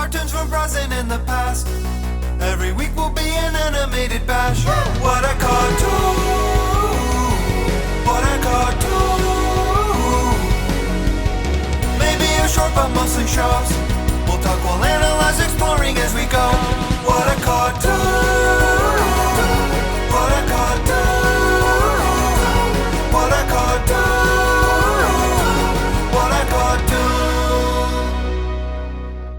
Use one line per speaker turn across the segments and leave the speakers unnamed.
cartoons from present and the past. Every week will be an animated bash. What a cartoon! What a cartoon! Maybe a short but mostly shows. We'll talk, we'll analyze, exploring as we go. What a cartoon! What a cartoon! What a cartoon! What a cartoon!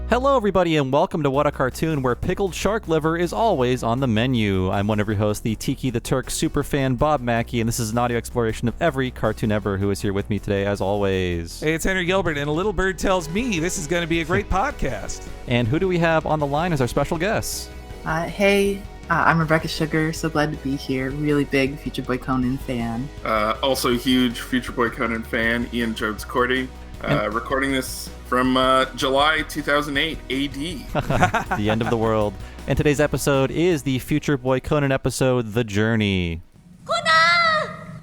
Hello, everybody, and welcome to What a Cartoon, where pickled shark liver is always on the menu. I'm one of your hosts, the Tiki the Turk superfan Bob Mackey, and this is an audio exploration of every cartoon ever who is here with me today, as always.
Hey, it's Henry Gilbert, and a little bird tells me this is going to be a great podcast.
And who do we have on the line as our special guest?
I'm Rebecca Sugar. So glad to be here. Really big Future Boy Conan fan.
Also huge Future Boy Conan fan, Ian Jones-Quartey. Recording this from July 2008 AD.
The end of the world. And today's episode is the Future Boy Conan episode, The Journey.
Conan!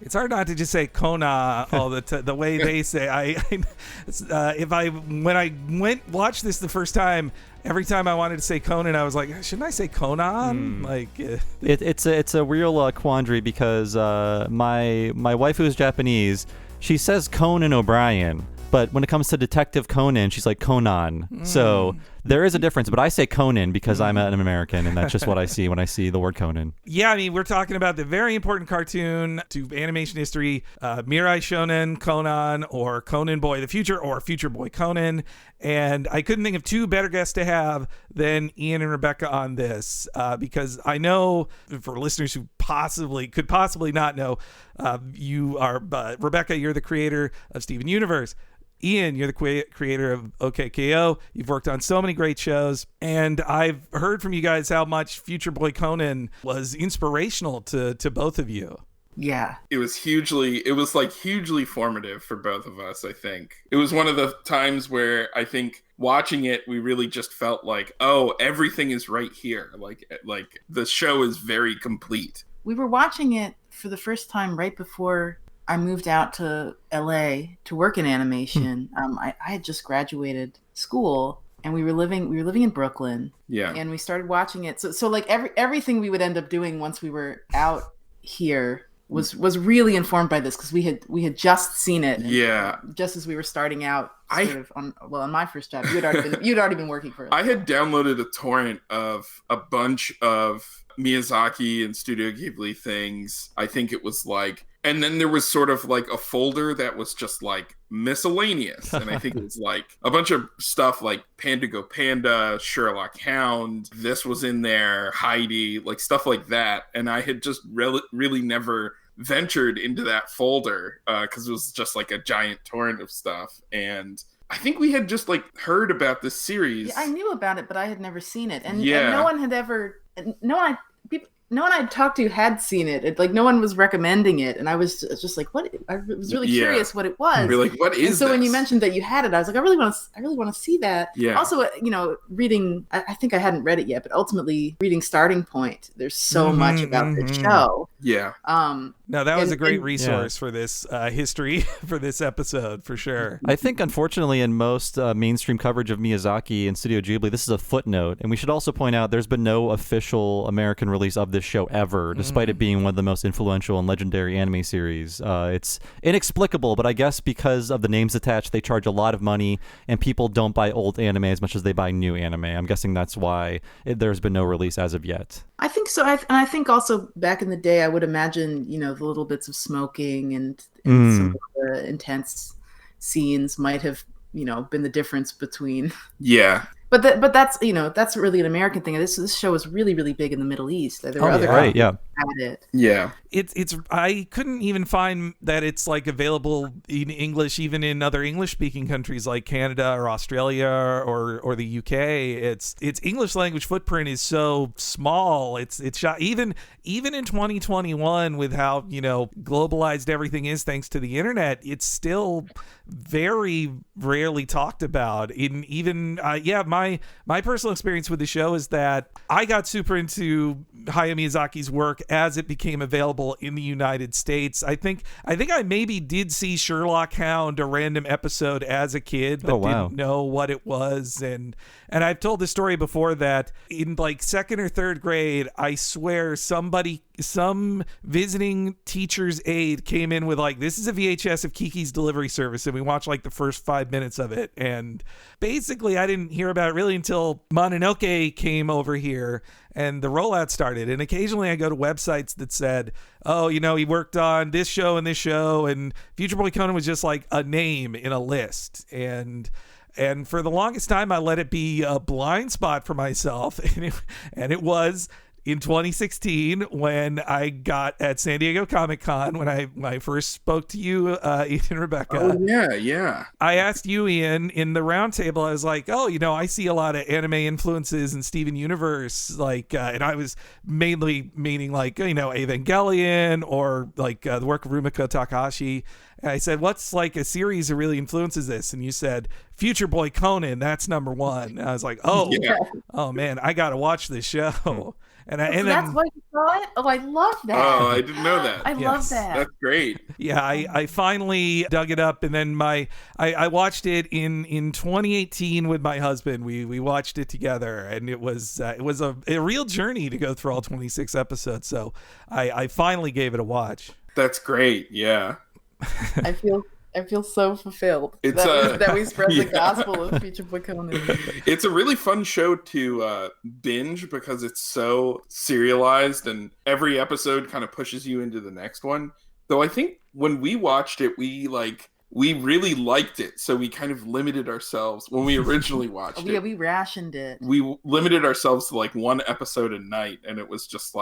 It's hard not to just say Conan all the way they say. When I watched this the first time, every time I wanted to say Conan, I was like, shouldn't I say Conan?
It's a real quandary because my wife, who is Japanese, she says Conan O'Brien, but when it comes to Detective Conan, she's like Conan. So there is a difference, but I say Conan because I'm an American, and that's just what I see when I see the word Conan.
Yeah, I mean, we're talking about the very important cartoon to animation history, Mirai Shonen Conan, or Conan Boy the Future, or Future Boy Conan. And I couldn't think of two better guests to have than Ian and Rebecca on this, because I know for listeners who could possibly not know, you are Rebecca. You're the creator of Steven Universe. Ian, you're the creator of OKKO. You've worked on so many great shows, and I've heard from you guys how much Future Boy Conan was inspirational to both of you.
Yeah.
It was hugely formative for both of us, I think. It was one of the times where I think watching it, we really just felt like, oh, everything is right here. Like the show is very complete.
We were watching it for the first time right before I moved out to LA to work in animation. I had just graduated school, and we were living in Brooklyn.
Yeah.
And we started watching it. So like everything we would end up doing once we were out here was really informed by this, because we had just seen it.
Yeah.
Just as we were starting out, on my first job, you'd already been working for us.
I had downloaded a torrent of a bunch of Miyazaki and Studio Ghibli things. I think it was like, and then there was sort of like a folder that was just like miscellaneous. And I think it was like a bunch of stuff like Panda Go Panda, Sherlock Hound. This was in there, Heidi, like stuff like that. And I had just really never ventured into that folder because it was just like a giant torrent of stuff. And I think we had just like heard about this series.
Yeah, I knew about it, but I had never seen it. And no one I'd talked to had seen it. Like, no one was recommending it, and I was just like, "What?" I was really curious what it was.
We're like, "What is?"
And so
this?
when you mentioned that you had it, I was like, "I really want to see that."
Yeah.
Also, reading. I think I hadn't read it yet, but ultimately reading Starting Point. There's so much about the show.
Yeah.
No, that was a great resource for this history for this episode, for sure.
I think, unfortunately, in most mainstream coverage of Miyazaki and Studio Ghibli, this is a footnote. And we should also point out there's been no official American release of this show ever, despite it being one of the most influential and legendary anime series. It's inexplicable, but I guess because of the names attached, they charge a lot of money, and people don't buy old anime as much as they buy new anime. I'm guessing that's why there's been no release as of yet.
I think so. I think also back in the day, I would imagine, the little bits of smoking and some of the intense scenes might have, been the difference between.
Yeah.
But that's that's really an American thing. This show was really, really big in the Middle East. There were other countries that had it.
Yeah.
It's I couldn't even find that it's like available in English, even in other English speaking countries like Canada or Australia or the UK. Its English language footprint is so small. It's shot even in 2021 with how globalized everything is thanks to the internet. It's still very rarely talked about. My personal experience with the show is that I got super into Hayao Miyazaki's work as it became available in the United States. I think I maybe did see Sherlock Hound, a random episode as a kid, but didn't know what it was. And I've told the story before that in like second or third grade, I swear some visiting teacher's aide came in with like, this is a VHS of Kiki's Delivery Service, and we watched like the first 5 minutes of it. And basically I didn't hear about it really until Mononoke came over here and the rollout started. And occasionally I go to websites that said, oh, you know, he worked on this show and this show, and Future Boy Conan was just like a name in a list. And for the longest time, I let it be a blind spot for myself. And it was in 2016 when I got at San Diego Comic-Con, when I first spoke to you, Ian and Rebecca.
Oh, yeah.
I asked you, Ian, in the roundtable, I was like, oh, you know, I see a lot of anime influences in Steven Universe, like, and I was mainly meaning like, you know, Evangelion or like the work of Rumiko Takahashi. And I said, what's like a series that really influences this? And you said, Future Boy Conan, that's number one. And I was like, oh, oh man, I got to watch this show. And
that's why you saw it? Oh, I love that.
Oh, I didn't know that.
I love that.
That's great.
Yeah, I finally dug it up, and then I watched it in 2018 with my husband. We watched it together, and it was a real journey to go through all 26 episodes. So I finally gave it a watch.
That's great. Yeah.
I feel so fulfilled
It's
that we spread the gospel of Future Boy Conan.
It's a really fun show to binge because it's so serialized and every episode kind of pushes you into the next one. Though I think when we watched it, we really liked it, so we kind of limited ourselves when we originally watched it.
Yeah, we rationed it.
We limited ourselves to like one episode a night, and it was just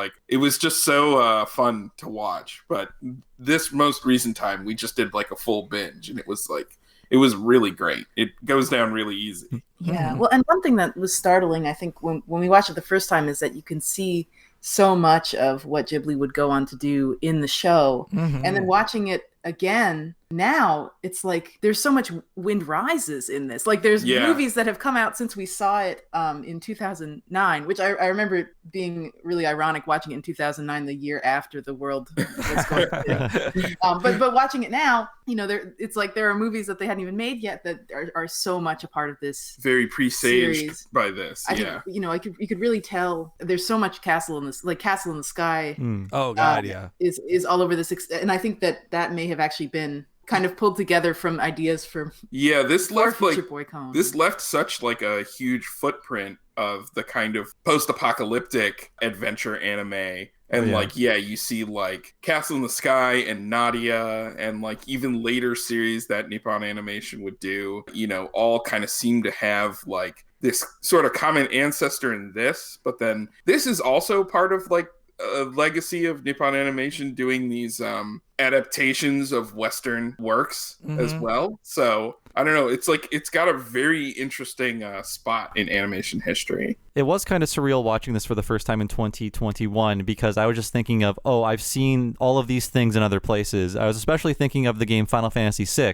so fun to watch. But this most recent time, we just did like a full binge, and it was really great. It goes down really easy.
Yeah, well, and one thing that was startling, I think, when we watched it the first time, is that you can see so much of what Ghibli would go on to do in the show, and then watching it again now, it's like there's so much Wind Rises in this. Like there's movies that have come out since we saw it in 2009, which I remember being really ironic watching it in 2009, the year after the world was going to. But watching it now, you know, it's like there are movies that they hadn't even made yet that are so much a part of this.
Very presaged series. By this.
I think, you know, you could really tell there's so much Castle in the Sky.
Oh God, yeah.
Is all over this, and I think that may have actually been kind of pulled together from ideas from
this left
Future Boy Conan.
This left such like a huge footprint of the kind of post-apocalyptic adventure anime. And you see like Castle in the Sky and Nadia and like even later series that Nippon Animation would do, you know, all kind of seem to have like this sort of common ancestor in this, but then this is also part of like a legacy of Nippon Animation doing these adaptations of Western works as well. So I don't know. It's like it's got a very interesting spot in animation history.
It was kind of surreal watching this for the first time in 2021 because I was just thinking of, I've seen all of these things in other places. I was especially thinking of the game Final Fantasy VI,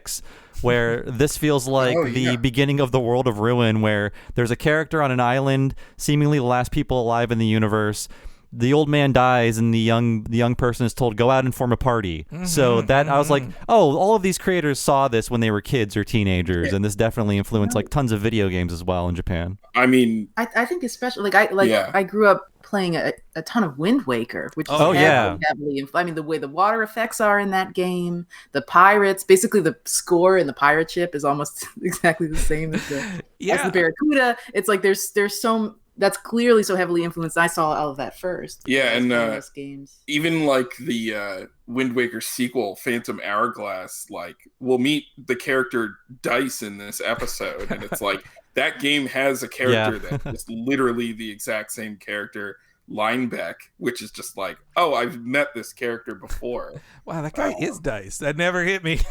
where this feels like the beginning of the World of Ruin, where there's a character on an island, seemingly the last people alive in the universe. The old man dies and the young person is told, go out and form a party. So that I was like, all of these creators saw this when they were kids or teenagers, and this definitely influenced like tons of video games as well in Japan.
I mean,
I think especially I grew up playing a ton of Wind Waker, which is heavily I mean, the way the water effects are in that game, the pirates, basically the score in the pirate ship is almost exactly the same as the Barracuda. It's like there's so that's clearly so heavily influenced. I saw all of that first.
Yeah, and
those games.
Even like the Wind Waker sequel, Phantom Hourglass, like we'll meet the character Dice in this episode, and it's like that game has a character that is literally the exact same character, Linebeck, which is just like, I've met this character before.
Wow, that guy is Dice. That never hit me.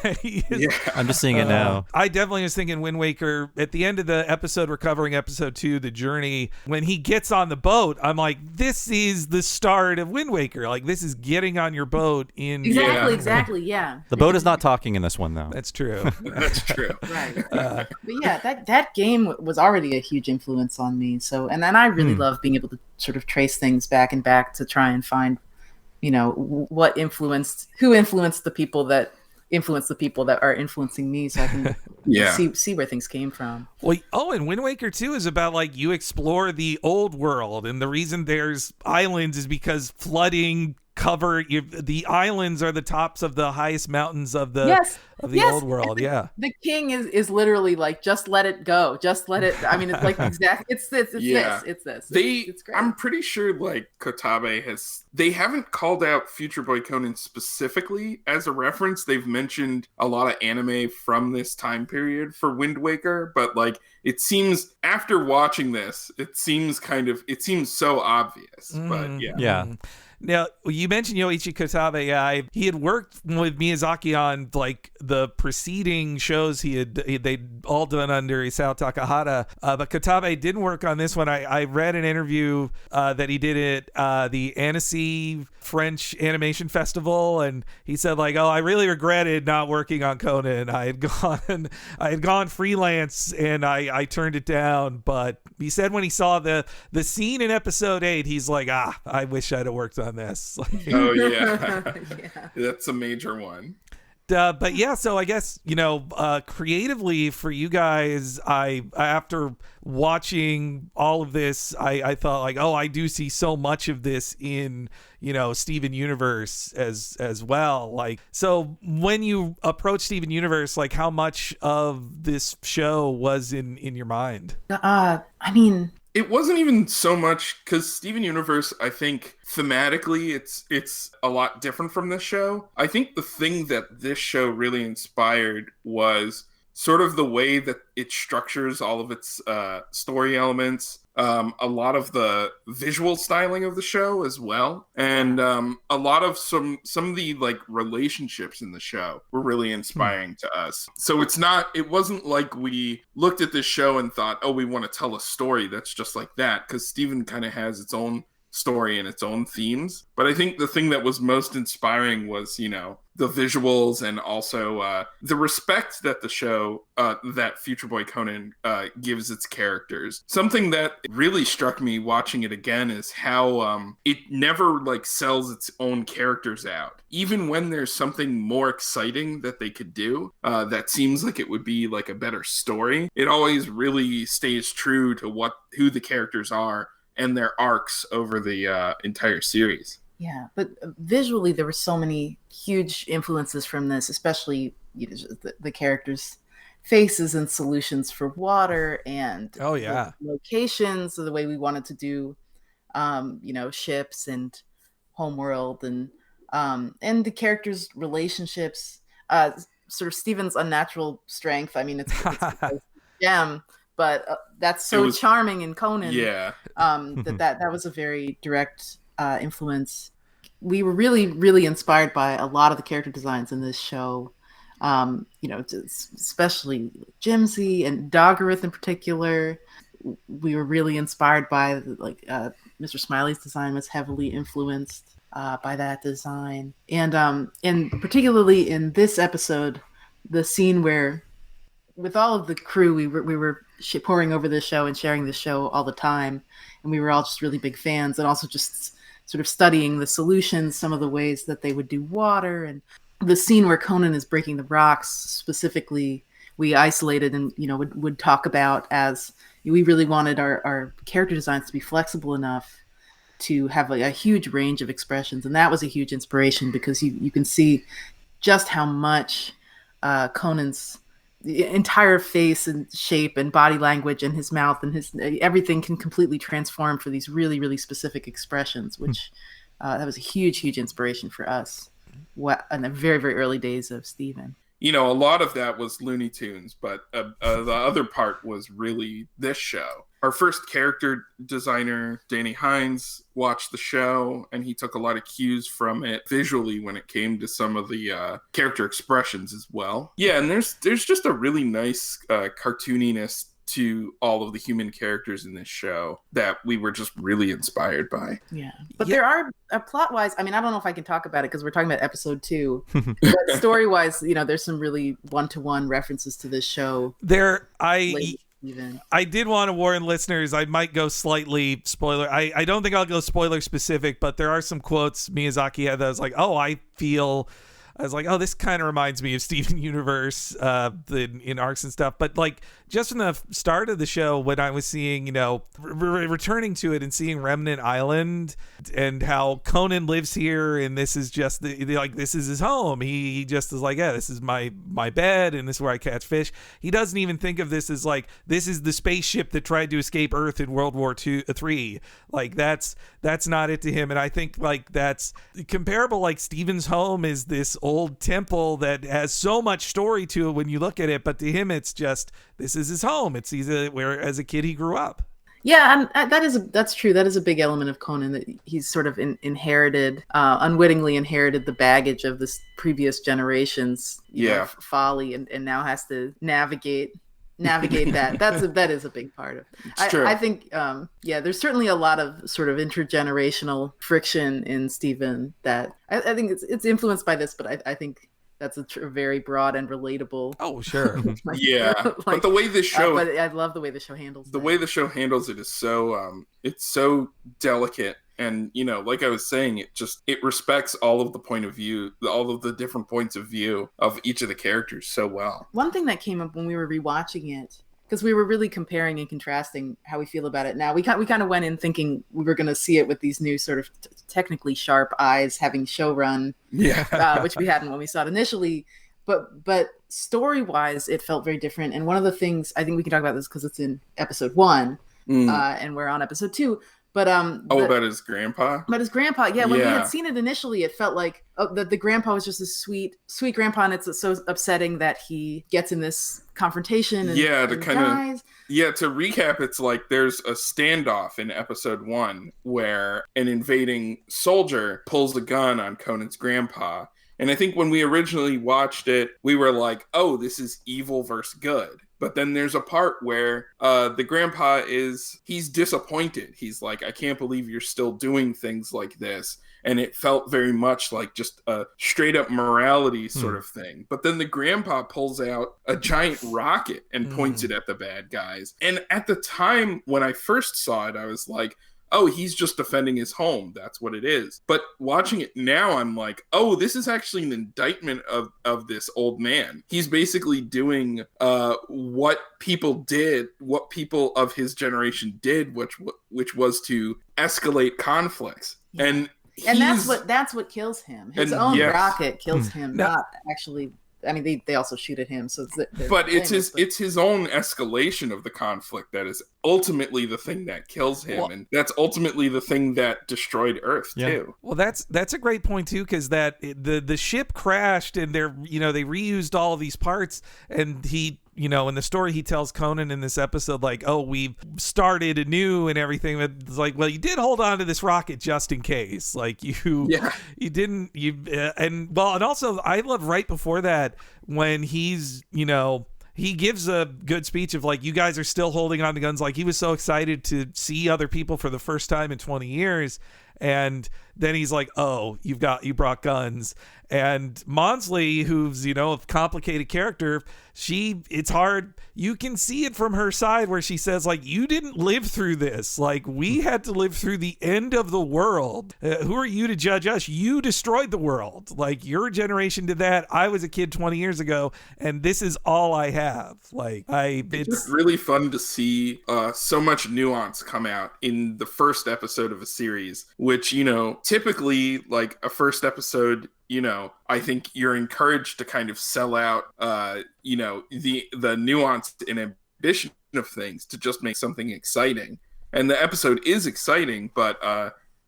I'm just seeing it now.
I definitely was thinking Wind Waker. At the end of the episode, we're covering episode 2, The Journey. When he gets on the boat, I'm like, this is the start of Wind Waker. Like, this is getting on your boat in...
Exactly, yeah.
The boat is not talking in this one, though.
That's true.
That's true.
Right. But yeah, that game was already a huge influence on me. So, and then I really love being able to sort of trace things back to try and find what who influenced the people that are influencing me, so I can see where things came from.
Well, and Wind Waker 2 is about like you explore the old world, and the reason there's islands is because flooding the islands are the tops of the highest mountains of the old world. Yeah,
the king is literally like, just let it go, just let it. I mean, it's like exactly it's this. It's great.
I'm pretty sure like Kotabe they haven't called out Future Boy Conan specifically as a reference. They've mentioned a lot of anime from this time period for Wind Waker, but like it seems after watching this, it seems so obvious. But
yeah.
Now, you mentioned Yoichi Kotabe. Yeah, he had worked with Miyazaki on like the preceding shows they'd all done under Isao Takahata. But Kotabe didn't work on this one. I read an interview that he did at the Annecy French Animation Festival, and he said like, "Oh, I really regretted not working on Conan. I had gone freelance, and I turned it down." But he said when he saw the scene in episode 8, he's like, I wish I'd have worked on this.
Oh yeah. That's a major one.
But yeah, so I guess creatively for you guys, after watching all of this, I thought like, I do see so much of this in Steven Universe as well. Like, so when you approach Steven Universe, like how much of this show was in your mind?
I mean,
it wasn't even so much because Steven Universe, I think thematically it's a lot different from this show. I think the thing that this show really inspired was sort of the way that it structures all of its story elements, a lot of the visual styling of the show as well, and a lot of some of the like relationships in the show were really inspiring to us. So it wasn't like we looked at this show and thought, we want to tell a story that's just like that, because Steven kind of has its own story and its own themes. But I think the thing that was most inspiring was, the visuals and also the respect that the show, that Future Boy Conan gives its characters. Something that really struck me watching it again is how it never like sells its own characters out. Even when there's something more exciting that they could do, that seems like it would be like a better story, it always really stays true to who the characters are and their arcs over the entire series.
Yeah, but visually there were so many huge influences from this, especially the characters' faces and solutions for water and the locations, the way we wanted to do, ships and homeworld and the characters' relationships, sort of Steven's unnatural strength. I mean, it's a gem. But that's so charming in Conan.
Yeah.
that was a very direct influence. We were really, really inspired by a lot of the character designs in this show. Especially Jimsy and Doggerith in particular. We were really inspired by Mr. Smiley's design was heavily influenced by that design, and particularly in this episode, the scene where, with all of the crew, we were poring over this show and sharing this show all the time, and we were all just really big fans, and also just sort of studying the solutions, some of the ways that they would do water, and the scene where Conan is breaking the rocks specifically, we isolated and would talk about, as we really wanted our character designs to be flexible enough to have a huge range of expressions, and that was a huge inspiration because you can see just how much Conan's entire face and shape and body language and his mouth and his everything can completely transform for these really, really specific expressions, which that was a huge inspiration for us in the very, very early days of Steven.
A lot of that was Looney Tunes, but the other part was really this show. Our first character designer, Danny Hines, watched the show, and he took a lot of cues from it visually when it came to some of the character expressions as well. Yeah, and there's just a really nice cartooniness to all of the human characters in this show that we were just really inspired by.
Yeah. But there are plot-wise, I mean, I don't know if I can talk about it because we're talking about episode 2. But story-wise, there's some really one-to-one references to this show. Steven.
I did want to warn listeners, I might go slightly spoiler. I don't think I'll go spoiler specific, but there are some quotes Miyazaki had that I was like, oh, this kind of reminds me of Steven Universe in arcs and stuff. But like just from the start of the show, when I was seeing, returning to it and seeing Remnant Island and how Conan lives here, and this is just this is his home. He just is like, yeah, this is my bed, and this is where I catch fish. He doesn't even think of this as like this is the spaceship that tried to escape Earth in World War III. Like that's not it to him. And I think like that's comparable. Like Steven's home is this old temple that has so much story to it when you look at it, but to him it's just this is his home. It's where as a kid he grew up.
Yeah, and that's true. That is a big element of Conan, that he's sort of unwittingly inherited the baggage of this previous generation's folly, and now has to navigate that. That is a big part of it.
It's true.
I think there's certainly a lot of sort of intergenerational friction in Steven that I think it's influenced by this, but I think that's a very broad and relatable.
Oh, sure.
But the way this show,
but I love the way the show handles
the way the show handles it is so it's so delicate. And, like I was saying, it respects all of the point of view, all of the different points of view of each of the characters so well.
One thing that came up when we were rewatching it, because we were really comparing and contrasting how we feel about it now. We kind of went in thinking we were going to see it with these new sort of technically sharp eyes, having showrun, which we hadn't when we saw it initially. But story-wise, it felt very different. And one of the things, I think we can talk about this because it's in episode 1, and we're on episode 2.
About his grandpa?
About his grandpa, yeah. When we had seen it initially, it felt like that the grandpa was just a sweet grandpa, and it's so upsetting that he gets in this confrontation and dies.
To recap, it's like there's a standoff in episode 1 where an invading soldier pulls a gun on Conan's grandpa. And I think when we originally watched it, we were like, oh, this is evil versus good. But then there's a part where the grandpa he's disappointed. He's like, I can't believe you're still doing things like this. And it felt very much like just a straight up morality sort of thing. But then the grandpa pulls out a giant rocket and points it at the bad guys. And at the time when I first saw it, I was like, oh, he's just defending his home. That's what it is. But watching it now, I'm like, oh, this is actually an indictment of this old man. He's basically doing what people of his generation did, which was to escalate conflicts. Yeah. And
that's what kills him. His own rocket kills him, not actually. I mean, they also shoot at him. So
it's his own escalation of the conflict that is ultimately the thing that kills him, and that's ultimately the thing that destroyed Earth too.
Well, that's a great point too, because the ship crashed, and they reused all of these parts, and he. In the story he tells Conan in this episode, like, oh, we've started anew and everything. It's like, well, you did hold on to this rocket just in case. Like and also I love right before that when he's, he gives a good speech of like, you guys are still holding on to guns. Like he was so excited to see other people for the first time in 20 years. And then he's like, oh, you brought guns. And Monsley, who's, a complicated character, it's hard. You can see it from her side where she says, like, you didn't live through this. Like, we had to live through the end of the world. Who are you to judge us? You destroyed the world. Like, your generation did that. I was a kid 20 years ago, and this is all I have. Like,
it's really fun to see so much nuance come out in the first episode of a series, which, typically, like, a first episode, I think you're encouraged to kind of sell out, the nuance and ambition of things to just make something exciting. And the episode is exciting, but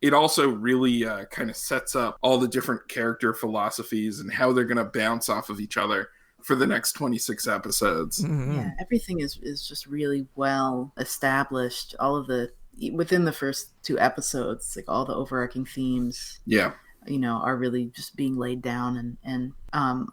it also really kind of sets up all the different character philosophies and how they're going to bounce off of each other for the next 26 episodes.
Mm-hmm.
Yeah, everything is just really well established. All of within the first 2 episodes, like all the overarching themes.
Yeah.
Are really just being laid down, and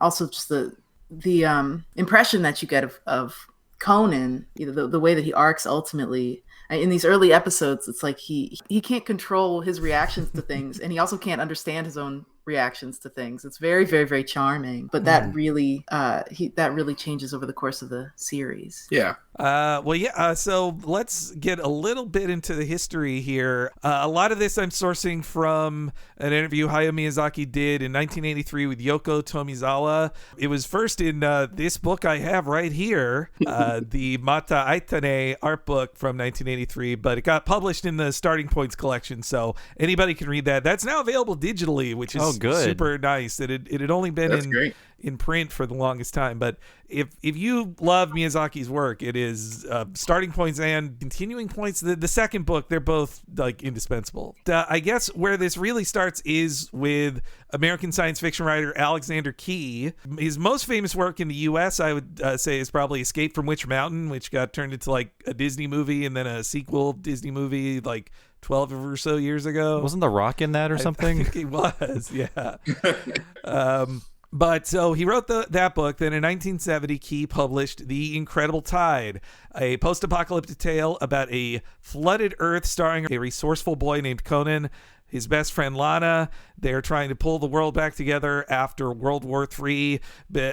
also just the impression that you get of Conan, the way that he arcs ultimately in these early episodes. It's like he can't control his reactions to things, and he also can't understand his own reactions to things. It's very, very, very charming. But that really that really changes over the course of the series.
Yeah.
So let's get a little bit into the history here. A lot of this I'm sourcing from an interview Hayao Miyazaki did in 1983 with Yoko Tomizawa. It was first in this book I have right here, the Mata Aitane art book from 1983, but it got published in the Starting Points collection, so anybody can read that. That's now available digitally, which is super nice. It had only been in print for the longest time, but if you love Miyazaki's work, it is Starting Points and Continuing Points. The second book, they're both like indispensable. I guess where this really starts is with American science fiction writer Alexander Key. His most famous work in the U.S., I would say, is probably Escape from Witch Mountain, which got turned into like a Disney movie and then a sequel Disney movie like 12 or so years ago.
Wasn't The Rock in that or something?
I think he was, yeah. But so he wrote that book. Then in 1970, Key published The Incredible Tide, a post-apocalyptic tale about a flooded Earth starring a resourceful boy named Conan, his best friend Lana. They're trying to pull the world back together after World War III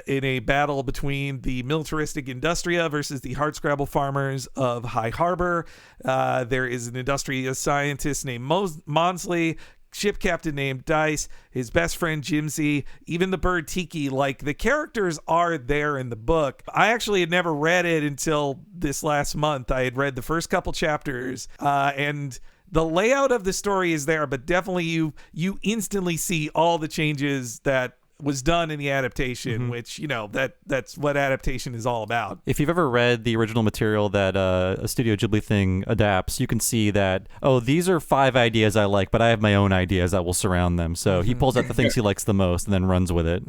in a battle between the militaristic Industria versus the hardscrabble farmers of High Harbor. There is an industrial scientist named Monsley, ship captain named Dice, his best friend Jimsy, even the bird Tiki. Like, the characters are there in the book. I actually had never read it until this last month. I had read the first couple chapters, and the layout of the story is there, but definitely you instantly see all the changes that was done in the adaptation, which, you know, that's what adaptation is all about.
If you've ever read the original material that a Studio Ghibli thing adapts, you can see that, these are 5 ideas I like, but I have my own ideas that will surround them. So he pulls out the things he likes the most and then runs with it.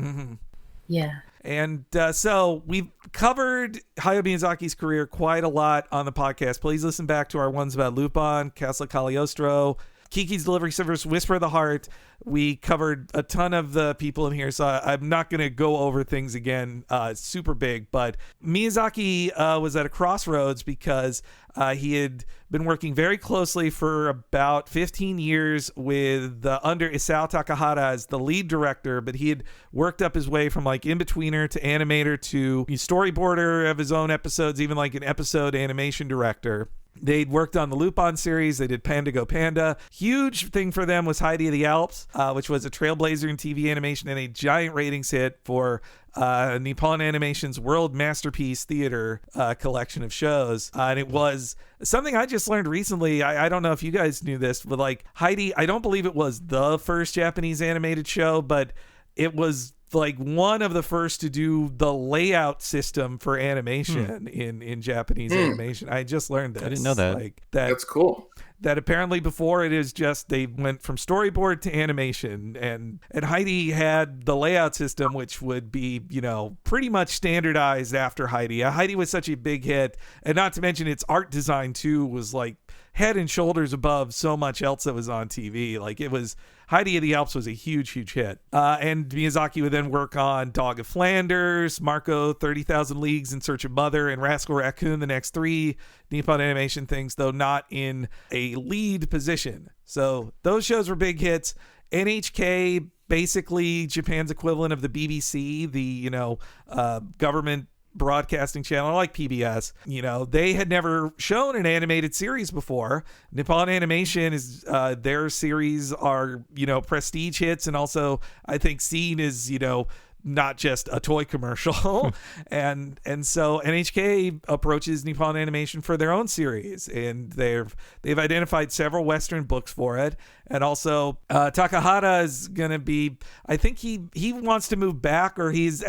Yeah.
And so we've covered Hayao Miyazaki's career quite a lot on the podcast. Please listen back to our ones about Lupin, Castle Cagliostro, Kiki's Delivery Service, Whisper of the Heart. We covered a ton of the people in here, so I'm not going to go over things again. It's super big, but Miyazaki was at a crossroads because he had been working very closely for about 15 years with under Isao Takahata as the lead director, but he had worked up his way from like in-betweener to animator to storyboarder of his own episodes, even like an episode animation director. They'd worked on the Lupin series. They did Panda Go Panda. Huge thing for them was Heidi of the Alps, which was a trailblazer in TV animation and a giant ratings hit for Nippon Animation's World Masterpiece Theater collection of shows. And it was something I just learned recently. I don't know if you guys knew this, but like Heidi, I don't believe it was the first Japanese animated show, but it was like one of the first to do the layout system for animation in Japanese animation. I just learned this.
I didn't know that.
Like
That's cool.
That apparently before it is just they went from storyboard to animation, and Heidi had the layout system, which would be, you know, pretty much standardized after Heidi. Heidi was such a big hit, and not to mention its art design too was like head and shoulders above so much else that was on TV. Like it was, Heidi of the Alps was a huge hit. And Miyazaki would then work on Dog of Flanders, Marco, 30,000 Leagues in Search of Mother, and Rascal Raccoon, the next 3 Nippon Animation things, though not in a lead position. So those shows were big hits. NHK, basically Japan's equivalent of the BBC, the, you know, government broadcasting channel like PBS. You know, they had never shown an animated series before. Nippon Animation is their series are, you know, prestige hits, and also I think seen as, you know, not just a toy commercial. and so NHK approaches Nippon Animation for their own series, and they've identified several Western books for it. And also Takahata is gonna be, I think he wants to move back, or he's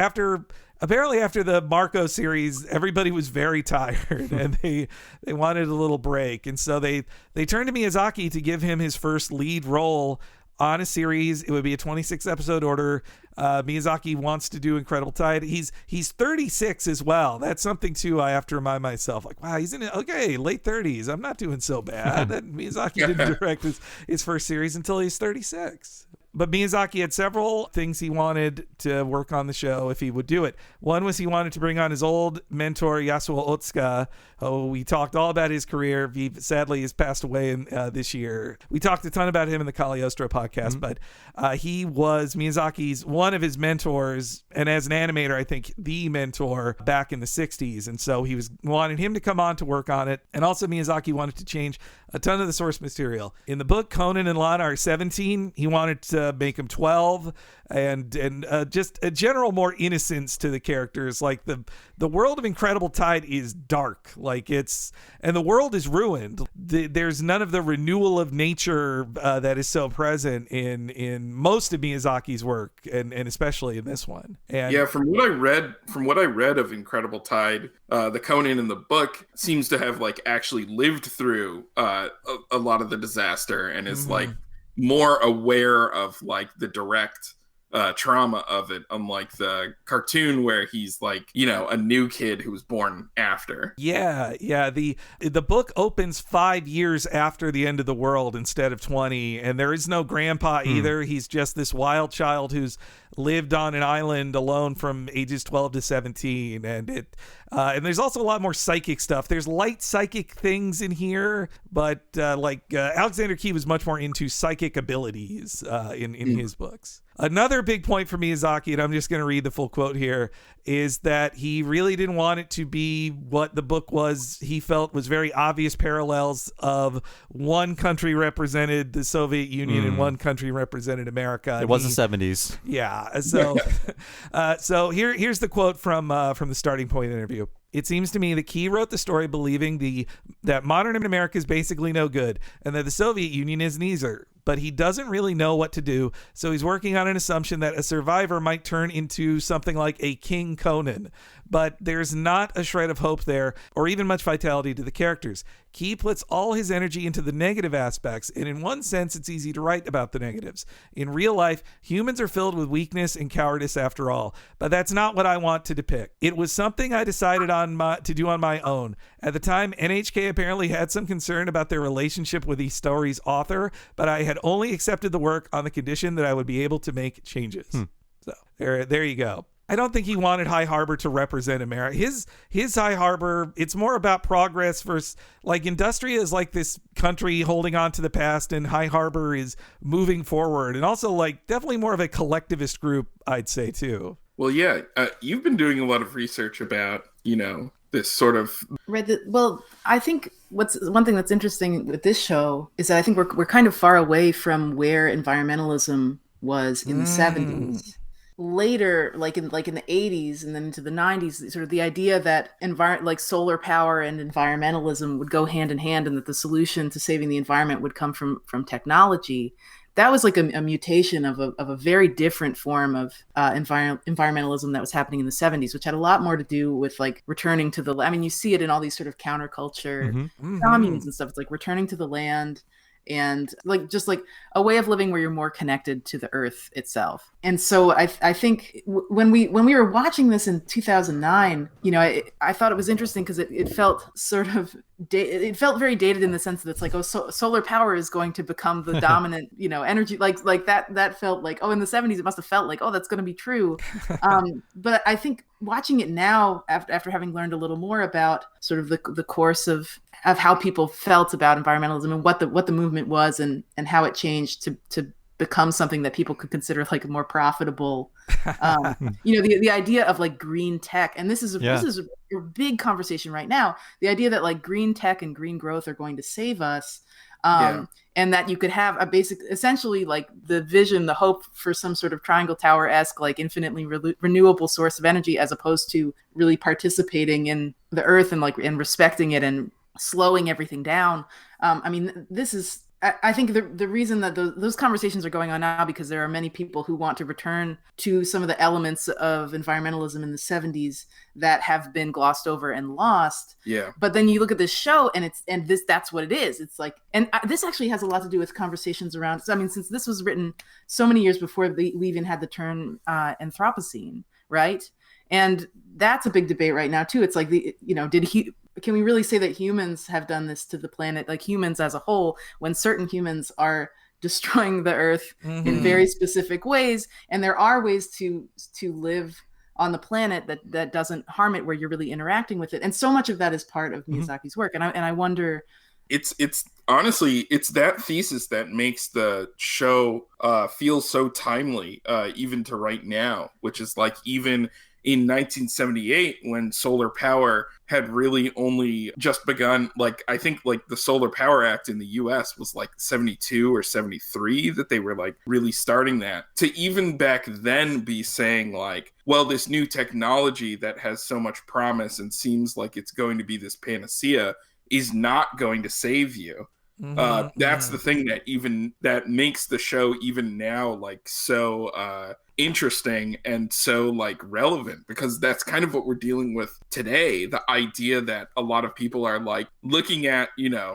apparently after the Marco series, everybody was very tired and they wanted a little break. And so they turned to Miyazaki to give him his first lead role on a series. It would be a 26 episode order. Miyazaki wants to do Incredible Tide. He's 36 as well. That's something too I have to remind myself, like, wow, he's in it. Okay, late 30s. I'm not doing so bad. That Miyazaki didn't direct his first series until he's 36. But Miyazaki had several things he wanted to work on the show if he would do it. One was he wanted to bring on his old mentor, Yasuo Otsuka. Oh, we talked all about his career. He sadly has passed away this year. We talked a ton about him in the Cagliostro podcast, but he was Miyazaki's one of his mentors, and as an animator, I think the mentor back in the 60s. And so he wanted him to come on to work on it. And also Miyazaki wanted to change a ton of the source material. In the book, Conan and Lana are 17. He wanted to make them 12, and just a general more innocence to the characters. Like the world of Incredible Tide is dark, and the world is ruined. There's none of the renewal of nature that is so present in most of Miyazaki's work, and especially in this one. And
yeah, from what I read of Incredible Tide, the Conan in the book seems to have actually lived through a lot of the disaster and is more aware of the direct trauma of it, unlike the cartoon where he's a new kid who was born after.
Yeah. The book opens 5 years after the end of the world instead of 20, and there is no grandpa either. He's just this wild child who's lived on an island alone from ages 12 to 17, and there's also a lot more psychic stuff. There's light psychic things in here, but Alexander Key was much more into psychic abilities in his books. Another big point for Miyazaki, and I'm just going to read the full quote here, is that he really didn't want it to be what the book was. He felt was very obvious parallels of one country represented the Soviet Union and one country represented America.
It was the 70s.
Yeah. So here's the quote from the Starting Point interview. It seems to me that Key wrote the story believing that modern America is basically no good and that the Soviet Union isn't either. But he doesn't really know what to do, so he's working on an assumption that a survivor might turn into something like a King Conan. But there's not a shred of hope there, or even much vitality to the characters. Key puts all his energy into the negative aspects, and in one sense, it's easy to write about the negatives. In real life, humans are filled with weakness and cowardice after all, but that's not what I want to depict. It was something I decided to do on my own. At the time, NHK apparently had some concern about their relationship with the story's author, but I had only accepted the work on the condition that I would be able to make changes. So there you go. I don't think he wanted High Harbor to represent America. His High Harbor, it's more about progress versus Industria is this country holding on to the past, and High Harbor is moving forward, and also definitely more of a collectivist group, I'd say too.
Well, yeah, you've been doing a lot of research about this sort of
well, I think one thing that's interesting with this show is that I think we're kind of far away from where environmentalism was in the 70s. Later, in the 80s and then into the 90s, sort of the idea that solar power and environmentalism would go hand in hand, and that the solution to saving the environment would come from technology. That was a mutation of a very different form of environmentalism that was happening in the 70s, which had a lot more to do with returning to the. I mean, you see it in all these sort of counterculture communes and stuff. It's returning to the land. And just a way of living where you're more connected to the earth itself. And so I think when we were watching this in 2009, I thought it was interesting because it felt it felt very dated in the sense that it's solar power is going to become the dominant energy, that felt in the 70s it must have felt that's going to be true. But I think watching it now after having learned a little more about sort of the course of how people felt about environmentalism and what the movement was and how it changed to become something that people could consider a more profitable, the idea of green tech. And this is a big conversation right now. The idea that green tech and green growth are going to save us. And that you could have essentially the vision, the hope for some sort of Triangle Tower-esque, infinitely renewable source of energy, as opposed to really participating in the earth and respecting it and slowing everything down. This is, I think the reason that those conversations are going on now, because there are many people who want to return to some of the elements of environmentalism in the 70s that have been glossed over and lost. Yeah. But then you look at this show and that's what it is. It's this actually has a lot to do with conversations around, since this was written so many years before we even had the term Anthropocene, right? And that's a big debate right now too. It's can we really say that humans have done this to the planet, humans as a whole, when certain humans are destroying the earth
Mm-hmm.
in very specific ways, and there are ways to live on the planet that doesn't harm it, where you're really interacting with it. And so much of that is part of Miyazaki's work. And I wonder,
it's honestly, it's that thesis that makes the show feel so timely, even to right now, which is like, even in 1978, when solar power had really only just begun, like, I think like the Solar Power Act in the US was like 72 or 73 that they were like really starting that. To even back then be saying like, well, this new technology that has so much promise and seems like it's going to be this panacea is not going to save you. That's the thing that makes the show even now like so interesting and so like relevant, because that's kind of what we're dealing with today. The idea that a lot of people are like looking at,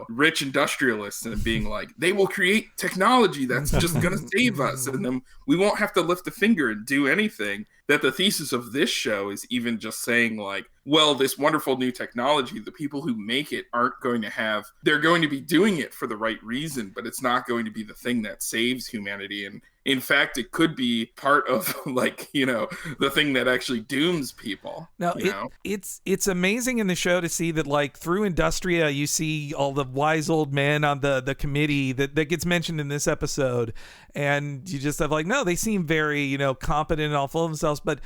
rich industrialists and being like, they will create technology that's just gonna save us, and then we won't have to lift a finger and do anything. That the thesis of this show is even just saying like, well, this wonderful new technology, the people who make it aren't going to have, they're going to be doing it for the right reason, but it's not going to be the thing that saves humanity. And in fact, it could be part of like, the thing that actually dooms people.
Now, it's amazing in the show to see that, like, through Industria, you see all the wise old men on the committee that gets mentioned in this episode, and you just have like, no, they seem very, competent and all full of themselves. But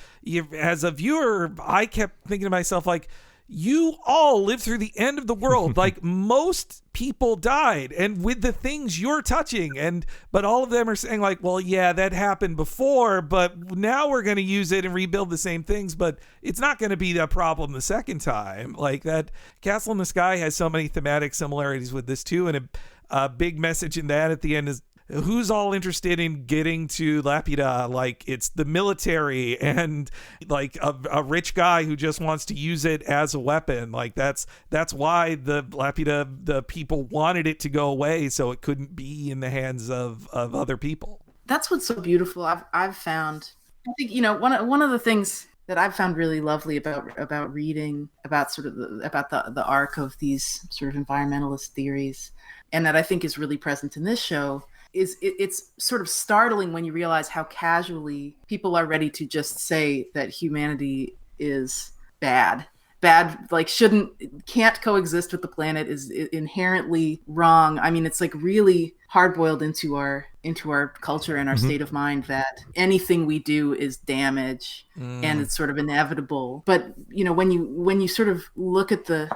as a viewer, I kept thinking to myself, like, you all lived through the end of the world. Like, most people died, and with the things you're touching, but all of them are saying like, well, yeah, that happened before, but now we're going to use it and rebuild the same things, but it's not going to be that problem the second time. Like, that Castle in the Sky has so many thematic similarities with this too, and a big message in that at the end is, who's all interested in getting to Lapida? Like, it's the military and like a rich guy who just wants to use it as a weapon. Like, that's why the Lapida, the people wanted it to go away, so it couldn't be in the hands of other people.
That's what's so beautiful. I've found, I think, one of the things that I've found really lovely about reading about sort of the arc of these sort of environmentalist theories, and that I think is really present in this show, is it's sort of startling when you realize how casually people are ready to just say that humanity is bad, like can't coexist with the planet, is inherently wrong. I mean, it's like really hard-boiled into our culture and our state of mind that anything we do is damage and it's sort of inevitable. But when you sort of look at the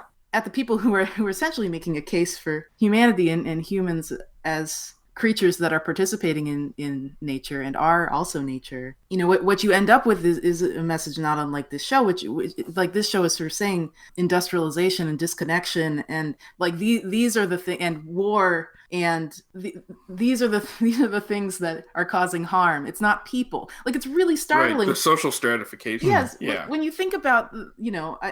people who are essentially making a case for humanity and humans as creatures that are participating in nature and are also nature, what you end up with is a message not unlike this show, which like this show is sort of saying industrialization and disconnection and like these are the thing, and war, and these are the things that are causing harm. It's not people. Like, it's really startling.
Right, the social stratification.
Yes.
Yeah.
When you think about,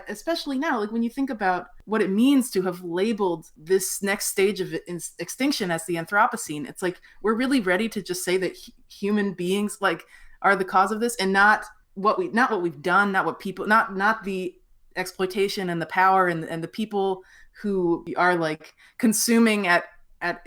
especially now, like when you think about what it means to have labeled this next stage of extinction as the Anthropocene, it's like we're really ready to just say that human beings like are the cause of this, and not what we've done, not what people, not the exploitation and the power and the people who are like consuming at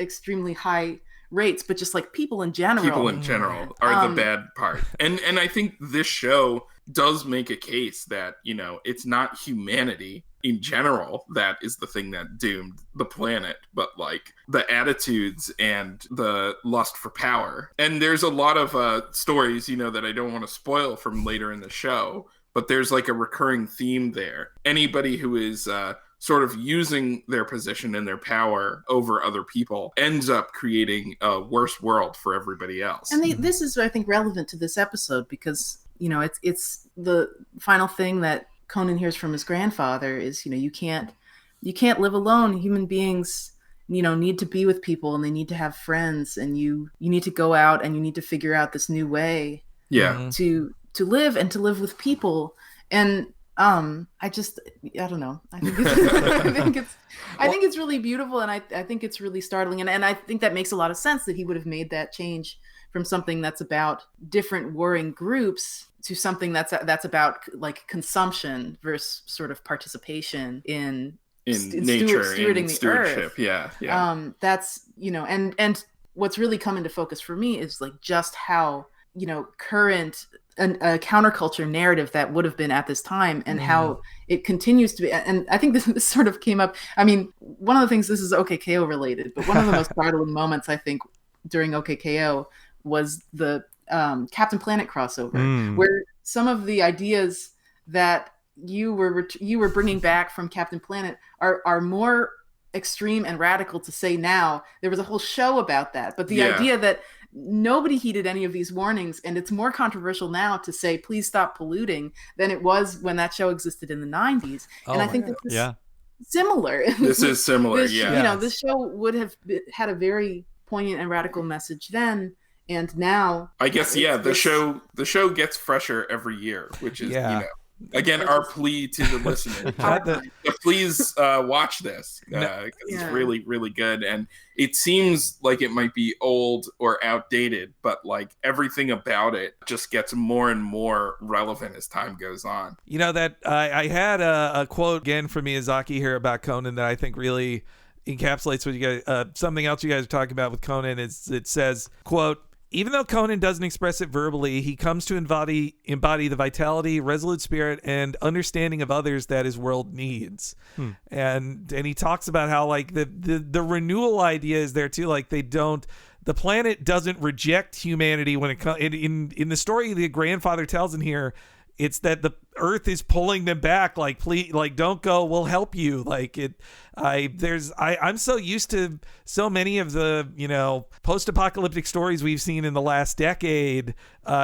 extremely high rates, but just like people in general.
People in general are the bad part. And I think this show does make a case that, it's not humanity in general that is the thing that doomed the planet, but like the attitudes and the lust for power. And there's a lot of stories, that I don't want to spoil from later in the show, but there's like a recurring theme there. Anybody who is sort of using their position and their power over other people ends up creating a worse world for everybody else.
And this is, I think, relevant to this episode because, it's the final thing that Conan hears from his grandfather is, you can't live alone. Human beings, need to be with people, and they need to have friends, and you need to go out and you need to figure out this new way to live and to live with people. And I don't know. I think it's really beautiful, and I think it's really startling, and I think that makes a lot of sense that he would have made that change from something that's about different warring groups to something that's about like consumption versus sort of participation in
nature,
stewarding
in
the
stewardship.
earth.
Yeah.
That's and what's really come into focus for me is like just how, current a counterculture narrative that would have been at this time, and how it continues to be. And I think this sort of came up. I mean, one of the things, this is OKKO related, but one of the most startling moments I think during OKKO was the Captain Planet crossover, where some of the ideas that you were bringing back from Captain Planet are more extreme and radical to say now. There was a whole show about that, but the idea that nobody heeded any of these warnings, and it's more controversial now to say please stop polluting than it was when that show existed in the 90s. And I think that this is similar.
This is similar.
This show would have had a very poignant and radical message then, and now
I guess the show gets fresher every year, which is again our plea to the listener. Please watch this because it's really, really good, and it seems like it might be old or outdated, but like everything about it just gets more and more relevant as time goes on.
That I had a quote again from Miyazaki here about Conan that I think really encapsulates what you guys, something else you guys are talking about with Conan. It says, quote, "Even though Conan doesn't express it verbally, he comes to embody the vitality, resolute spirit, and understanding of others that his world needs." And he talks about how like the renewal idea is there too. Like the planet doesn't reject humanity when it comes in the story the grandfather tells in here. It's that the Earth is pulling them back. Like, please, like, don't go. We'll help you. Like I'm so used to so many of the, post-apocalyptic stories we've seen in the last decade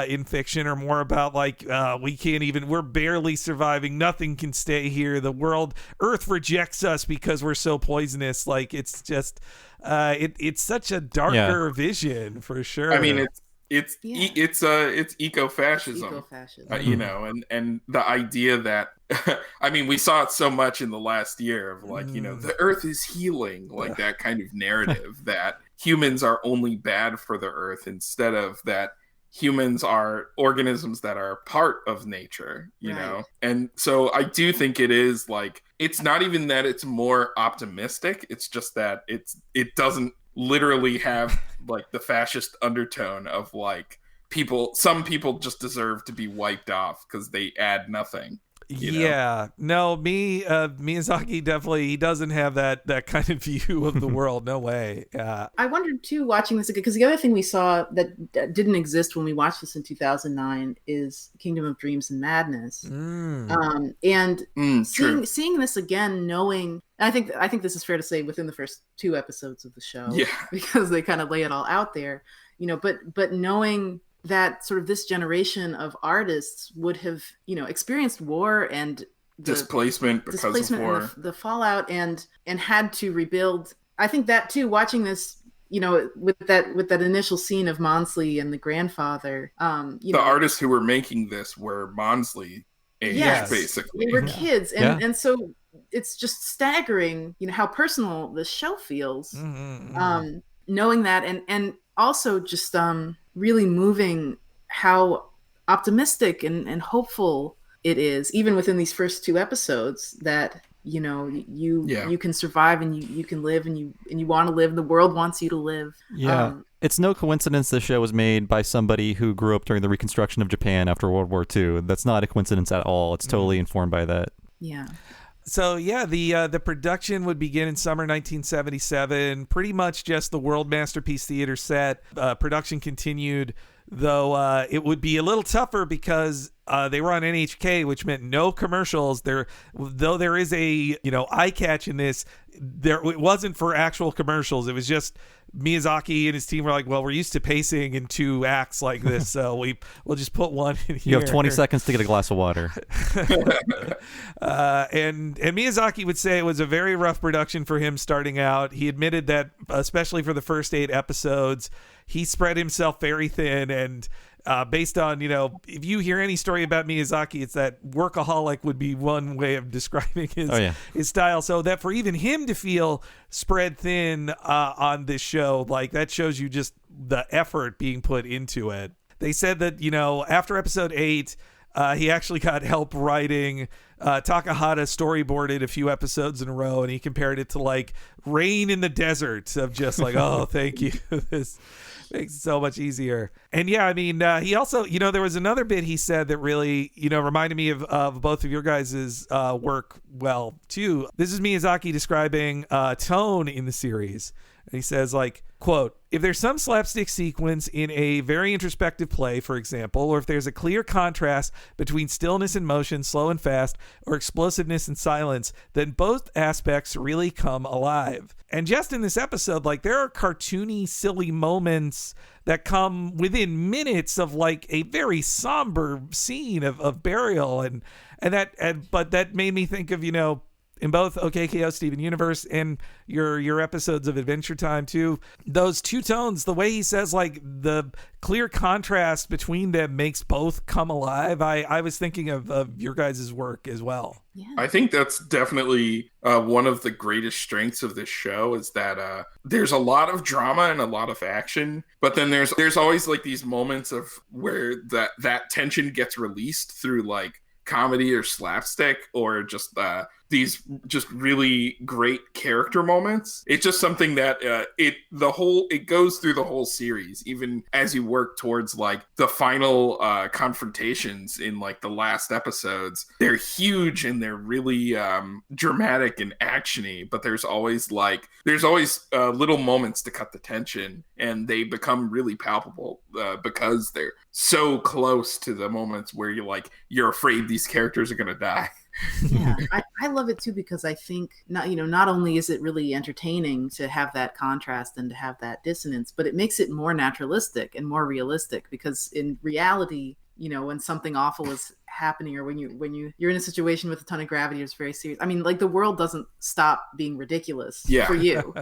in fiction are more about like, we're barely surviving. Nothing can stay here. The world, Earth rejects us because we're so poisonous. Like, it's just, it's such a darker vision for sure.
I mean, it's eco-fascism, and the idea that I mean, we saw it so much in the last year of like, the Earth is healing, like that kind of narrative that humans are only bad for the Earth instead of that humans are organisms that are part of nature, you know? And so I do think it is like, it's not even that it's more optimistic. It's just that it doesn't literally have like the fascist undertone of like some people just deserve to be wiped off because they add nothing.
Miyazaki definitely, he doesn't have that kind of view of the world. No way.
I wondered too, watching this again, because the other thing we saw that didn't exist when we watched this in 2009 is Kingdom of Dreams and Madness. Seeing this again, knowing, I think this is fair to say within the first 2 episodes of the show, because they kind of lay it all out there, but knowing that sort of this generation of artists would have, experienced war and
displacement because of war,
and the fallout, and had to rebuild. I think that too, watching this, with that initial scene of Maudsley and the grandfather,
the artists who were making this were Maudsley age, basically.
They were kids, and so it's just staggering, how personal this show feels, knowing that, and also just really moving how optimistic and hopeful it is, even within these first 2 episodes, that you can survive and you can live and you want to live. The world wants you to live.
It's no coincidence this show was made by somebody who grew up during the reconstruction of Japan after World War II. That's not a coincidence at all. It's totally informed by that.
So the production would begin in summer 1977, pretty much just the World Masterpiece Theater set. Production continued, though it would be a little tougher because they were on NHK, which meant no commercials. Though there is a eye catch in this, it wasn't for actual commercials. It was just Miyazaki and his team were like, well, we're used to pacing in 2 acts like this, so we'll just put one in here.
You have 20 seconds to get a glass of water.
And Miyazaki would say it was a very rough production for him starting out. He admitted that, especially for the first 8 episodes, he spread himself very thin, and based on, if you hear any story about Miyazaki, it's that workaholic would be one way of describing his style. So that for even him to feel spread thin on this show, like that shows you just the effort being put into it. They said that, after episode 8, he actually got help writing Takahata storyboarded a few episodes in a row, and he compared it to like rain in the desert of just like, oh, thank you. This makes it so much easier. And yeah, I mean, he also, there was another bit he said that really, reminded me of both of your guys' work well, too. This is Miyazaki describing tone in the series. And he says, like, quote, if there's some slapstick sequence in a very introspective play, for example, or if there's a clear contrast between stillness and motion, slow and fast, or explosiveness and silence, then both aspects really come alive. And just in this episode, like, there are cartoony, silly moments that come within minutes of like a very scene of burial. But that made me think of, in both OKKO Steven Universe and your episodes of Adventure Time too, those two tones, the way he says like the clear contrast between them makes both come alive. I was thinking of your guys' work as well.
Yeah.
I think that's definitely one of the greatest strengths of this show is that there's a lot of drama and a lot of action, but then there's always like these moments of where that tension gets released through like comedy or slapstick or just these just really great character moments. It's just something that it goes through the whole series, even as you work towards like the final confrontations in like the last episodes. They're huge and they're really dramatic and actiony, but there's always little moments to cut the tension, and they become really palpable because they're so close to the moments where you're afraid these characters are gonna die.
Yeah, I love it too, because I think not only is it really entertaining to have that contrast and to have that dissonance, but it makes it more naturalistic and more realistic, because in reality, when something awful is happening, or when you're in a situation with a ton of gravity, it's very serious. I mean, like, the world doesn't stop being ridiculous for you,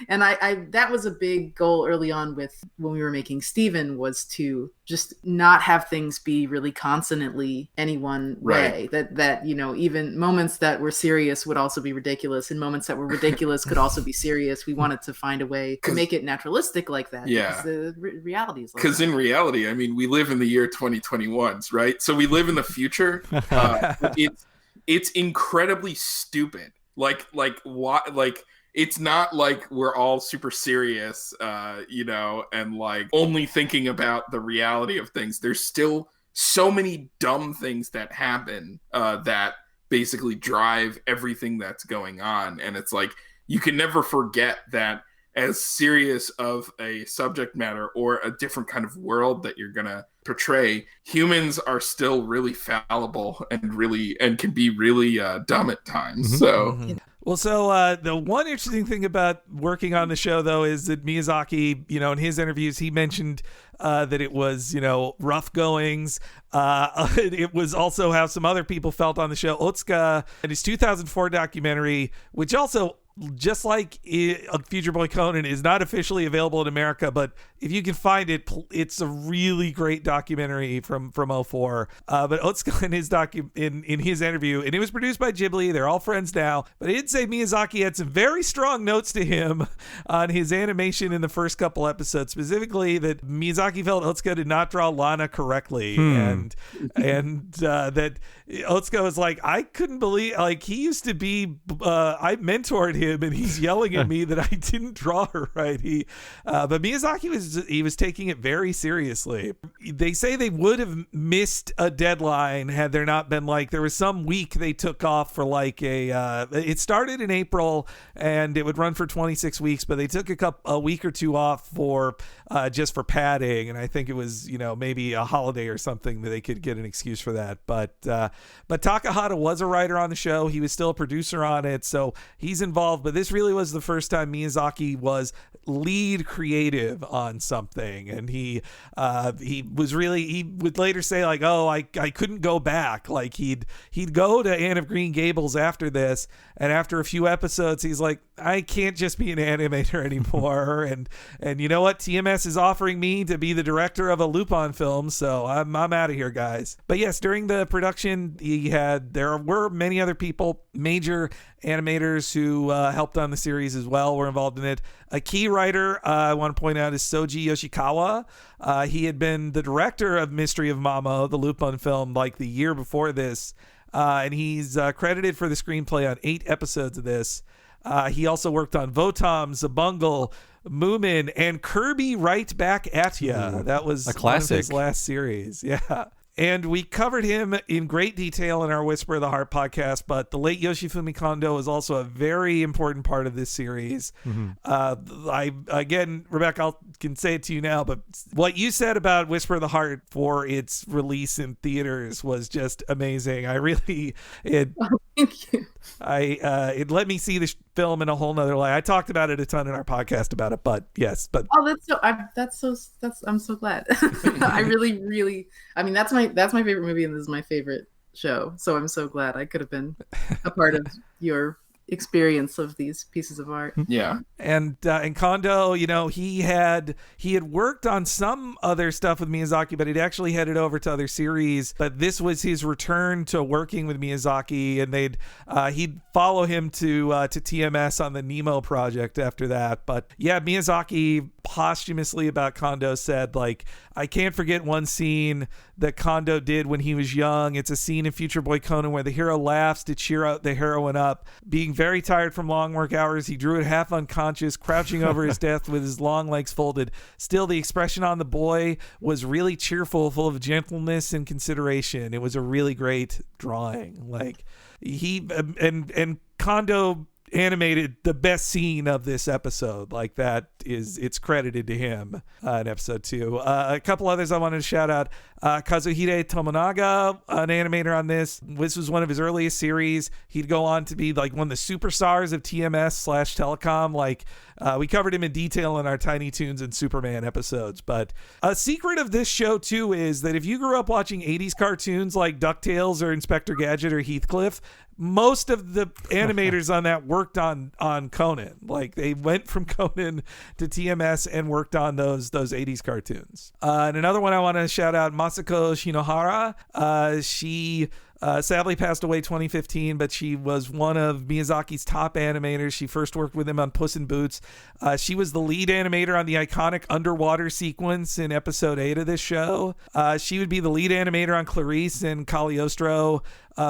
And I that was a big goal early on with when we were making Steven, was to just not have things be really consonantly any one way. That even moments that were serious would also be ridiculous, and moments that were ridiculous could also be serious. We wanted to find a way to make it naturalistic like that.
Yeah,
because the reality is like
because in reality, I mean, we live in the year 2021s, right? So we live in the future. It's incredibly stupid. Like it's not like we're all super serious, and like only thinking about the reality of things. There's still so many dumb things that happen that basically drive everything that's going on. And it's like, you can never forget that as serious of a subject matter or a different kind of world that you're going to portray, humans are still really fallible and can be really dumb at times.
Mm-hmm.
So...
Mm-hmm.
Well, so the one interesting thing about working on the show, though, is that Miyazaki, in his interviews, he mentioned that it was, rough goings. It was also how some other people felt on the show. Otsuka, and his 2004 documentary, which also, just like Future Boy Conan, is not officially available in America, but if you can find it, it's a really great documentary from 2004. But Otsuka in his interview, and it was produced by Ghibli, they're all friends now, but he did say Miyazaki had some very strong notes to him on his animation in the first couple episodes, specifically that Miyazaki felt Otsuka did not draw Lana correctly, and that Otsuka was like, I couldn't believe, like, he used to be, I mentored him, and he's yelling at me that I didn't draw her right. But Miyazaki was taking it very seriously. They say they would have missed a deadline had there not been, like, there was some week they took off for like it started in April and it would run for 26 weeks, but they took a week or two off for just for padding, and I think it was maybe a holiday or something that they could get an excuse for that. But Takahata was a writer on the show. He was still a producer on it, so he's involved. But this really was the first time Miyazaki was lead creative on something, and he would later say, like, oh, I couldn't go back. Like, he'd go to Anne of Green Gables after this, and after a few episodes he's like, I can't just be an animator anymore. and you know what, TMS is offering me to be the director of a Lupin film, so I'm out of here, guys. But yes, during the production there were many other people, major animators who helped on the series as well, were involved in it. A key writer I want to point out is Soji Yoshikawa. He had been the director of Mystery of Mamo, the Lupin film, like the year before this. and he's credited for the screenplay on 8 episodes of this. He also worked on Votom, Zabungle, Moomin, and Kirby Right Back at Ya. That was
a classic.
One of his last series. Yeah. And we covered him in great detail in our Whisper of the Heart podcast, but the late Yoshifumi Kondo is also a very important part of this series. Rebecca, I can say it to you now, but what you said about Whisper of the Heart for its release in theaters was just amazing.
Thank you.
It let me see the film in a whole nother light. I talked about it a ton in our podcast about it, but yes, but
I'm so glad. I really, I mean, that's my favorite movie, and this is my favorite show. So I'm so glad I could have been a part of your experience of these pieces of art.
Yeah.
And Kondo, he had worked on some other stuff with Miyazaki, but he'd actually headed over to other series. But this was his return to working with Miyazaki, and he'd follow him to TMS on the Nemo project after that. But yeah, Miyazaki posthumously about Kondo said, like, I can't forget one scene that Kondo did when he was young. It's a scene in Future Boy Conan where the hero laughs to cheer out the heroine up. Being very tired from long work hours, he drew it half unconscious, crouching over his death with his long legs folded. Still, the expression on the boy was really cheerful, full of gentleness and consideration. It was a really great drawing. Like, and Kondo animated the best scene of this episode. Like, it's credited to him in episode 2. A couple others I wanted to shout out. Kazuhide Tomonaga, an animator on this. This was one of his earliest series. He'd go on to be like one of the superstars of TMS/Telecom. Like, we covered him in detail in our Tiny Toons and Superman episodes. But a secret of this show too is that if you grew up watching 80s cartoons like DuckTales or Inspector Gadget or Heathcliff, most of the animators on that worked on Conan. Like, they went from Conan to TMS and worked on those 80s cartoons. And another one I want to shout out, Masako Shinohara. She sadly passed away 2015, but she was one of Miyazaki's top animators. She first worked with him on Puss in Boots. She was the lead animator on the iconic underwater sequence in episode 8 of this show. She would be the lead animator on Clarice and Cagliostro.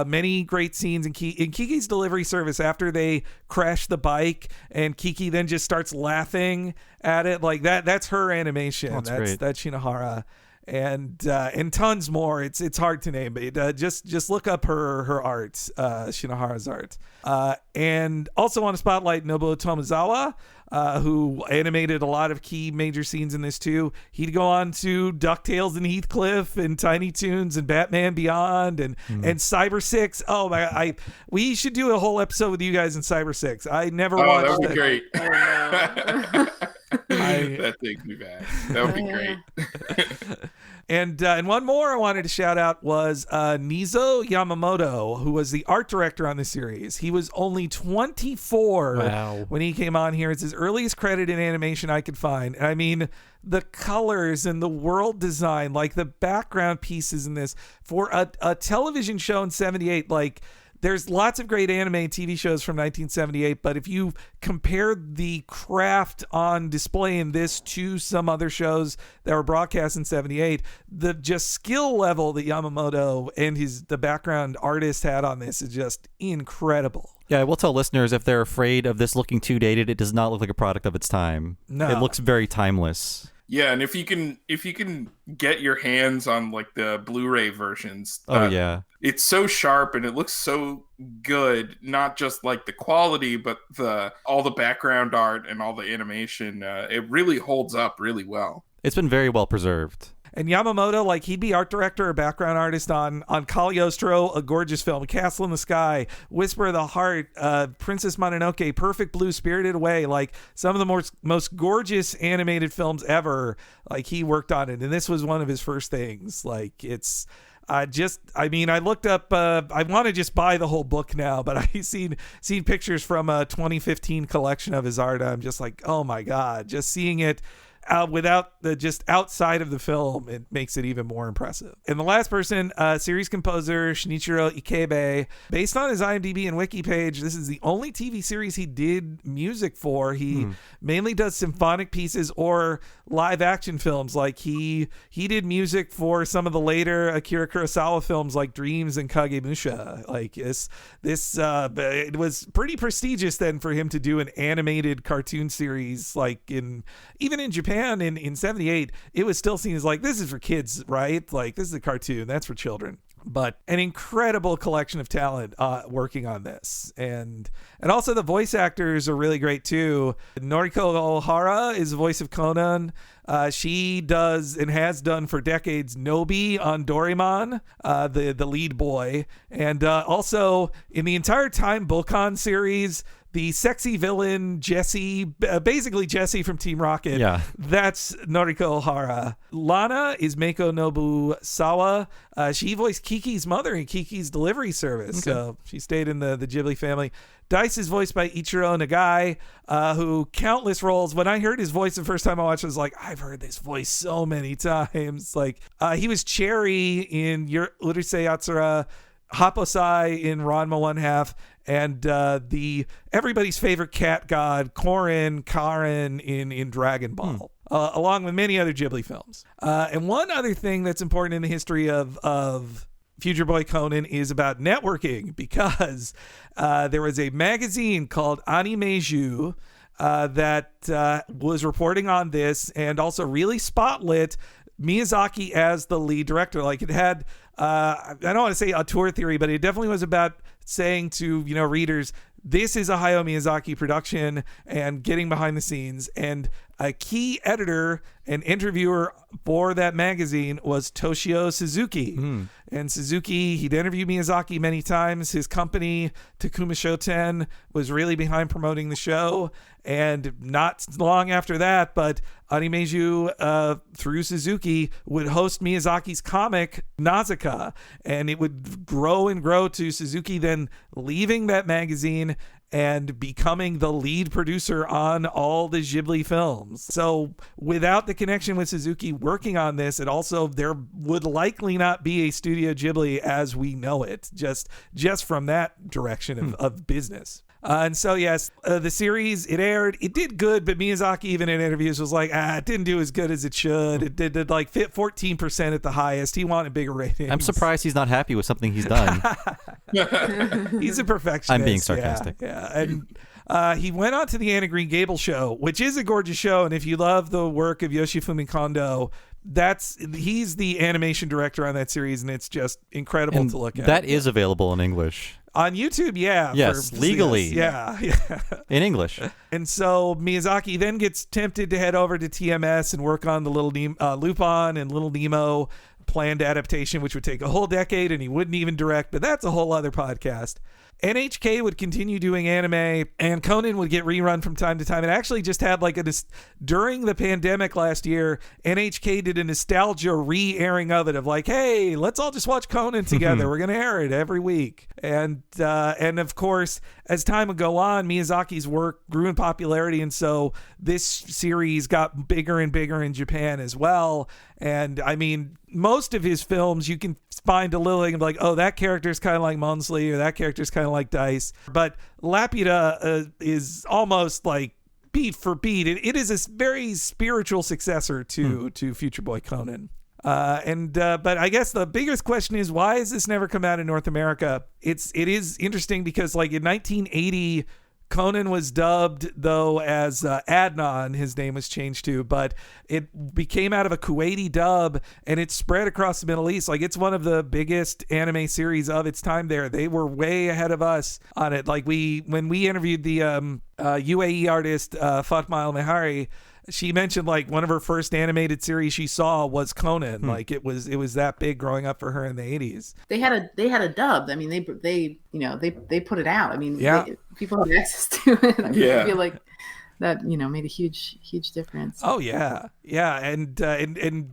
Many great scenes in Kiki's delivery service after they crash the bike and Kiki then just starts laughing at it. Like, that's her animation. That's Shinohara. And tons more. It's hard to name, but just look up her art, Shinohara's art. And also want to spotlight Nobuo Tomizawa, who animated a lot of key major scenes in this too. He'd go on to DuckTales and Heathcliff and Tiny Toons and Batman Beyond and Cyber 6. Oh my! We should do a whole episode with you guys in Cyber 6. I never watched
that would be great.
Oh, no.
That takes me back. That would be great.
And one more I wanted to shout out was Nizo Yamamoto, who was the art director on the series. He was only 24 when he came on here. It's his earliest credit in animation I could find. And I mean, the colors and the world design, like the background pieces in this for a television show in 78, like, there's lots of great anime and TV shows from 1978, but if you compare the craft on display in this to some other shows that were broadcast in 78, the just skill level that Yamamoto and the background artist had on this is just incredible.
Yeah, I will tell listeners, if they're afraid of this looking too dated, it does not look like a product of its time.
No.
It looks very timeless.
Yeah, and if you can get your hands on like the Blu-ray versions, it's so sharp and it looks so good. Not just like the quality, but all the background art and all the animation. It really holds up really well.
It's been very well preserved.
And Yamamoto, like, he'd be art director or background artist on Cagliostro, a gorgeous film, Castle in the Sky, Whisper of the Heart, Princess Mononoke, Perfect Blue, Spirited Away, like some of the most gorgeous animated films ever. Like, he worked on it, and this was one of his first things. Like, it's I looked up, I want to just buy the whole book now, but I've seen pictures from a 2015 collection of his art. I'm just like, oh my God, just seeing it without the just outside of the film, it makes it even more impressive. And the last person, series composer Shinichiro Ikebe, based on his IMDb and wiki page, this is the only TV series he did music for. He mainly does symphonic pieces or live action films. Like he did music for some of the later Akira Kurosawa films like Dreams and Kagemusha. Like this it was pretty prestigious then for him to do an animated cartoon series. Like even in Japan in 78, it was still seen as like, this is for kids, right? Like, this is a cartoon, that's for children. But an incredible collection of talent working on this. And also the voice actors are really great too. Noriko Ohara is the voice of Conan. She does and has done for decades Nobi on Doraemon, the lead boy. And also in the entire Time Bokan series, the sexy villain Jesse, basically Jesse from Team Rocket.
Yeah.
That's Noriko Ohara. Lana is Meiko Nobusawa. She voiced Kiki's mother in Kiki's Delivery Service.
Okay.
So she stayed in the Ghibli family. Dice is voiced by Ichiro Nagai, who countless roles. When I heard his voice the first time I watched, I was like, I've heard this voice so many times. Like he was Cherry in Urusei Yatsura, Haposai in Ranma 1/2, and the everybody's favorite cat god Karen in Dragon Ball, along with many other Ghibli films. And one other thing that's important in the history of Future Boy Conan is about networking, because there was a magazine called Animeju that was reporting on this and also really spotlit Miyazaki as the lead director. Like it had, I don't want to say auteur theory, but it definitely was about saying to, readers, this is a Hayao Miyazaki production, and getting behind the scenes. And a key editor and interviewer for that magazine was Toshio Suzuki. And Suzuki, he'd interviewed Miyazaki many times. His company, Takuma Shoten, was really behind promoting the show. And not long after that, but Animeju, through Suzuki, would host Miyazaki's comic Nausicaa. And it would grow and grow to Suzuki then leaving that magazine and becoming the lead producer on all the Ghibli films. So without the connection with Suzuki working on this, it also, there would likely not be a Studio Ghibli as we know it, just from that direction of business. And so, yes, the series, it aired, it did good, but Miyazaki, even in interviews, was like, it didn't do as good as it should. It did like 14% at the highest. He wanted bigger ratings.
I'm surprised he's not happy with something he's done.
He's a perfectionist.
I'm being sarcastic.
Yeah. And he went on to the Anna Green Gable show, which is a gorgeous show. And if you love the work of Yoshifumi Kondo, he's the animation director on that series, and it's just incredible to look at.
That is available in English.
On YouTube, yeah.
Yes, legally.
Yeah.
In English.
And so Miyazaki then gets tempted to head over to TMS and work on the Little Lupin and Little Nemo planned adaptation, which would take a whole decade, and he wouldn't even direct, but that's a whole other podcast. NHK would continue doing anime, and Conan would get rerun from time to time. It actually just had during the pandemic last year, NHK did a nostalgia re-airing of it, of like, hey, let's all just watch Conan together. We're going to air it every week. And of course, as time would go on, Miyazaki's work grew in popularity, and so this series got bigger and bigger in Japan as well. And I mean, most of his films, you can find a little thing of like, oh, that character's kind of like Monsley, or that character's kind of like Dice. But Laputa is almost like beat for beat. It is a very spiritual successor to Future Boy Conan. But I guess the biggest question is, why has this never come out in North America? It is interesting because like in 1980, Conan was dubbed, though, as Adnan, his name was changed to, but it became out of a Kuwaiti dub, and it spread across the Middle East. Like, it's one of the biggest anime series of its time there. They were way ahead of us on it. Like, when we interviewed the UAE artist, Fatma Al-Mehari, she mentioned like one of her first animated series she saw was Conan. Like it was that big growing up for her in the 80s.
They had a dub. I mean, they put it out. I mean, people had access to it. I mean, I feel like that made a huge difference.
Oh yeah, and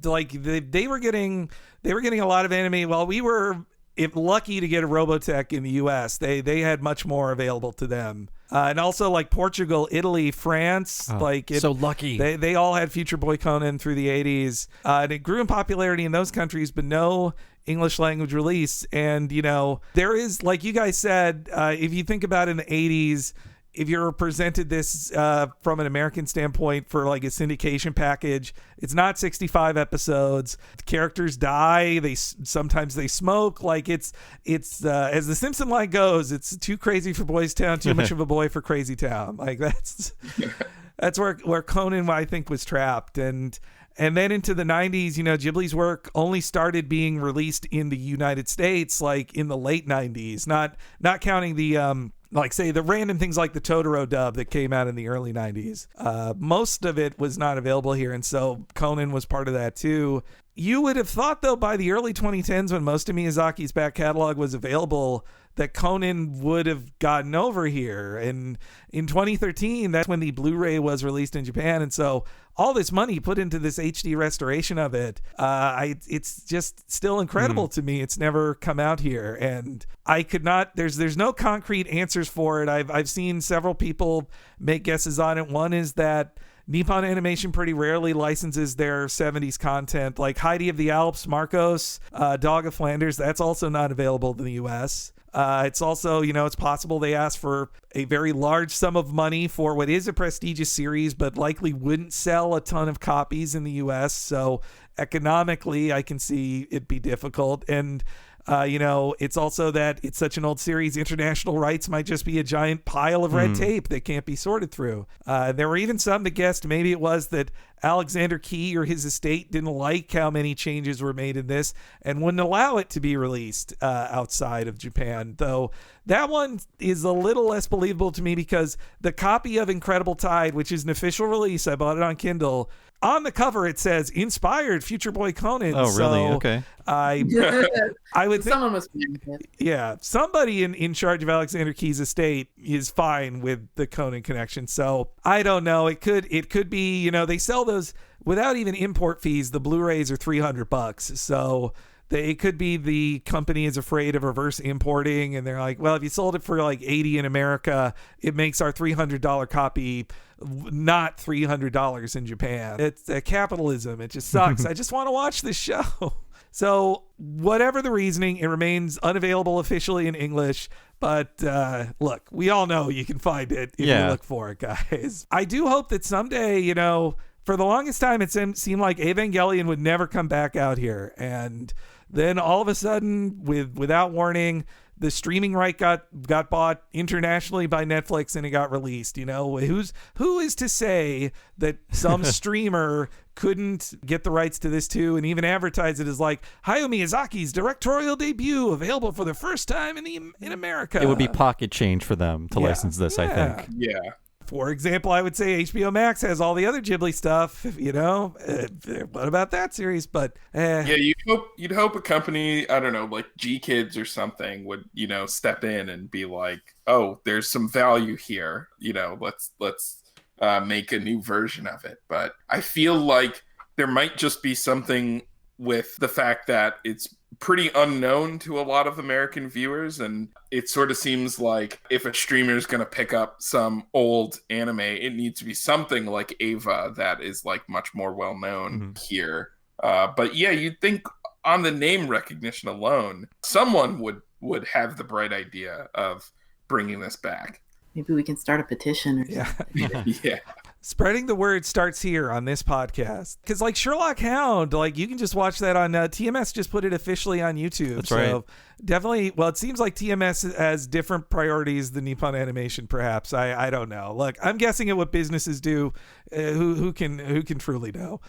like they were getting a lot of anime while we were if lucky to get a Robotech in the U.S. They had much more available to them. And also like Portugal, Italy, France,
so lucky.
They all had Future Boy Conan through the 80s. And it grew in popularity in those countries, but no English language release. And, you know, there is, like you guys said, if you think about in the 80s, if you're presented this from an American standpoint for like a syndication package, it's not 65 episodes. The characters die. Sometimes they smoke. Like it's as the Simpson line goes, it's too crazy for Boys Town, too much of a boy for Crazy Town. Like that's where Conan, I think, was trapped. And then into the 90s, you know, Ghibli's work only started being released in the United States like in the late 90s, not counting the like, say, the random things like the Totoro dub that came out in the early 90s. Most of it was not available here, and so Conan was part of that, too. You would have thought, though, by the early 2010s, when most of Miyazaki's back catalog was available, that Conan would have gotten over here. And in 2013, that's when the Blu-ray was released in Japan, and so all this money put into this HD restoration of it, it's just still incredible to me. It's never come out here, and I could not. There's no concrete answers for it. I've seen several people make guesses on it. One is that Nippon Animation pretty rarely licenses their 70s content, like Heidi of the Alps, Marcos, Dog of Flanders. That's also not available in the U.S. It's also, you know, it's possible they asked for a very large sum of money for what is a prestigious series, but likely wouldn't sell a ton of copies in the U.S. So economically, I can see it be difficult. And you know, it's also that it's such an old series, international rights might just be a giant pile of red tape that can't be sorted through. There were even some that guessed maybe it was that Alexander Key or his estate didn't like how many changes were made in this and wouldn't allow it to be released outside of Japan. Though that one is a little less believable to me because the copy of Incredible Tide, which is an official release, I bought it on Kindle. On the cover, it says "Inspired Future Boy Conan."
Oh, really?
So
okay.
I would think,
Someone was playing it.
yeah, somebody in charge of Alexander Key's estate is fine with the Conan connection. So I don't know. It could be, you know, they sell those without even import fees. The Blu-rays are $300. So it could be the company is afraid of reverse importing, and they're like, well, if you sold it for like $80 in America, it makes our $300 copy not $300 in Japan. It's capitalism. It just sucks. I just want to watch this show. So whatever the reasoning, it remains unavailable officially in English. But look, we all know you can find it if you look for it, guys. I do hope that someday, you know, for the longest time, it seemed like Evangelion would never come back out here. And then all of a sudden, without warning, the streaming right got bought internationally by Netflix and it got released. You know, who is to say that some streamer couldn't get the rights to this too and even advertise it as like Hayao Miyazaki's directorial debut available for the first time in America?
It would be pocket change for them to license this, I think.
Yeah.
For example, I would say HBO Max has all the other Ghibli stuff, you know. What about that series? But
yeah, you'd hope a company, I don't know, like G Kids or something would, you know, step in and be like, oh, there's some value here, you know, let's make a new version of it. But I feel like there might just be something with the fact that it's pretty unknown to a lot of American viewers, and it sort of seems like if a streamer is going to pick up some old anime, it needs to be something like Ava that is like much more well known here. But yeah, you'd think on the name recognition alone, someone would have the bright idea of bringing this back.
Maybe we can start a petition or something.
Yeah.
Spreading the word starts here on this podcast. Because like Sherlock Hound, like you can just watch that on TMS just put it officially on YouTube.
That's
so
right.
Definitely, well, it seems like TMS has different priorities than Nippon Animation, perhaps. I don't know. Look, I'm guessing at what businesses do. Who can truly know?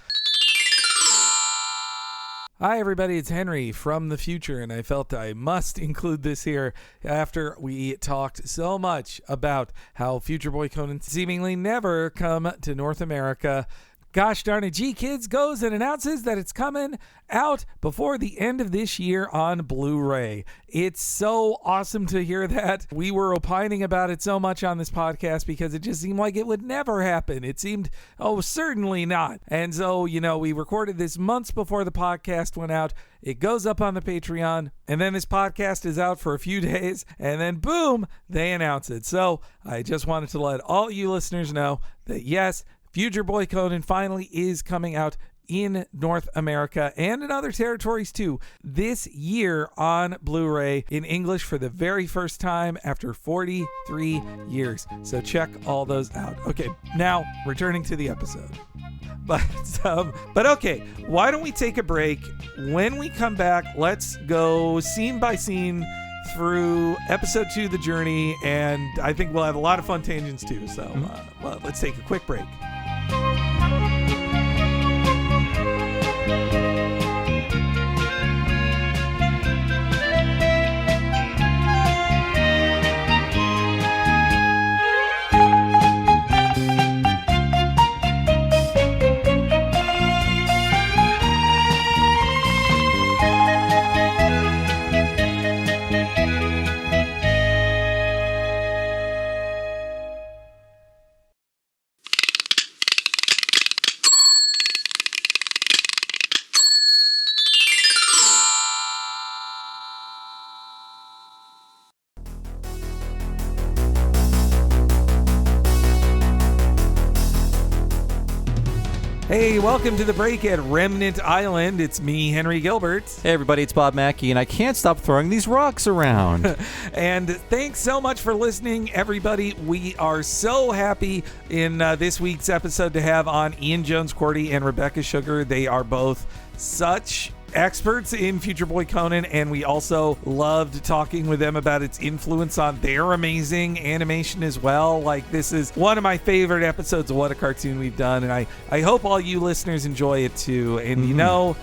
Hi, everybody. It's Henry from the future, and I felt I must include this here after we talked so much about how Future Boy Conan seemingly never come to North America. Gosh darn it, G-Kids goes and announces that it's coming out before the end of this year on Blu-ray. It's so awesome to hear that. We were opining about it so much on this podcast because it just seemed like it would never happen. It seemed, certainly not. And so, we recorded this months before the podcast went out. It goes up on the Patreon, and then this podcast is out for a few days, and then boom, they announce it. So I just wanted to let all you listeners know that yes, Future Boy Conan finally is coming out in North America and in other territories too this year on Blu-ray in English for the very first time after 43 years. So check all those out. Okay, now returning to the episode. But okay, why don't we take a break? When we come back, let's go scene by scene through episode 2, The Journey, and I think we'll have a lot of fun tangents too. So let's take a quick break. Hey, welcome to the break at Remnant Island. It's me, Henry Gilbert.
Hey everybody, it's Bob Mackey, and I can't stop throwing these rocks around.
And thanks so much for listening, everybody. We are so happy in this week's episode to have on Ian Jones-Quartey and Rebecca Sugar. They are both such experts in Future Boy Conan, and we also loved talking with them about its influence on their amazing animation as well. Like, this is one of my favorite episodes of What a Cartoon we've done, and I hope all you listeners enjoy it too. And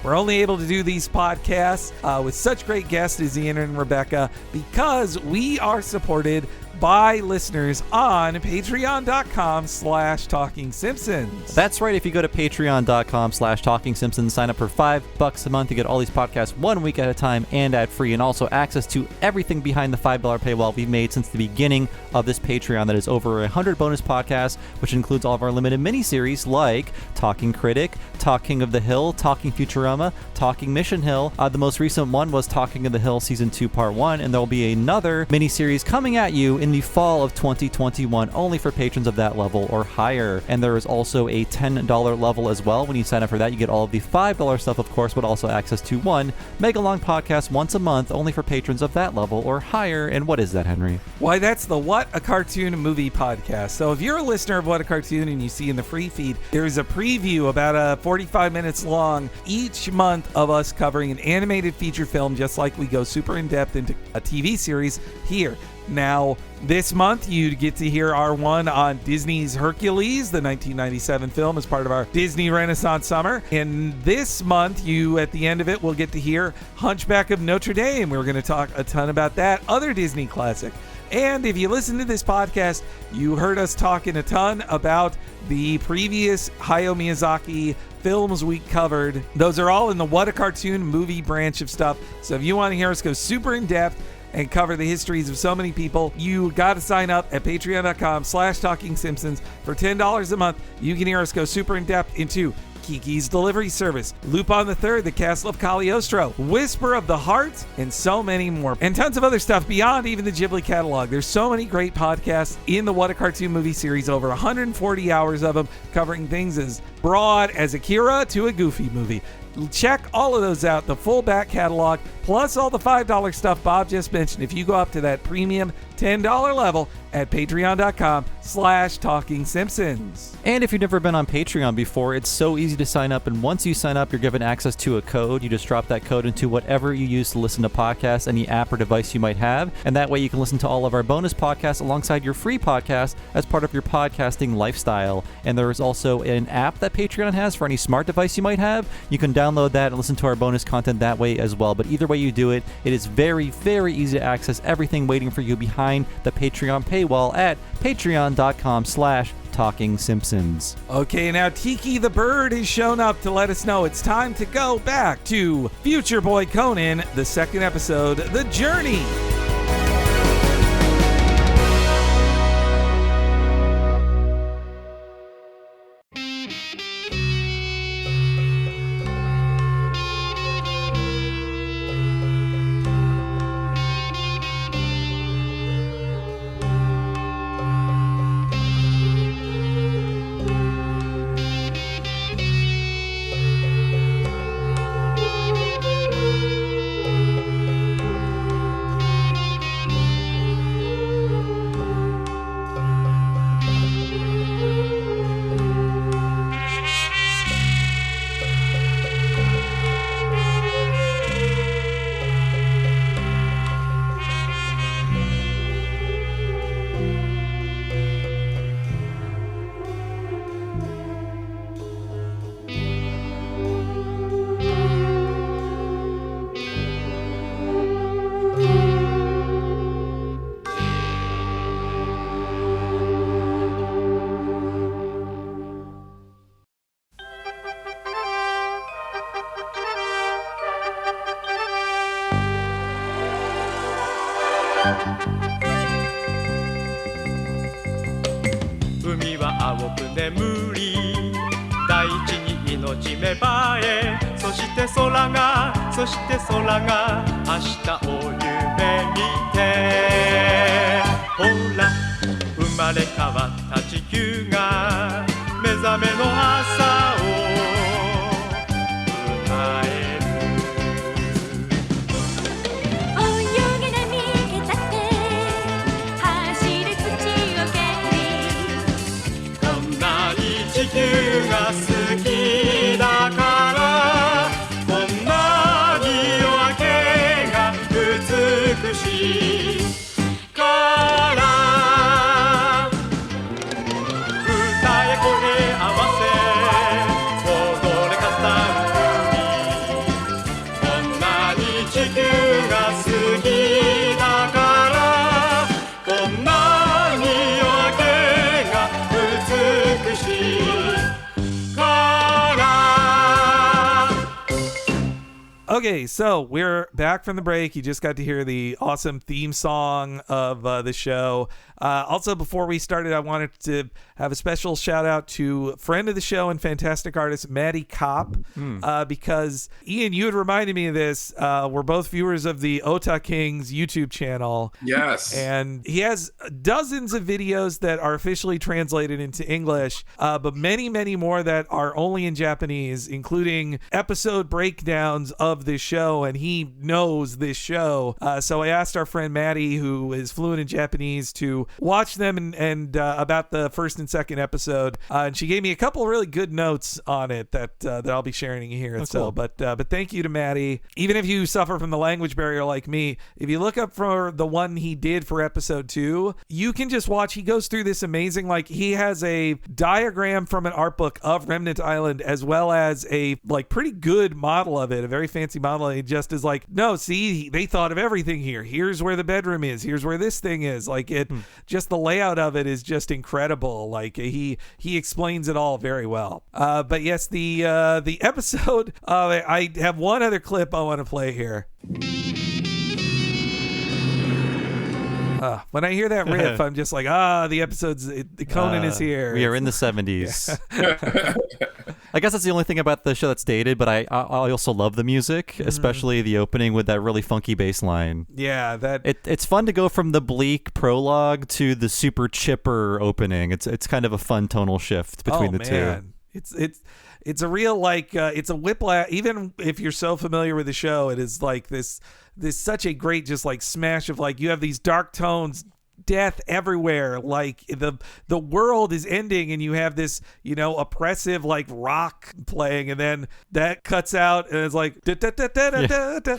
we're only able to do these podcasts with such great guests as Ian and Rebecca because we are supported by listeners on patreon.com/Talking Simpsons.
That's right. If you go to patreon.com/Talking Simpsons, sign up for $5 a month, you get all these podcasts 1 week at a time and ad-free, and also access to everything behind the $5 paywall we've made since the beginning of this Patreon. That is over 100 bonus podcasts, which includes all of our limited miniseries like Talking Critic, Talking of the Hill, Talking Futurama, Talking Mission Hill. The most recent one was Talking of the Hill Season 2 Part 1, and there will be another miniseries coming at you in the fall of 2021, only for patrons of that level or higher. And there is also a $10 level as well. When you sign up for that, you get all of the $5 stuff, of course, but also access to one mega long podcast once a month, only for patrons of that level or higher. And what is that, Henry?
Why, that's the What a Cartoon movie podcast. So if you're a listener of What a Cartoon and you see in the free feed, there's a preview about 45 minutes long each month of us covering an animated feature film, just like we go super in depth into a TV series here. Now, this month, you get to hear our one on Disney's Hercules, the 1997 film, as part of our Disney Renaissance Summer. And this month, you, at the end of it, will get to hear Hunchback of Notre Dame. We're going to talk a ton about that other Disney classic. And if you listen to this podcast, you heard us talking a ton about the previous Hayao Miyazaki films we covered. Those are all in the What a Cartoon movie branch of stuff. So if you want to hear us go super in depth and cover the histories of so many people, you got to sign up at patreon.com/Talking Simpsons. For $10 a month, you can hear us go super in depth into Kiki's Delivery Service, Lupin the Third, The Castle of Cagliostro, Whisper of the Heart, and so many more. And tons of other stuff beyond even the Ghibli catalog. There's so many great podcasts in the What a Cartoon movie series, over 140 hours of them, covering things as broad as Akira to a Goofy movie. Check all of those out, the full back catalog, plus all the $5 stuff Bob just mentioned. If you go up to that premium $10 level at patreon.com/Talking Simpsons.
And if you've never been on Patreon before, it's so easy to sign up. And once you sign up, you're given access to a code. You just drop that code into whatever you use to listen to podcasts, any app or device you might have. And that way you can listen to all of our bonus podcasts alongside your free podcast as part of your podcasting lifestyle. And there is also an app that Patreon has for any smart device you might have. You can download that and listen to our bonus content that way as well. But either way you do it, it is very, very easy to access everything waiting for you behind the Patreon paywall at patreon.com/Talking talking Simpsons.
Okay, now Tiki the bird has shown up to let us know it's time to go back to Future Boy Conan, the second episode, The Journey.
海は青く眠り大地に命芽生えそして空が明日を夢見てほら生まれ変わった地球が目覚めの朝を迎える
泳げない見えたって走る土を蹴り
こんなに地球が好きだからこんなに夜明けが美しいから歌え声合わせ踊れ語るこんなに地球が好きだからこんなに夜明けが美しいから
Okay, so we're back from the break. You just got to hear the awesome theme song of the show. Also, before we started, I wanted to have a special shout out to friend of the show and fantastic artist Maddie Kopp, because Ian, you had reminded me of this. We're both viewers of the Ota Kings YouTube channel.
Yes.
And he has dozens of videos that are officially translated into English, but many, many more that are only in Japanese, including episode breakdowns of this show. And he knows this show. So I asked our friend Maddie, who is fluent in Japanese, to watch them and about the first and second episode. And she gave me a couple of really good notes on it that I'll be sharing here.
Oh,
So,
cool.
but thank you to Maddie. Even if you suffer from the language barrier like me, if you look up for the one he did for episode 2, you can just watch. He goes through this amazing, like he has a diagram from an art book of Remnant Island, as well as a like pretty good model of it, a very fancy model. And he just is like, no, see, they thought of everything here. Here's where the bedroom is. Here's where this thing is. Like it, just the layout of it is just incredible. Like he explains it all very well. But yes, the episode. I have one other clip I want to play here. When I hear that riff, I'm just like, the episode's Conan is here.
We are in the 70s. I guess that's the only thing about the show that's dated, but I also love the music, especially the opening with that really funky bass line.
Yeah, that
It's fun to go from the bleak prologue to the super chipper opening. It's kind of a fun tonal shift between the two.
It's a real it's a whiplash. Even if you're so familiar with the show, it is like this such a great just like smash of like you have these dark tones, death everywhere, like the world is ending and you have this oppressive like rock playing, and then that cuts out and it's like da, da, da, da, da, da.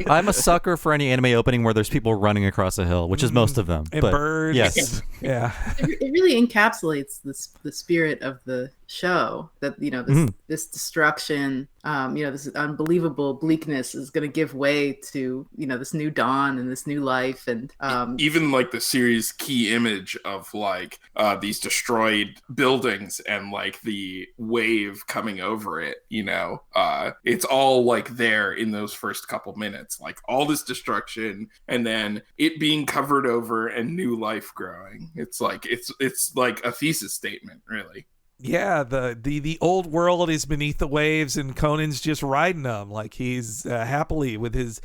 I'm a sucker for any anime opening where there's people running across a hill, which is most of them.
And
but
birds.
Yes.
Yeah.
It really encapsulates the spirit of the show. That this destruction, this unbelievable bleakness is going to give way to this new dawn and this new life, and
even like the series' key image of like these destroyed buildings and like the wave coming over it. It's all like there in those first couple minutes, like all this destruction and then it being covered over and new life growing. It's like a thesis statement, really.
Yeah, the old world is beneath the waves, and Conan's just riding them like he's happily with his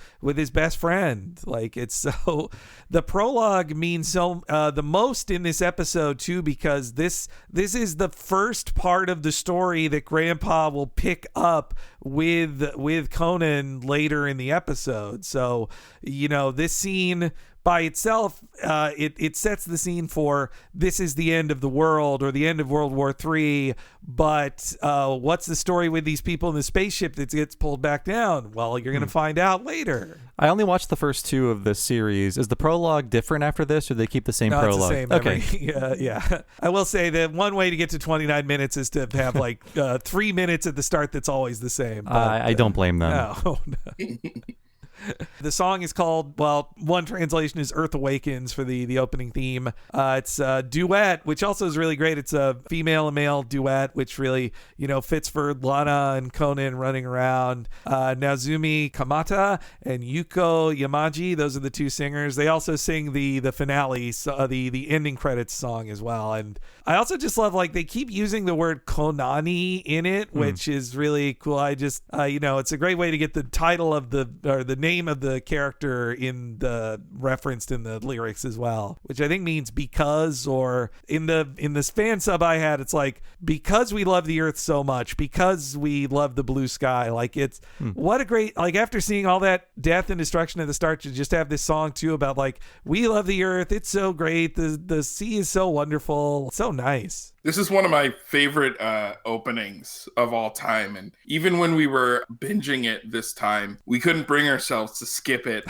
best friend. Like it's so. The prologue means so the most in this episode too, because this is the first part of the story that Grandpa will pick up with Conan later in the episode. So this scene by itself, it sets the scene for this is the end of the world or the end of World War III. But what's the story with these people in the spaceship that gets pulled back down? Well, you're going to find out later.
I only watched the first 2 of this series. Is the prologue different after this, or do they keep the same prologue?
It's the same. Okay. Yeah. I will say that one way to get to 29 minutes is to have like 3 minutes at the start that's always the same. But,
I don't blame them.
No. The song is called, well, one translation is Earth Awakens for the opening theme. It's a duet, which also is really great. It's a female and male duet, which really, fits for Lana and Conan running around. Naozumi Kamata and Yuko Yamaji, those are the 2 singers. They also sing the finale, the ending credits song as well. And I also just love, like, they keep using the word Konani in it, which is really cool. I just, it's a great way to get the title of the name of the character referenced in the lyrics as well, which I think means because, or in this fan sub I had, it's like, because we love the earth so much, because we love the blue sky. Like it's what a great, like after seeing all that death and destruction at the start, to just have this song too about like, we love the earth. It's so great. The sea is so wonderful. So nice.
This is one of my favorite openings of all time. And even when we were binging it this time, we couldn't bring ourselves to skip it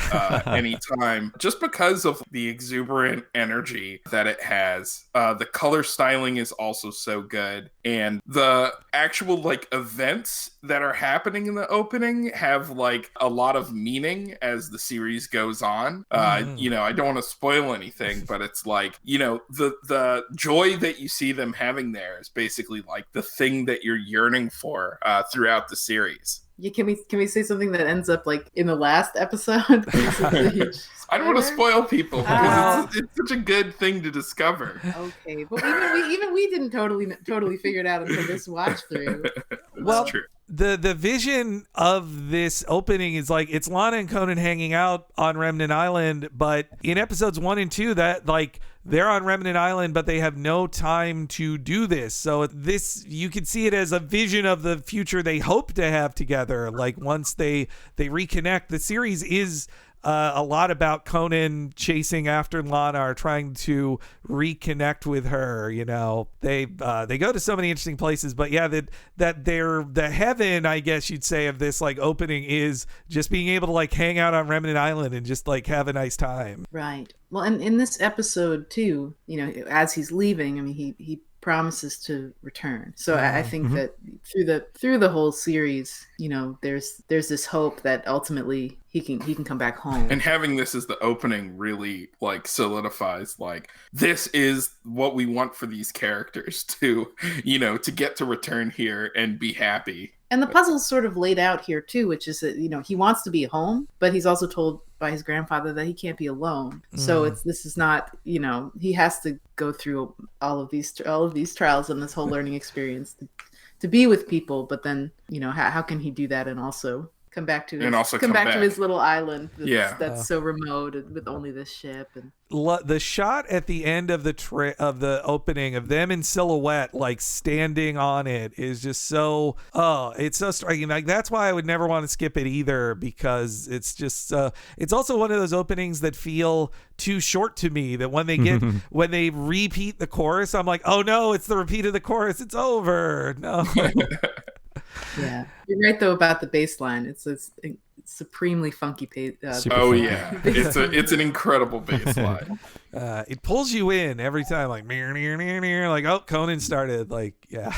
any time, just because of the exuberant energy that it has. The color styling is also so good. And the actual like events that are happening in the opening have like a lot of meaning as the series goes on. I don't want to spoil anything, but it's like, the joy that you see them having there is basically like the thing that you're yearning for throughout the series.
Yeah, can we say something that ends up like in the last episode?
I don't want to spoil people because it's such a good thing to discover.
Okay, but even we didn't totally figure it out until this watch through.
Well,
true.
The vision of this opening is like it's Lana and Conan hanging out on Remnant Island, but in episodes 1 and 2, that like they're on Remnant Island, but they have no time to do this. So this, you can see it as a vision of the future they hope to have together. Like once they reconnect, the series is a lot about Conan chasing after Lana or trying to reconnect with her. They go to so many interesting places, but yeah, that they're the heaven, I guess you'd say, of this like opening is just being able to like hang out on Remnant Island and just like have a nice time.
Right. Well, and in this episode too, as he's leaving, I mean, he promises to return. So I think that through the whole series, there's this hope that ultimately he can come back home.
And having this as the opening really like solidifies like this is what we want for these characters to get to return here and be happy.
And the puzzle's sort of laid out here too, which is that he wants to be home, but he's also told by his grandfather that he can't be alone. So this is not, he has to go through all of these trials and this whole learning experience to be with people. But then, how can he do that and also come back to his little island that's so remote with only this ship? And
the shot at the end of the opening of them in silhouette, like standing on it, is just so it's so striking. Like that's why I would never want to skip it either, because it's just it's also one of those openings that feel too short to me, that when they repeat the chorus, I'm like, oh no, it's the repeat of the chorus, it's over. No.
Yeah, you're right though about the bass line. It's supremely funky.
Yeah, it's an incredible bass line.
It pulls you in every time, like near, like, oh, Conan started. Like, yeah.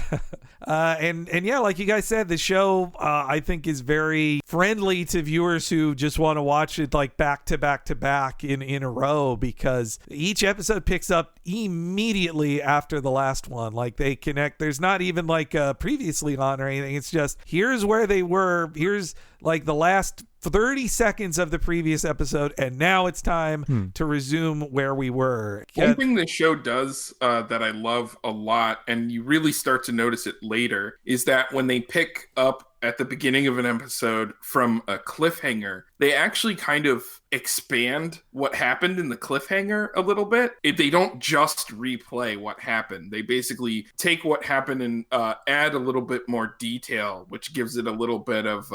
And yeah, like you guys said, the show I think is very friendly to viewers who just want to watch it like back to back to back in a row, because each episode picks up immediately after the last one. Like they connect. There's not even like previously on or anything. It's just here's where they were. Here's like the last 30 seconds of the previous episode, and now it's time to resume where we were.
One thing the show does that I love a lot, and you really start to notice it later, is that when they pick up at the beginning of an episode from a cliffhanger, they actually kind of expand what happened in the cliffhanger a little bit. They don't just replay what happened. They basically take what happened and add a little bit more detail, which gives it a little bit of...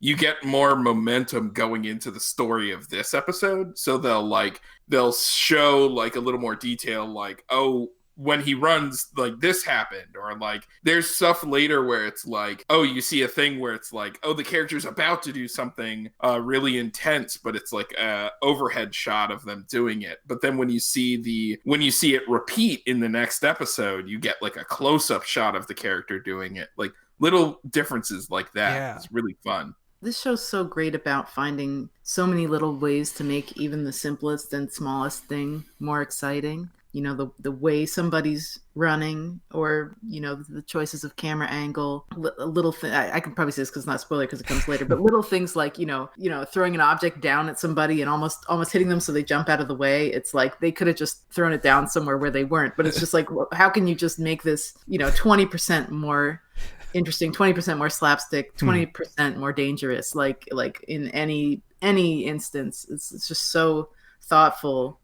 you get more momentum going into the story of this episode. So they'll show like a little more detail, like, oh, when he runs, like this happened, or like there's stuff later where it's like, oh, you see a thing where it's like, oh, the character's about to do something really intense, but it's like a overhead shot of them doing it. But then when you see it repeat in the next episode, you get like a close-up shot of the character doing it. Like little differences like that.
Yeah.
It's really fun.
This show's so great about finding so many little ways to make even the simplest and smallest thing more exciting. You know, the way somebody's running, or, you know, the choices of camera angle, a little thing. I can probably say this because it's not a spoiler because it comes later, but little things like, you know, throwing an object down at somebody and almost hitting them so they jump out of the way. It's like they could have just thrown it down somewhere where they weren't, but it's just like, how can you just make this, 20% more interesting, 20% more slapstick, 20% more dangerous, like in any instance. It's just so thoughtful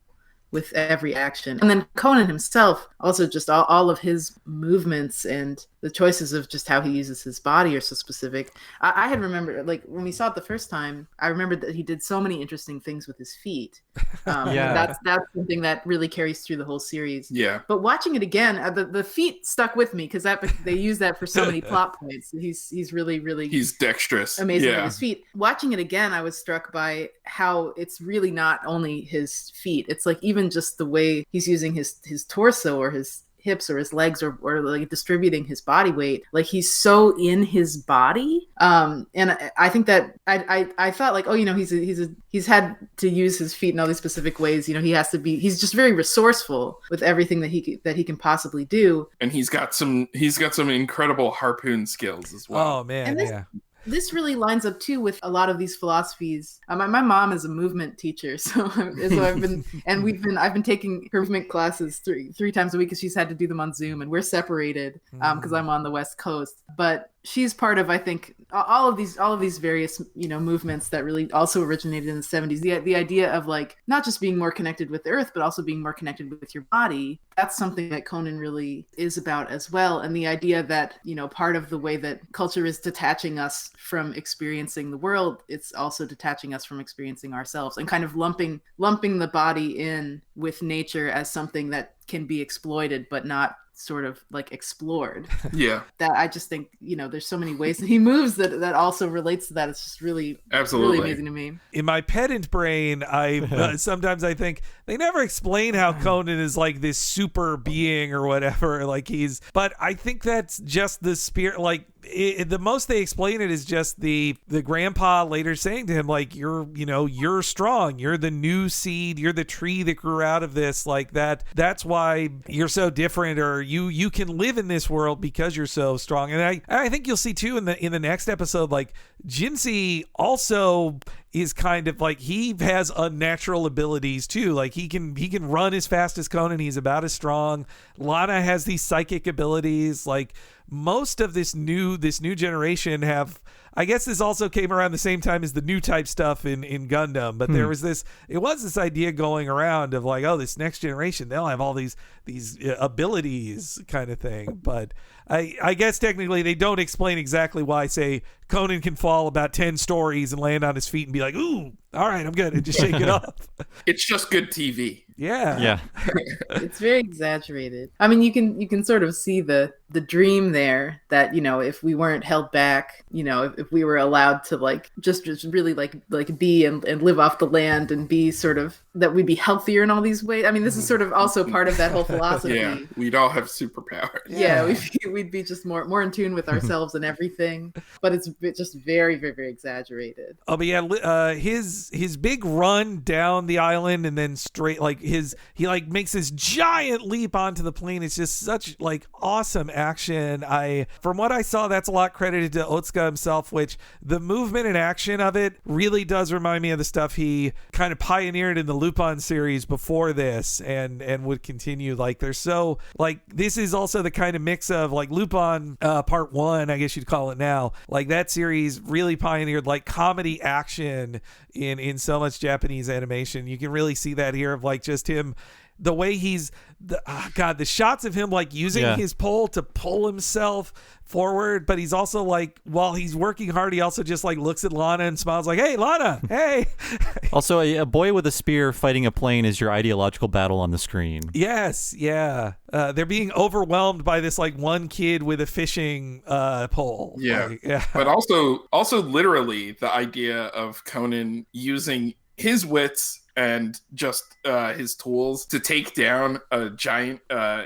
with every action. And then Conan himself, also just all of his movements and the choices of just how he uses his body are so specific. I had remembered, like when we saw it the first time, I remembered that he did so many interesting things with his feet. That's something that really carries through the whole series.
Yeah.
But watching it again, the feet stuck with me because they use that for so many plot points. He's really
he's dexterous,
amazing with his feet. Watching it again, I was struck by how it's really not only his feet. It's like even just the way he's using his torso or his hips or his legs or like distributing his body weight. Like he's so in his body. And I think that I thought like, oh, he's had to use his feet in all these specific ways. He's just very resourceful with everything that he can possibly do.
And he's got some incredible harpoon skills as well.
Oh man, yeah.
This really lines up too with a lot of these philosophies. My mom is a movement teacher, so I've been taking her movement classes three times a week because she's had to do them on Zoom, and we're separated because I'm on the West Coast. But she's part of, I think, all of these various movements that really also originated in the 70s. The idea of like not just being more connected with the earth, but also being more connected with your body. That's something that Conan really is about as well. And the idea that part of the way that culture is detaching us from experiencing the world, it's also detaching us from experiencing ourselves, and kind of lumping the body in with nature as something that can be exploited but not sort of like explored.
Yeah.
That I just think, there's so many ways that he moves that also relates to that. It's just really,
absolutely
really amazing to me.
In my pedant brain, sometimes I think they never explain how Conan is like this super being or whatever. But I think that's just the spirit. Like the most they explain it is just the grandpa later saying to him, like, you're strong. You're the new seed. You're the tree that grew out of this. Like that's why you're so different, or you can live in this world because you're so strong. And I think you'll see too in the next episode, like Jinsei also is kind of like, he has unnatural abilities too. Like he can run as fast as Conan. He's about as strong. Lana has these psychic abilities. Like most of this new generation have, I guess this also came around the same time as the new type stuff in Gundam, but there was this idea going around of like, oh, this next generation, they'll have all these abilities kind of thing. But I guess technically they don't explain exactly why, say, Conan can fall about 10 stories and land on his feet and be like, ooh, all right, I'm good, and just shake it off.
It's just good TV.
Yeah.
It's very exaggerated. I mean, you can sort of see the dream there that, if we weren't held back, if if we were allowed to like just really like be and live off the land and be sort of that we'd be healthier in all these ways. I mean, this is sort of also part of that whole philosophy.
Yeah, we'd all have superpowers.
Yeah, we'd be just more in tune with ourselves and everything. But it's just very, very, very exaggerated.
Oh, but yeah, his big run down the island and then straight like he like makes this giant leap onto the plane. It's just such like awesome action. From what I saw, that's a lot credited to Otsuka himself, which the movement and action of it really does remind me of the stuff he kind of pioneered in the Lupin series before this and would continue. Like there's so like this is also the kind of mix of like Lupin part 1, I guess you'd call it now. Like that series really pioneered like comedy action in so much Japanese animation. You can really see that here of like just him, the way he's the shots of him like using his pole to pull himself forward, but he's also like while he's working hard, he also just like looks at Lana and smiles like, "Hey, Lana, hey."
Also, a boy with a spear fighting a plane is your ideological battle on the screen.
Yes, yeah. They're being overwhelmed by this like one kid with a fishing pole.
Yeah,
like, yeah.
But also literally the idea of Conan using his wits and just his tools to take down a giant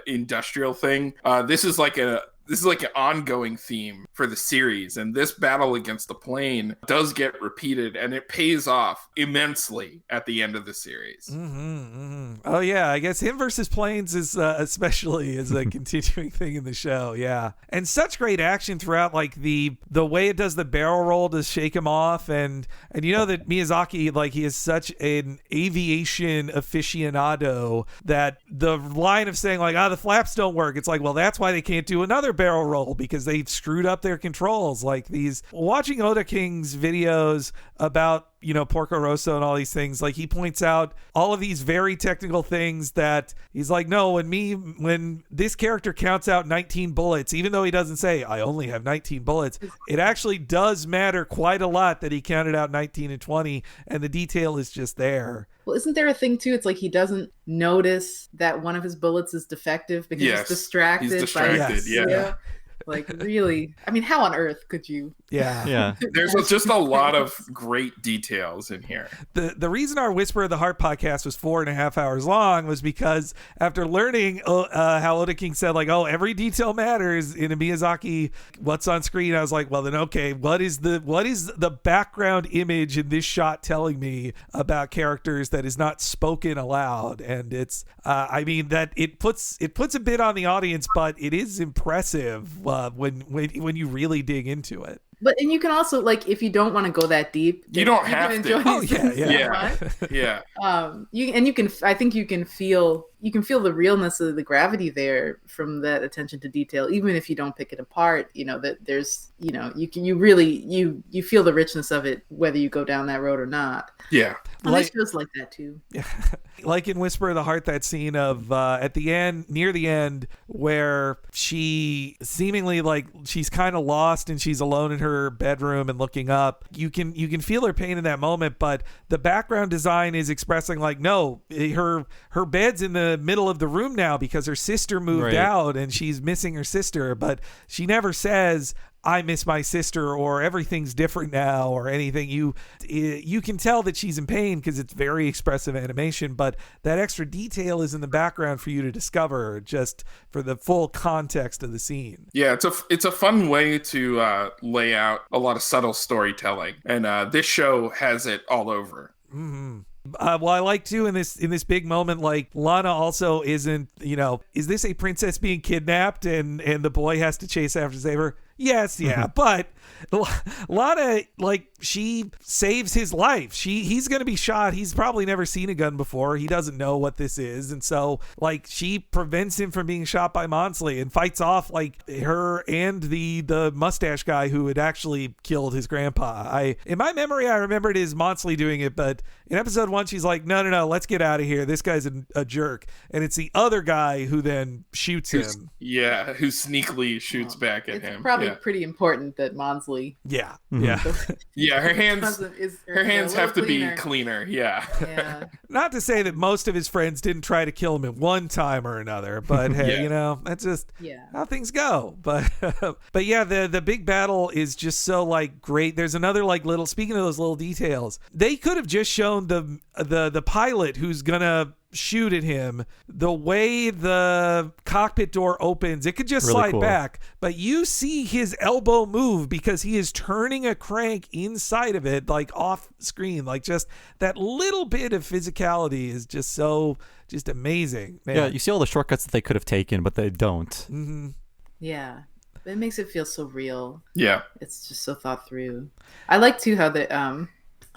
industrial thing. This is like an ongoing theme for the series, and this battle against the plane does get repeated, and it pays off immensely at the end of the series.
Oh yeah, I guess him versus planes is especially is a continuing thing in the show. Yeah, and such great action throughout, like the way it does the barrel roll to shake him off, and you know that Miyazaki, like he is such an aviation aficionado that the line of saying like, the flaps don't work, it's like, well, that's why they can't do another barrel roll, because they've screwed up their controls. Like these, watching Oda King's videos about, you know, Porco Rosso and all these things, like he points out all of these very technical things that he's like, no, when this character counts out 19 bullets, even though he doesn't say I only have 19 bullets, it actually does matter quite a lot that he counted out 19 and 20, and the detail is just there.
Well, isn't there a thing too? It's like he doesn't notice that one of his bullets is defective because he's distracted.
Yeah.
Like really, I mean, how on earth could you?
Yeah.
There's just a lot of great details in here.
The reason our Whisper of the Heart podcast was 4.5 hours long was because after learning how Oda King said like, oh, every detail matters in a Miyazaki what's on screen, I was like, well then okay, what is the background image in this shot telling me about characters that is not spoken aloud? And it's I mean that it puts a bit on the audience, but it is impressive when you really dig into it.
And you can also, like, if you don't want to go that deep,
you don't have to.
Oh yeah.
I think you can feel the realness of the gravity there from that attention to detail, even if you don't pick it apart. You know that there's, you know, you feel the richness of it whether you go down that road or not.
Yeah,
and this feels like that too.
Yeah, like in Whisper of the Heart, that scene of at the end, near the end, where she seemingly like she's kind of lost and she's alone in her bedroom and looking up. You can feel her pain in that moment, but the background design is expressing like, no, her bed's in the middle of the room now because her sister moved out and she's missing her sister, but she never says I miss my sister or everything's different now or anything. You can tell that she's in pain because it's very expressive animation, but that extra detail is in the background for you to discover just for the full context of the scene.
Yeah, it's a fun way to lay out a lot of subtle storytelling, and this show has it all over.
Mm-hmm. Well, I like too in this big moment, like Lana also isn't, you know, is this a princess being kidnapped and the boy has to chase after save her? Yes, yeah, but Lana, like, she saves his life. He's going to be shot. He's probably never seen a gun before. He doesn't know what this is. And so, like, she prevents him from being shot by Monsley and fights off, like, her and the mustache guy who had actually killed his grandpa. In my memory, I remembered it as Monsley doing it, but in episode 1, she's like, no, let's get out of here. This guy's a jerk. And it's the other guy who then shoots him.
Yeah, who sneakily shoots back at him.
Probably
Yeah.
pretty important that Monsley
Yeah.
Mhm.
Yeah.
Yeah, her hands
her
her hands have to be cleaner. Yeah.
Yeah.
Not to say that most of his friends didn't try to kill him at one time or another, but hey,
Yeah.
you know, that's just
Yeah.
how things go. But but yeah, the big battle is just so like great. There's another like little, speaking of those little details, they could have just shown the pilot who's gonna shoot at him. The way the cockpit door opens, it could just
Really
slide
cool.
back, but you see his elbow move because he is turning a crank inside of it, like off screen. Like just that little bit of physicality is just so just amazing. Man.
Yeah, you see all the shortcuts that they could have taken, but they don't.
Mm-hmm.
Yeah. It makes it feel so real.
Yeah.
It's just so thought through. I like too how the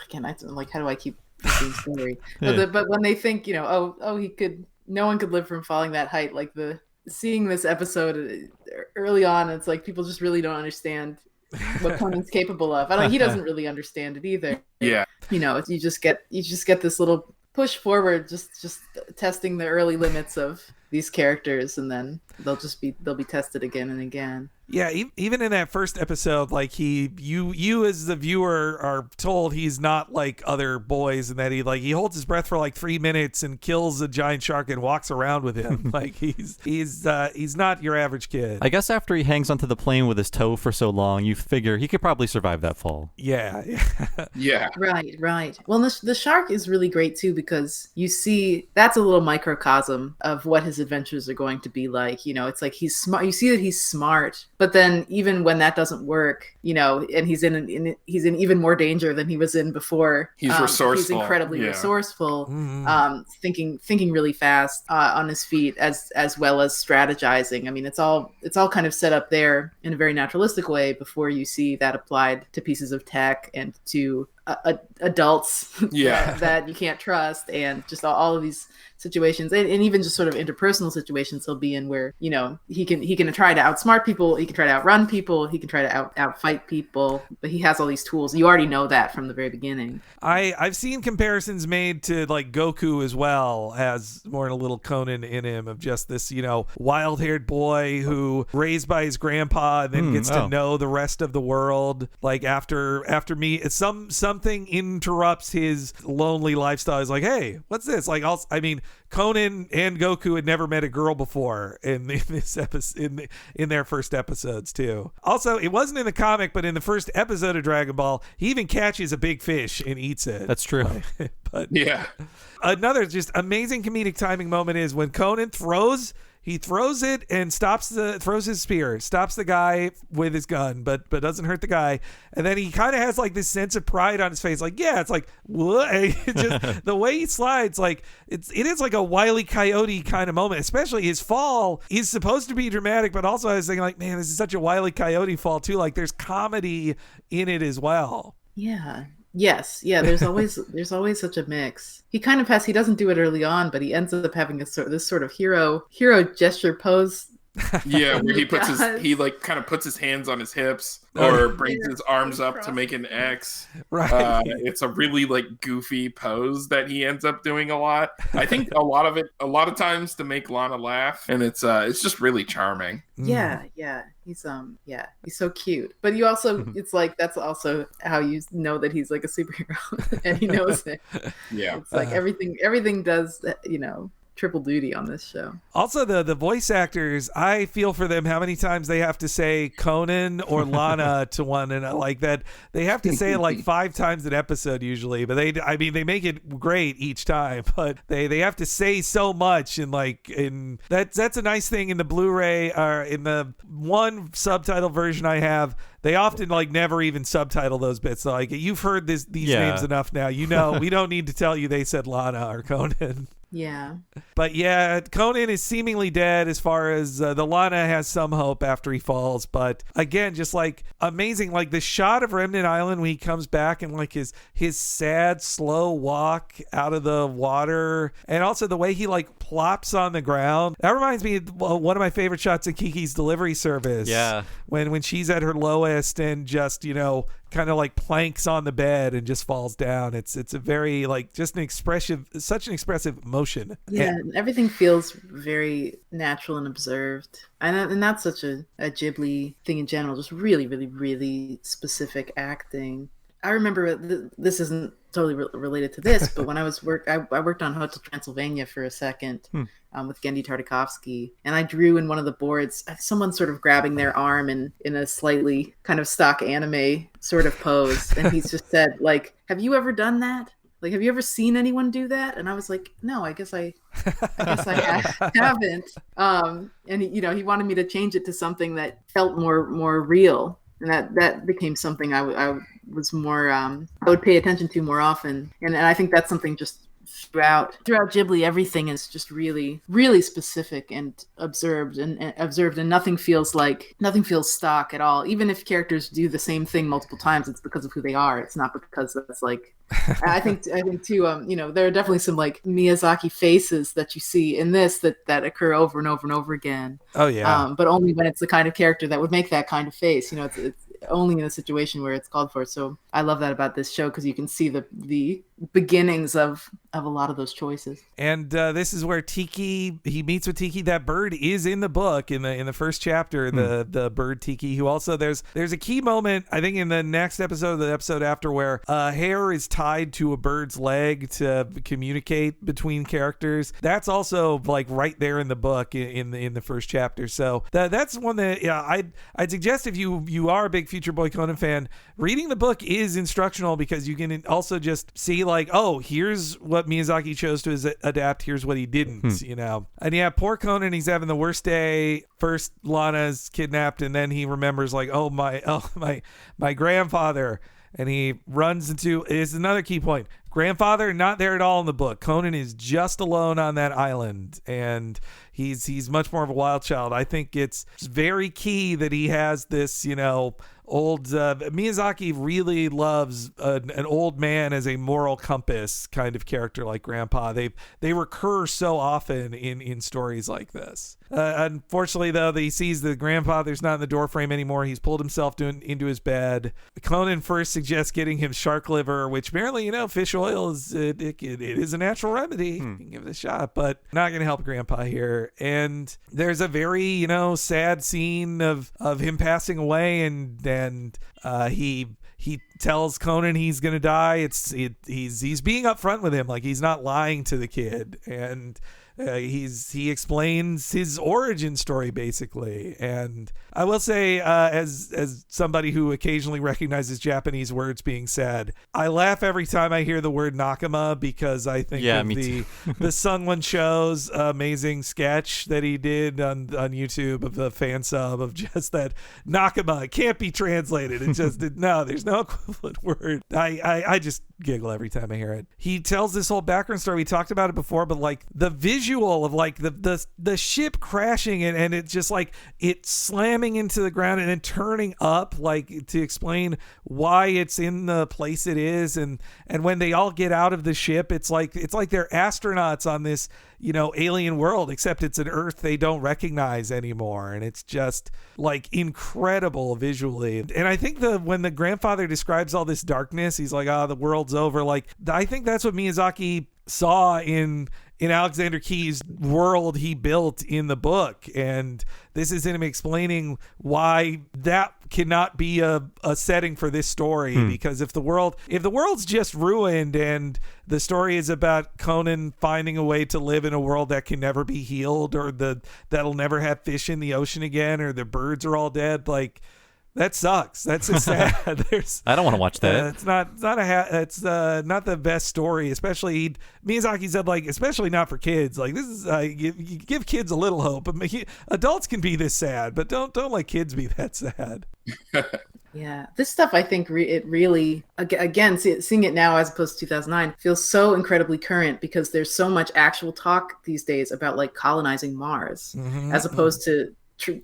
again, I like, how do I keep being story?
Yeah.
But when they think, you know, no one could live from falling that height. Like seeing this episode early on, it's like people just really don't understand what Conan's capable of. He doesn't really understand it either.
Yeah.
You know, you just get this little push forward, just testing the early limits of these characters, and then they'll be tested again and again.
Yeah, even in that first episode, like you as the viewer are told he's not like other boys, and that he holds his breath for like 3 minutes and kills a giant shark and walks around with him. Like he's not your average kid.
I guess after he hangs onto the plane with his toe for so long, you figure he could probably survive that fall.
Yeah.
Yeah.
Right. Well, the shark is really great too, because you see that's a little microcosm of what his adventures are going to be like. You know, it's like he's smart. You see that he's smart, but then even when that doesn't work, you know, and he's in even more danger than he was in before.
He's resourceful.
He's incredibly
Yeah.
resourceful,
Mhm.
thinking really fast on his feet, as well as strategizing. I mean, it's all kind of set up there in a very naturalistic way before you see that applied to pieces of tech and to adults
Yeah.
that you can't trust, and just all of these situations, and even just sort of interpersonal situations he'll be in, where, you know, he can try to outsmart people, he can try to outrun people, he can try to outfight people, but he has all these tools. You already know that from the very beginning.
I've seen comparisons made to like Goku as well, has more than a little Conan in him, of just this, you know, wild-haired boy who raised by his grandpa and then gets to know the rest of the world. Like after me, something interrupts his lonely lifestyle. He's like, hey, what's this? Like, Conan and Goku had never met a girl before in this episode, in their first episodes too. Also, it wasn't in the comic, but in the first episode of Dragon Ball, he even catches a big fish and eats it.
That's true.
But
Yeah.
another just amazing comedic timing moment is when Conan throws it and throws his spear, stops the guy with his gun, but doesn't hurt the guy. And then he kind of has like this sense of pride on his face. Like, yeah, it's like, what? Just the way he slides, like it is like a Wile E. Coyote kind of moment, especially his fall is supposed to be dramatic, but also I was thinking like, man, this is such a Wile E. Coyote fall too. Like there's comedy in it as well.
Yeah. Yes. Yeah. There's always such a mix. He kind of has. He doesn't do it early on, but he ends up having this sort of hero gesture pose.
Yeah, where he puts
does.
he like kind of puts his hands on his hips or brings his arms up to make an X.
Right.
It's a really like goofy pose that he ends up doing a lot. I think a lot of times to make Lana laugh, and it's just really charming.
Yeah. He's so cute. But you also, it's like, that's also how you know that he's like a superhero, and he knows it.
Yeah.
It's like everything does, you know, triple duty on this show.
Also, the voice actors, I feel for them how many times they have to say Conan or Lana to one, and like that they have to say it like 5 times an episode usually, but they make it great each time, but they have to say so much, and that's a nice thing in the Blu-ray, or in the one subtitle version I have. They often like never even subtitle those bits. So, like, you've heard these names enough now. You know, we don't need to tell you they said Lana or Conan.
Yeah.
But yeah, Conan is seemingly dead, as far as the Lana has some hope after he falls. But again, just like amazing, like the shot of Remnant Island when he comes back, and like his sad, slow walk out of the water, and also the way he like plops on the ground. That reminds me of one of my favorite shots of Kiki's Delivery Service.
Yeah.
When she's at her lowest and just, you know, kind of like planks on the bed and just falls down. It's a very like just such an expressive motion emotion.
Yeah, and everything feels very natural and observed. And that's such a Ghibli thing in general, just really, really, really specific acting. I remember this isn't totally related to this, but when I worked on Hotel Transylvania for a second with Gendy Tartakovsky, and I drew in one of the boards someone sort of grabbing their arm in a slightly kind of stock anime sort of pose, and he's just said, like, "Have you ever done that? Like, have you ever seen anyone do that?" And I was like, "No, I guess I haven't." And he wanted me to change it to something that felt more real. And that became something I was more I would pay attention to more often, and I think that's something just throughout Ghibli, everything is just really, really specific and observed, and nothing feels stock at all. Even if characters do the same thing multiple times, it's because of who they are. It's not because that's like. I think too. There are definitely some like Miyazaki faces that you see in this that occur over and over and over again.
Oh yeah.
But only when it's the kind of character that would make that kind of face. It's only in a situation where it's called for. So I love that about this show, because you can see the beginnings of a lot of those choices.
And this is where he meets with Tiki. That bird is in the book in the first chapter. The bird Tiki, who also there's a key moment I think in the next episode, the episode after, where hair is tied to a bird's leg to communicate between characters. That's also like right there in the book in the first chapter. So that's one that I'd suggest if you are a big Future Boy Conan fan, reading the book is instructional, because you can also just see like, oh, here's what Miyazaki chose to adapt, here's what he didn't. And yeah, poor Conan, he's having the worst day. First Lana's kidnapped, and then he remembers like, my grandfather, and he runs into, is another key point, grandfather not there at all in the book. Conan is just alone on that island, and he's much more of a wild child. I think it's very key that he has this, old Miyazaki really loves an old man as a moral compass kind of character like Grandpa. They recur so often in stories like this. Unfortunately, though, he sees the grandfather's not in the doorframe anymore. He's pulled himself into his bed. Conan first suggests getting him shark liver, which apparently, fish oil is it is a natural remedy. You can give it a shot, but not going to help Grandpa here. And there's a very sad scene of him passing away, and he tells Conan he's gonna die. He's being upfront with him, like he's not lying to the kid, and he explains his origin story basically. And I will say, as somebody who occasionally recognizes Japanese words being said, I laugh every time I hear the word Nakama, because I think of the Sungwon Show's amazing sketch that he did on YouTube of the fan sub of just that Nakama. It can't be translated. It just no, there's no equivalent word. I just giggle every time I hear it. He tells this whole background story. We talked about it before, but like the visual of like the ship crashing and it's just like it slamming into the ground and then turning up, like to explain why it's in the place it is, and when they all get out of the ship, it's like they're astronauts on this alien world, except it's an Earth they don't recognize anymore, and it's just like incredible visually. And I think when the grandfather describes all this darkness, he's like, the world's over. Like I think that's what Miyazaki saw in Alexander Key's world he built in the book, and this is him explaining why that cannot be a setting for this story, because if the world's just ruined and the story is about Conan finding a way to live in a world that can never be healed, or that'll never have fish in the ocean again, or the birds are all dead, like that sucks. That's so sad.
I don't want to watch that.
It's not the best story. Especially Miyazaki said, like, especially not for kids. Like this is you give kids a little hope. But adults can be this sad, but don't let kids be that sad.
Yeah, this stuff I think it really, again, seeing it now as opposed to 2009 feels so incredibly current, because there's so much actual talk these days about like colonizing Mars, as opposed to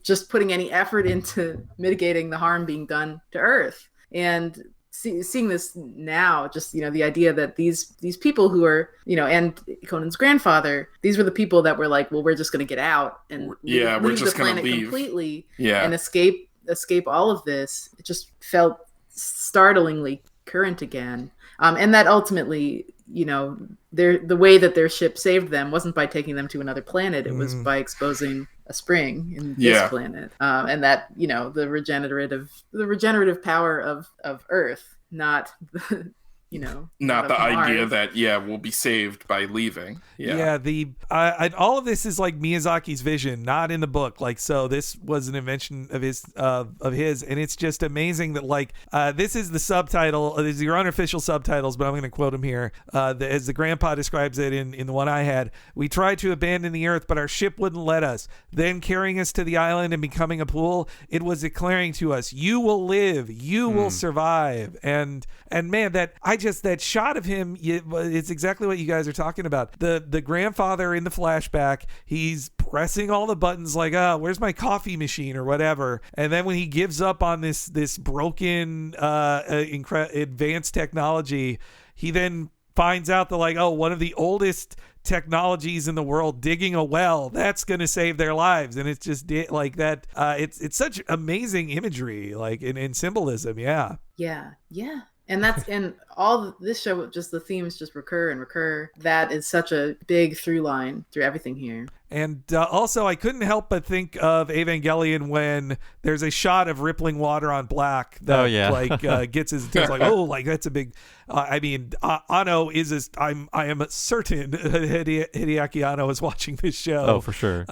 just putting any effort into mitigating the harm being done to Earth. And seeing this now, just the idea that these people who are and Conan's grandfather, these were the people that were like, well, we're just going to get out and
we're
leave
just
the
going to
planet
leave
completely and escape all of this. It just felt startlingly current again, and that ultimately the way that their ship saved them wasn't by taking them to another planet. It was by exposing a spring in this planet, and that the regenerative power of Earth, not
not the
of
idea
Mars.
that we'll be saved by leaving.
All of this is like Miyazaki's vision, not in the book. Like, so this was an invention of his, and it's just amazing that this is the subtitle. This is your unofficial subtitles, but I'm going to quote him here. As the grandpa describes it in the one I had: "We tried to abandon the Earth, but our ship wouldn't let us. Then carrying us to the island and becoming a pool, it was declaring to us, 'You will live, you will survive.'" And man, that shot of him, it's exactly what you guys are talking about. The grandfather in the flashback, he's pressing all the buttons like, where's my coffee machine or whatever. And then when he gives up on this broken advanced technology, he then finds out that one of the oldest technologies in the world, digging a well, that's going to save their lives. And it's just like that. It's such amazing imagery, in symbolism. Yeah.
And all this show, just the themes just recur and recur. That is such a big through line through everything here.
And also, I couldn't help but think of Evangelion when there's a shot of rippling water on black that gets his attention. That's a big. Anno is I am certain Hideaki Anno was watching this show.
Oh, for sure.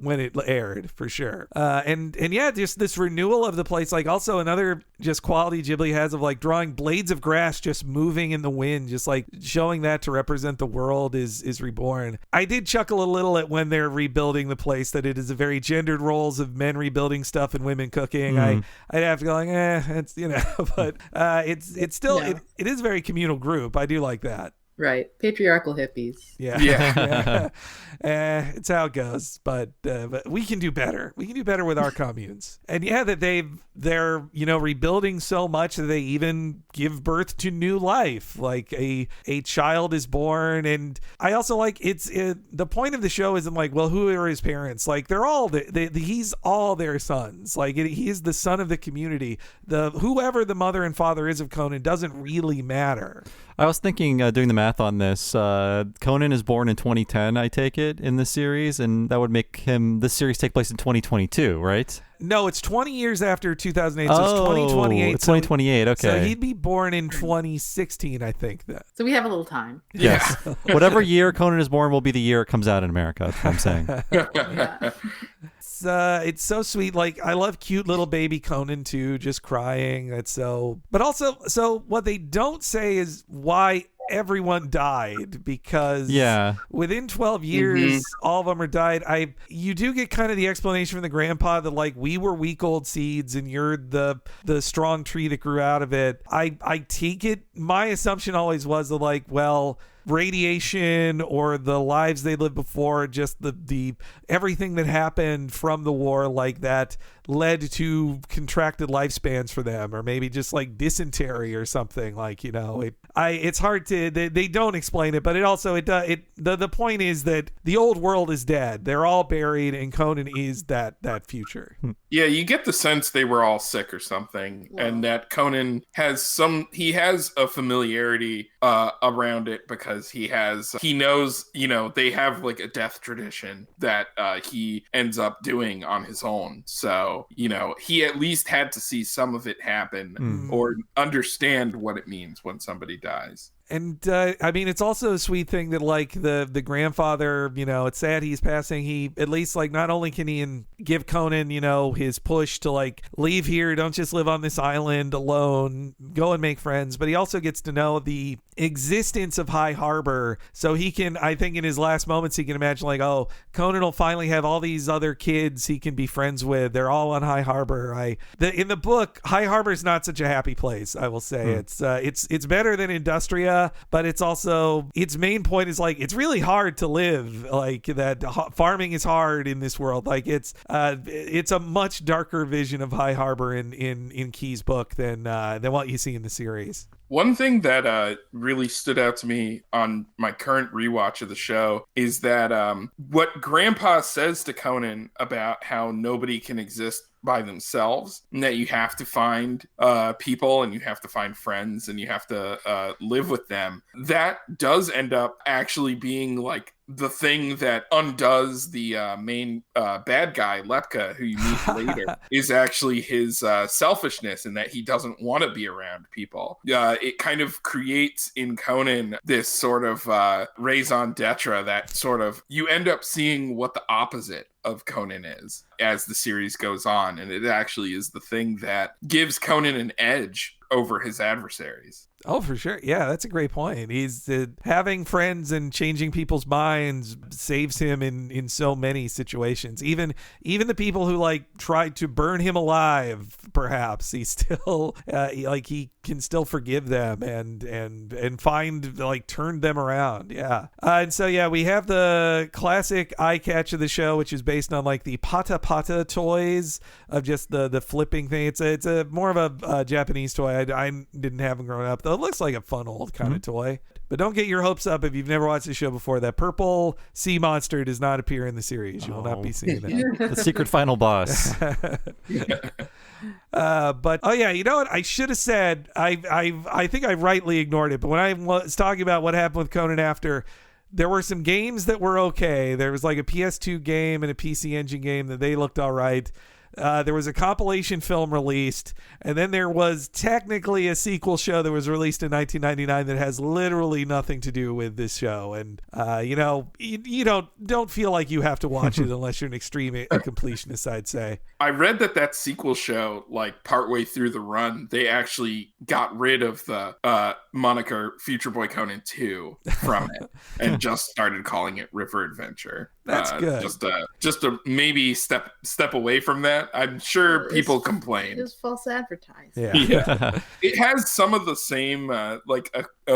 When it aired, for sure. And just this renewal of the place. Also another just quality Ghibli has of drawing blades of grass just moving in the wind, just showing that to represent the world is reborn. I did chuckle a little at when they're rebuilding the place, that it is a very gendered roles of men rebuilding stuff and women cooking. I'd have to go it's but it's still it is a very communal group. I do like that.
Right. Patriarchal hippies.
Yeah. It's how it goes. But we can do better. We can do better with our communes. And that they're rebuilding so much that they even give birth to new life. Like a child is born. And I also the point of the show isn't who are his parents? They're all he's all their sons. He is the son of the community. Whoever the mother and father is of Conan doesn't really matter.
I was thinking, doing the math on this, Conan is born in 2010, I take it, in this series, and that would make this series take place in 2022, right?
No, it's 20 years after 2008, so it's 2028.
It's 2028, okay.
So he'd be born in 2016, I think.
So we have a little time.
Yes. Whatever year Conan is born will be the year it comes out in America, that's what I'm saying.
It's so sweet. I love cute little baby Conan too, just crying. But also, so what they don't say is why everyone died, because within 12 years all of them are died. You do get kind of the explanation from the grandpa that we were weak old seeds and you're the strong tree that grew out of it. I take it, my assumption always was that radiation or the lives they lived before, just the everything that happened from the war that led to contracted lifespans for them, or maybe just dysentery or something. It's hard to, they don't explain it, but the point is that the old world is dead. They're all buried, and Conan is that future.
Yeah, you get the sense they were all sick or something, and that Conan has a familiarity around it, because he knows, they have a death tradition that he ends up doing on his own. So, he at least had to see some of it happen or understand what it means when somebody dies.
And it's also a sweet thing that the grandfather, it's sad he's passing. He at least not only can he give Conan, his push to leave here, don't just live on this island alone, go and make friends, but he also gets to know the existence of High Harbor. So he can, I think in his last moments, he can imagine Conan will finally have all these other kids he can be friends with. They're all on High Harbor. In the book, High Harbor is not such a happy place, I will say. It's better than Industria, but it's also, its main point is it's really hard to live, that farming is hard in this world. It's a much darker vision of High Harbor in Key's book than what you see in the series.
One thing that really stood out to me on my current rewatch of the show is that what Grandpa says to Conan about how nobody can exist by themselves, and that you have to find people, and you have to find friends, and you have to live with them, that does end up actually being like the thing that undoes the main bad guy, Lepka, who you meet later, is actually his selfishness, and that he doesn't want to be around people. It kind of creates in Conan this sort of raison d'etre that sort of, you end up seeing what the opposite of Conan is as the series goes on, and it actually is the thing that gives Conan an edge over his adversaries.
Oh, for sure. Yeah, that's a great point. He's having friends and changing people's minds saves him in so many situations. Even the people who like tried to burn him alive, perhaps he still he can still forgive them and find like turn them around. Yeah. And so yeah, we have the classic eye catch of the show, which is based on like the pata pata toys of just the flipping thing. It's a more of a Japanese toy. I didn't have them growing up though. It looks like a fun old kind of toy. But don't get your hopes up if you've never watched the show before. That purple sea monster does not appear in the series. You will not be seeing that.
The secret final boss.
But oh yeah, you know what? I should have said. I think I rightly ignored it. But when I was talking about what happened with Conan after, there were some games that were okay. There was like a PS2 game and a PC Engine game that they looked all right. There was a compilation film released, and then there was technically a sequel show that was released in 1999 that has literally nothing to do with this show. And you don't feel like you have to watch it unless you're an extreme completionist, I'd say.
I read that sequel show, like partway through the run, they actually got rid of the moniker Future Boy Conan 2 from it and just started calling it River Adventure.
That's good.
Just to maybe step away from that. I'm sure people complain.
It was false advertising.
Yeah.
It has some of the same,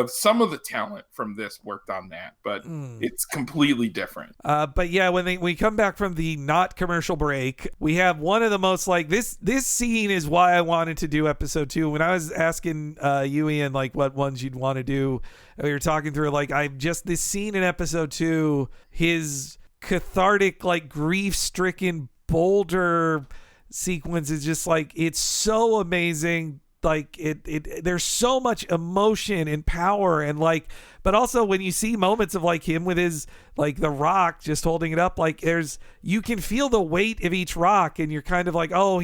some of the talent from this worked on that, but it's completely different.
But yeah, when we come back from the not commercial break, we have one of the most like this scene is why I wanted to do episode 2. When I was asking you, Ian, like what ones you'd want to do, we were talking through like this scene in episode 2, his cathartic, like grief-stricken boulder sequence is just like, it's so amazing. Like there's so much emotion and power, and like, but also when you see moments of like him with his like the rock just holding it up, like you can feel the weight of each rock, and you're kind of like, oh,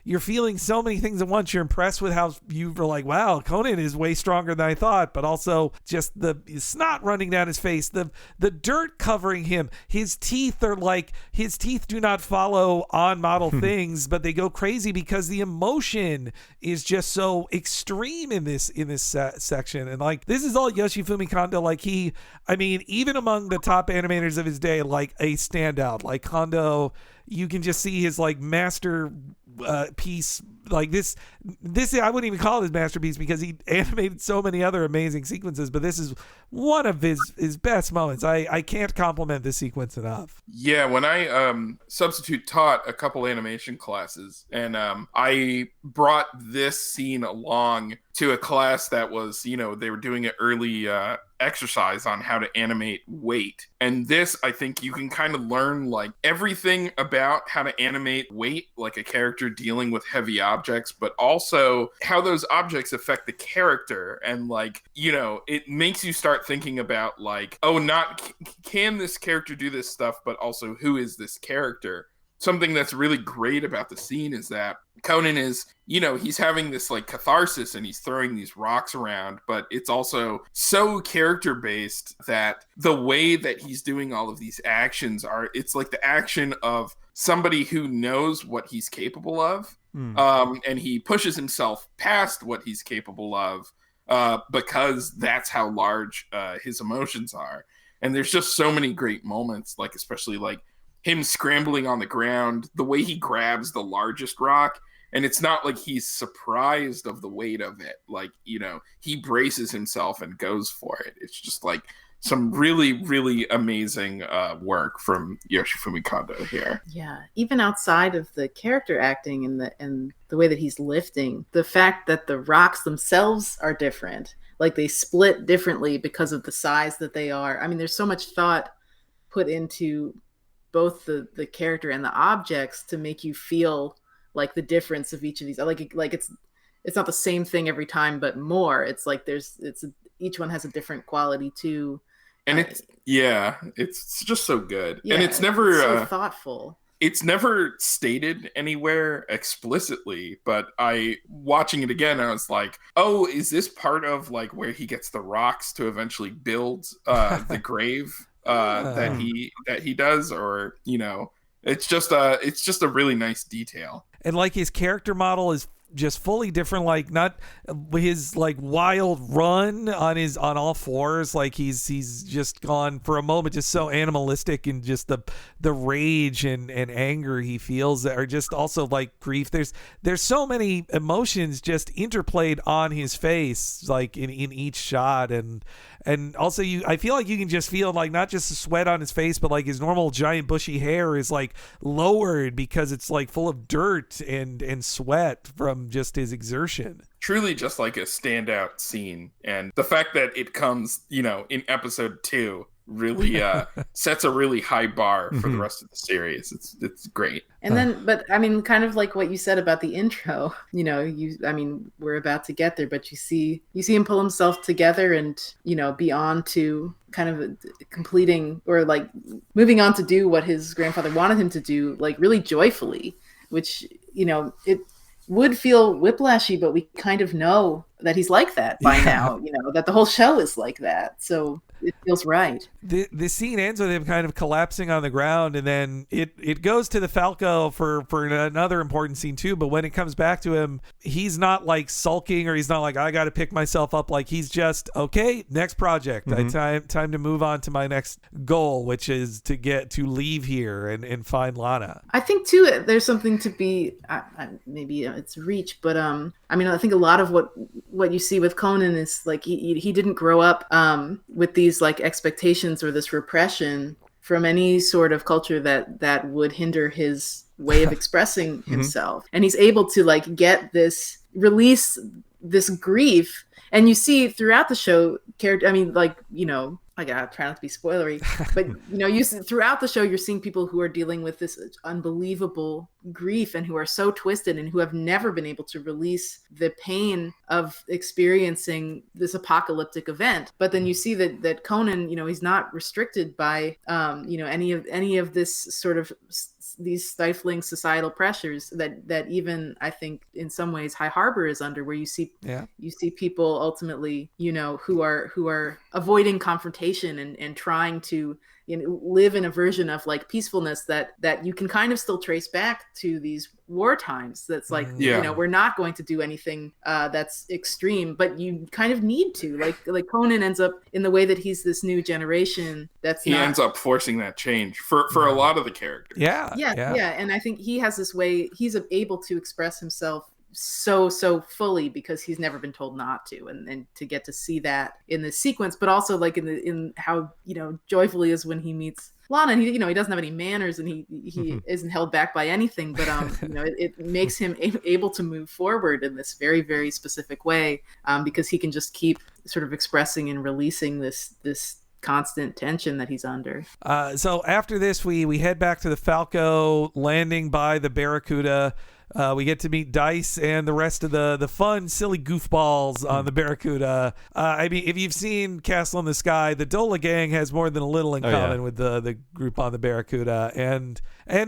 you're feeling so many things at once. You're impressed with how you were like, wow, Conan is way stronger than I thought, but also just the snot running down his face, the dirt covering him. His teeth do not follow on model things, but they go crazy because the emotion is just so extreme in this section. And like, this is all Yoshifumi Kondo. Like even among the top animators of his day, like a standout. Like Kondo, you can just see his like master piece, like this I wouldn't even call it his masterpiece because he animated so many other amazing sequences, but this is one of his best moments. I can't compliment this sequence enough.
Yeah, when I substitute taught a couple animation classes, and I brought this scene along to a class that was, they were doing an early exercise on how to animate weight. And this, I think you can kind of learn like everything about how to animate weight, like a character dealing with heavy objects, but also how those objects affect the character. And like, it makes you start thinking about like, oh, not can this character do this stuff, but also who is this character? Something that's really great about the scene is that Conan is, he's having this like catharsis and he's throwing these rocks around, but it's also so character based that the way that he's doing all of these actions it's like the action of somebody who knows what he's capable of. And he pushes himself past what he's capable of because that's how large his emotions are. And there's just so many great moments, like especially like him scrambling on the ground, the way he grabs the largest rock, and it's not like he's surprised of the weight of it. Like, he braces himself and goes for it. It's just like some really, really amazing work from Yoshifumi Kondo here.
Yeah, even outside of the character acting and the way that he's lifting, the fact that the rocks themselves are different, like they split differently because of the size that they are. I mean, there's so much thought put into both the character and the objects to make you feel like the difference of each of these. Like it's not the same thing every time, but more. It's like each one has a different quality too.
And it's just so good.
Yeah,
and it's never
so thoughtful.
It's never stated anywhere explicitly, but watching it again, I was like, oh, is this part of like where he gets the rocks to eventually build the grave that he does? Or, you know, it's just a really nice detail.
And like his character model is just fully different, like not his like wild run on all fours, like he's just gone for a moment just so animalistic, and just the rage and anger he feels that are just also like grief. There's so many emotions just interplayed on his face, like in each shot, and also I feel like you can just feel like not just the sweat on his face, but like his normal giant bushy hair is like lowered because it's like full of dirt and sweat from just his exertion.
Truly just like a standout scene. And the fact that it comes, you know, in episode 2 really sets a really high bar for the rest of the series. It's great.
And then, but I mean, kind of like what you said about the intro, you know, we're about to get there, but you see him pull himself together and, you know, be on to kind of completing or like moving on to do what his grandfather wanted him to do, like really joyfully, which, you know, it would feel whiplashy, but we kind of know that he's like that by now, you know, that the whole show is like that. So it feels right.
The scene ends with him kind of collapsing on the ground, and then it goes to the Falco for another important scene too. But when it comes back to him, he's not like sulking, or he's not like, I got to pick myself up. Like he's just, okay, next project. Time to move on to my next goal, which is to leave here and find Lana.
I think too, there's something to be, maybe it's reach, but I mean, I think a lot of what you see with Conan is like he didn't grow up with these like expectations or this repression from any sort of culture that would hinder his way of expressing himself. And he's able to like release this grief. And you see throughout the show, I mean, like, you know, I gotta try not to be spoilery, but you know, throughout the show, you're seeing people who are dealing with this unbelievable grief and who are so twisted and who have never been able to release the pain of experiencing this apocalyptic event. But then you see that Conan, you know, he's not restricted by, you know, any of this sort of these stifling societal pressures that even I think in some ways High Harbor is under, where you see people ultimately, you know, who are avoiding confrontation and trying to, you know, live in a version of like peacefulness that you can kind of still trace back to these war times. That's like, you know, we're not going to do anything that's extreme, but you kind of need to, like Conan ends up in the way that he's this new generation he ends
up forcing that change for a lot of the characters.
Yeah. And I think he has this way, he's able to express himself so fully because he's never been told not to, and to get to see that in the sequence, but also like in how, you know, joyful he is when he meets Lana, and he, you know, he doesn't have any manners, and he isn't held back by anything, but you know, it makes him able to move forward in this very, very specific way, because he can just keep sort of expressing and releasing this constant tension that he's under.
So after this, we head back to the Falco, landing by the Barracuda. We get to meet Dice and the rest of the fun, silly goofballs on the Barracuda. I mean, if you've seen Castle in the Sky, the Dola gang has more than a little in common with the group on the Barracuda. And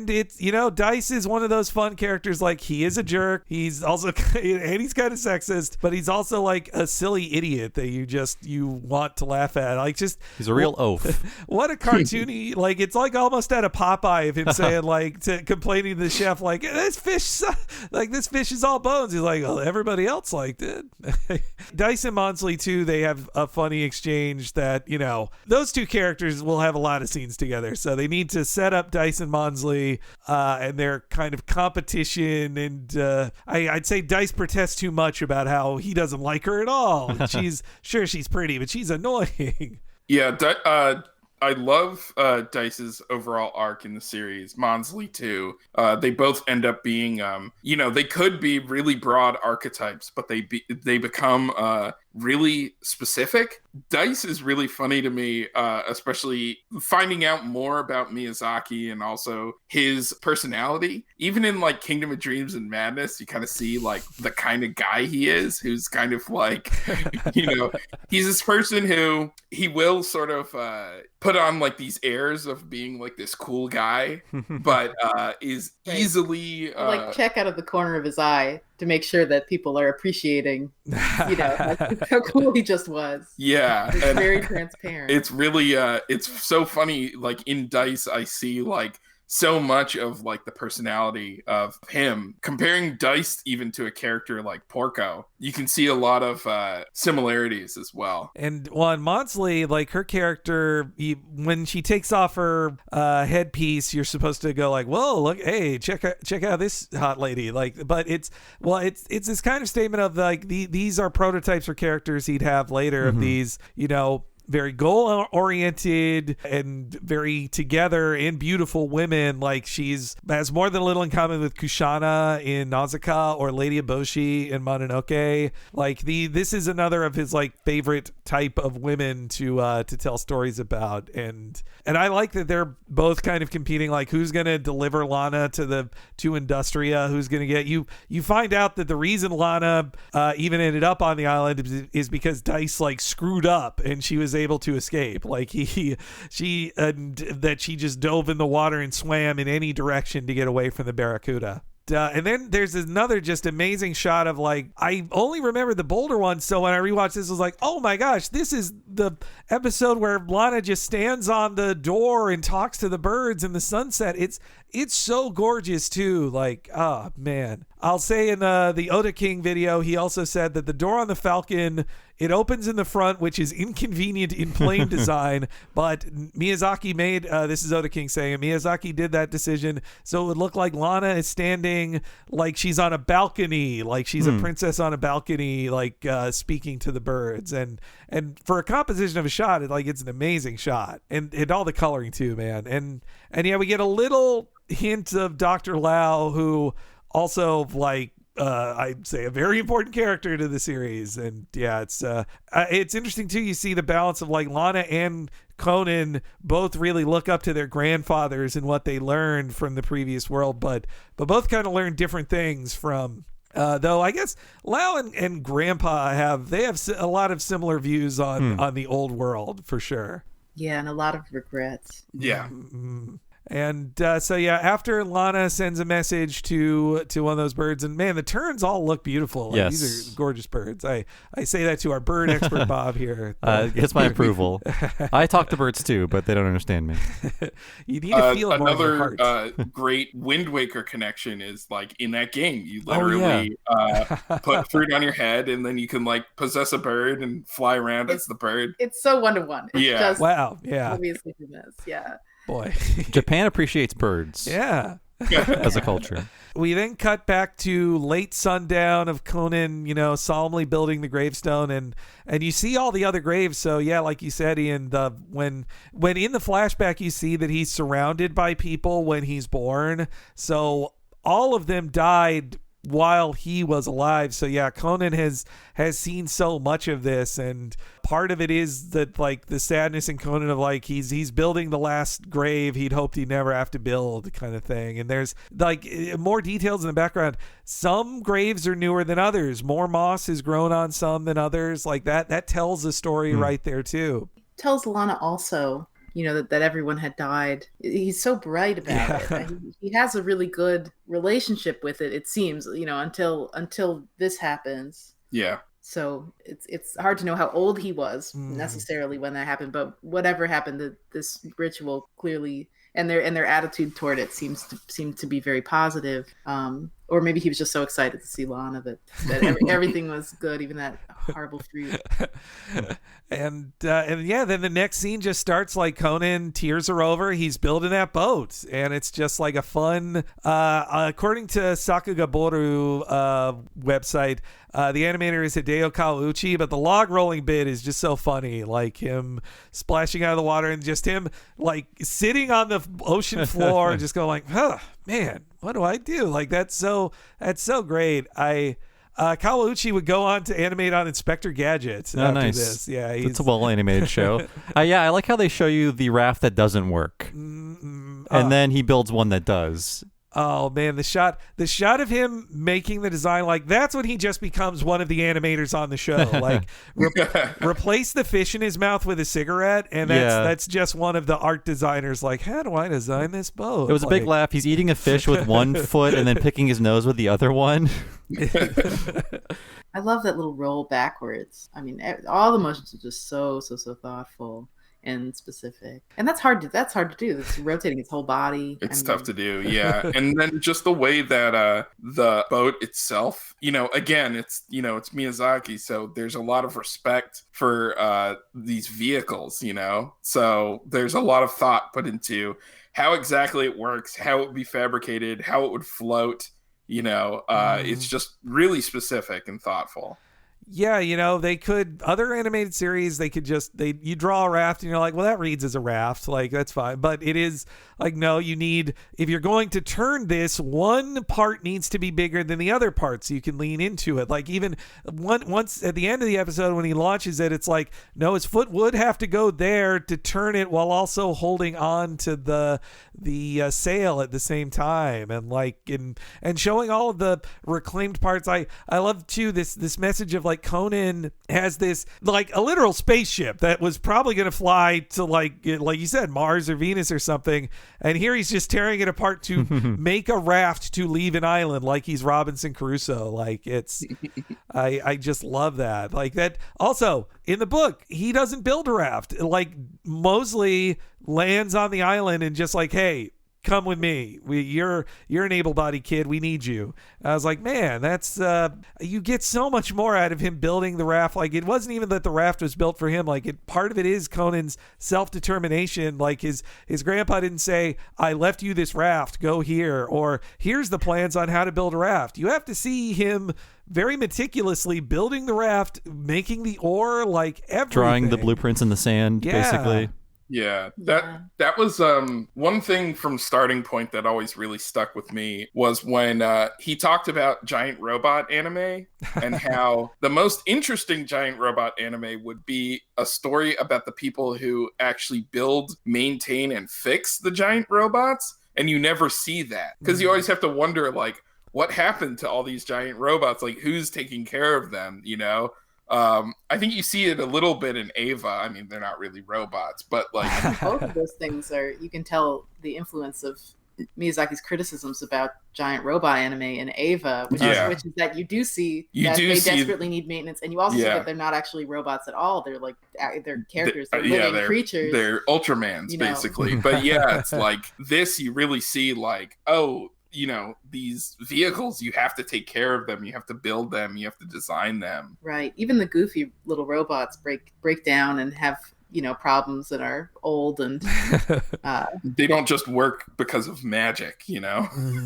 it's, you know, Dice is one of those fun characters. Like, he is a jerk. He's also, and he's kind of sexist, but he's also like a silly idiot that you want to laugh at. Like, just,
he's a real oaf.
What a cartoony, like, it's like almost at a Popeye of him saying, like, complaining to the chef, like, this fish is all bones. He's like, well, everybody else liked it. Dice and Monsley too, they have a funny exchange that, you know, those two characters will have a lot of scenes together, so they need to set up Dice and Monsley and their kind of competition. And I'd say Dice protests too much about how he doesn't like her at all. She's pretty, but she's annoying.
Yeah, I love Dice's overall arc in the series. Monsley too. They both end up being, they could be really broad archetypes, but they become really specific. Dice is really funny to me, especially finding out more about Miyazaki and also his personality. Even in like Kingdom of Dreams and Madness, you kind of see like the kind of guy he is, who's kind of like, he's this person who he will sort of put on like these airs of being like this cool guy, but is easily
like check out of the corner of his eye to make sure that people are appreciating, like, how cool he just was.
Yeah,
it's very transparent.
It's really it's so funny. Like in Dice, I see like so much of like the personality of him. Comparing Dice even to a character like Porco, you can see a lot of similarities as well.
And on Maudsley, like her character, when she takes off her headpiece, you're supposed to go like, "Whoa, look! Hey, check out this hot lady!" Like, but it's this kind of statement of like these are prototypes for characters he'd have later of these, very goal oriented and very together and beautiful women. Like she's has more than a little in common with Kushana in Nausicaa or Lady Eboshi in Mononoke. Like this is another of his like favorite type of women to tell stories about. And I like that they're both kind of competing, like who's going to deliver Lana to Industria, who's going to get you find out that the reason Lana even ended up on the island is because Dice like screwed up and she was able to escape. Like she just dove in the water and swam in any direction to get away from the Barracuda. And then there's another just amazing shot of like, I only remember the Boulder one, so when I rewatched this, I was like, oh my gosh, this is the episode where Lana just stands on the door and talks to the birds in the sunset. It's so gorgeous too. Like, oh man. I'll say in the Oda King video, he also said that the door on the Falcon, it opens in the front, which is inconvenient in plane design, but Miyazaki made, this is Oda King saying, Miyazaki did that decision so it would look like Lana is standing like she's on a balcony, like she's a princess on a balcony, like speaking to the birds. And for a composition of a shot, it's an amazing shot. And all the coloring too, man. And yeah, we get a little hint of Dr. Lau, who also I'd say a very important character to the series. And yeah, it's interesting too. You see the balance of like Lana and Conan both really look up to their grandfathers and what they learned from the previous world, but both kind of learn different things from. Though I guess Lau and Grandpa have a lot of similar views on the old world for sure.
Yeah, and a lot of regrets.
Yeah.
And so yeah, after Lana sends a message to one of those birds, and man, the terns all look beaueful. Like,
yes,
these are gorgeous birds. I say that to our bird expert Bob here.
Gets my approval. I talk to birds too, but they don't understand me.
You need to feel it more in your heart.
Another great Wind Waker connection is like in that game, you literally put fruit on your head, and then you can like possess a bird and fly around as the bird.
It's so 1-to-1. It's just
wow. Yeah.
Obviously from this. Yeah.
Boy.
Japan appreciates birds.
Yeah.
As a culture.
We then cut back to late sundown of Conan, solemnly building the gravestone, and you see all the other graves. So yeah, like you said, Ian, when in the flashback you see that he's surrounded by people when he's born. So all of them died while he was alive. So yeah, Conan has seen so much of this, and part of it is that like the sadness in Conan of like he's building the last grave he'd hoped he'd never have to build, kind of thing. And there's like more details in the background. Some graves are newer than others. More moss has grown on some than others. Like that tells a story right there too.
Tells Lana also, that everyone had died. He's so bright about it. He has a really good relationship with it, it seems, until this happens.
Yeah.
So it's hard to know how old he was necessarily when that happened, but whatever happened, this ritual clearly and their attitude toward it seemed to be very positive. Or maybe he was just so excited to see Lana that everything was good, even that Horrible fruit.
And yeah, then the next scene just starts like Conan, tears are over, he's building that boat, and it's just like a fun according to Sakagaboru website, the animator is Hideo Kawauchi, but the log rolling bit is just so funny, like him splashing out of the water and just him like sitting on the ocean floor and just going like, oh man, what do I do? Like that's so great. Kawauchi would go on to animate on Inspector Gadget after
nice.
this. Yeah,
it's a well-animated show. Yeah, I like how they show you the raft that doesn't work, and then he builds one that does.
Oh man, the shot of him making the design, like that's when he just becomes one of the animators on the show. Like replace the fish in his mouth with a cigarette, and that's just one of the art designers. Like, how do I design this boat?
It was a big laugh. He's eating a fish with one foot and then picking his nose with the other one.
I love that little roll backwards. I mean, all the motions are just so thoughtful and specific, and that's hard to do. It's rotating its whole body.
It's tough to do, yeah. And then just the way that the boat itself, again, it's Miyazaki, so there's a lot of respect for these vehicles, so there's a lot of thought put into how exactly it works, how it would be fabricated, how it would float. It's just really specific and thoughtful.
Yeah, they could, other animated series, you draw a raft and you're like, well, that reads as a raft. Like, that's fine. But it is like, no, if you're going to turn this, one part needs to be bigger than the other part so you can lean into it. Like, even once at the end of the episode when he launches it, it's like, no, his foot would have to go there to turn it while also holding on to the sail at the same time. And like, and showing all of the reclaimed parts. I love too this message of like, Conan has this like a literal spaceship that was probably going to fly to like you said, Mars or Venus or something, and here he's just tearing it apart to make a raft to leave an island like he's Robinson Crusoe. Like it's I just love that. Like that. Also in the book, he doesn't build a raft. Like Mosley lands on the island and just like, hey, come with me. You're an able-bodied kid. We need you. I was like, man, that's you get so much more out of him building the raft. Like it wasn't even that the raft was built for him. Like part of it is Conan's self-determination. Like his grandpa didn't say, I left you this raft, go here, or here's the plans on how to build a raft. You have to see him very meticulously building the raft, making the oar, like everything.
Drawing the blueprints in the sand, basically.
Yeah, that was one thing from Starting Point that always really stuck with me was when he talked about giant robot anime and how the most interesting giant robot anime would be a story about the people who actually build, maintain, and fix the giant robots. And you never see that because you always have to wonder, like, what happened to all these giant robots? Like, who's taking care of them, I think you see it a little bit in Ava. I mean, they're not really robots, but like
both of those things you can tell the influence of Miyazaki's criticisms about giant robot anime in Ava, which is that you do see that they desperately need maintenance, and you also see that they're not actually robots at all. They're like they're characters, they're living creatures.
They're Ultramans, basically. But it's like this. You really see like, oh, these vehicles, you have to take care of them, you have to build them, you have to design them.
Right. Even the goofy little robots break down and have problems that are old and
they don't just work because of magic,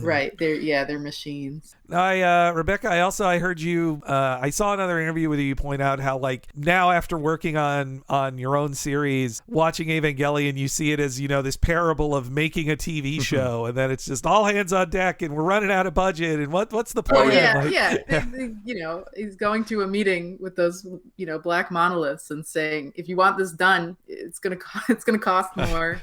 Right. They're machines.
Rebecca, I heard you I saw another interview with you point out how like now after working on your own series, watching Evangelion, you see it as this parable of making a TV show and then it's just all hands on deck and we're running out of budget and what's the plan?
He's going to a meeting with those black monoliths and saying, if you want this done, it's gonna cost more.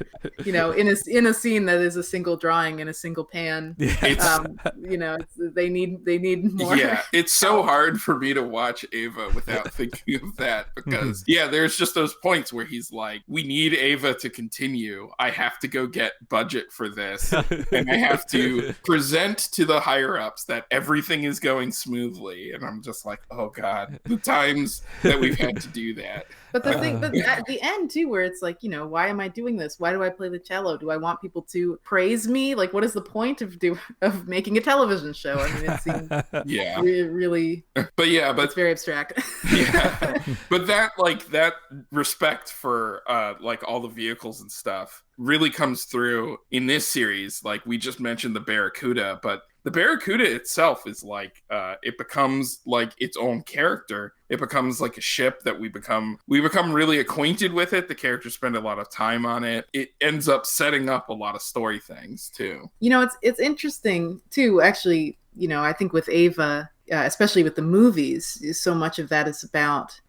In a scene that is a single drawing in a single pan. They need more.
Yeah, it's so hard for me to watch Ava without thinking of that because there's just those points where he's like, we need Ava to continue. I have to go get budget for this, and I have to present to the higher ups that everything is going smoothly. And I'm just like, oh god, the times that we've had to do that.
But the thing, but at the end too, where it's like, why am I doing this? Why do I play the cello? Do I want people to praise me? Like, what is the point of making a television show? I mean, it seems
Yeah.
really,
But yeah, but
it's very abstract.
yeah. But that respect for like all the vehicles and stuff really comes through in this series. Like we just mentioned the Barracuda, but the Barracuda itself is like it becomes like its own character. It becomes like a ship that we become really acquainted with it. The characters spend a lot of time on it. It ends up setting up a lot of story things too.
You know, it's interesting too, actually. You know, I think with Ava, especially with the movies, so much of that is about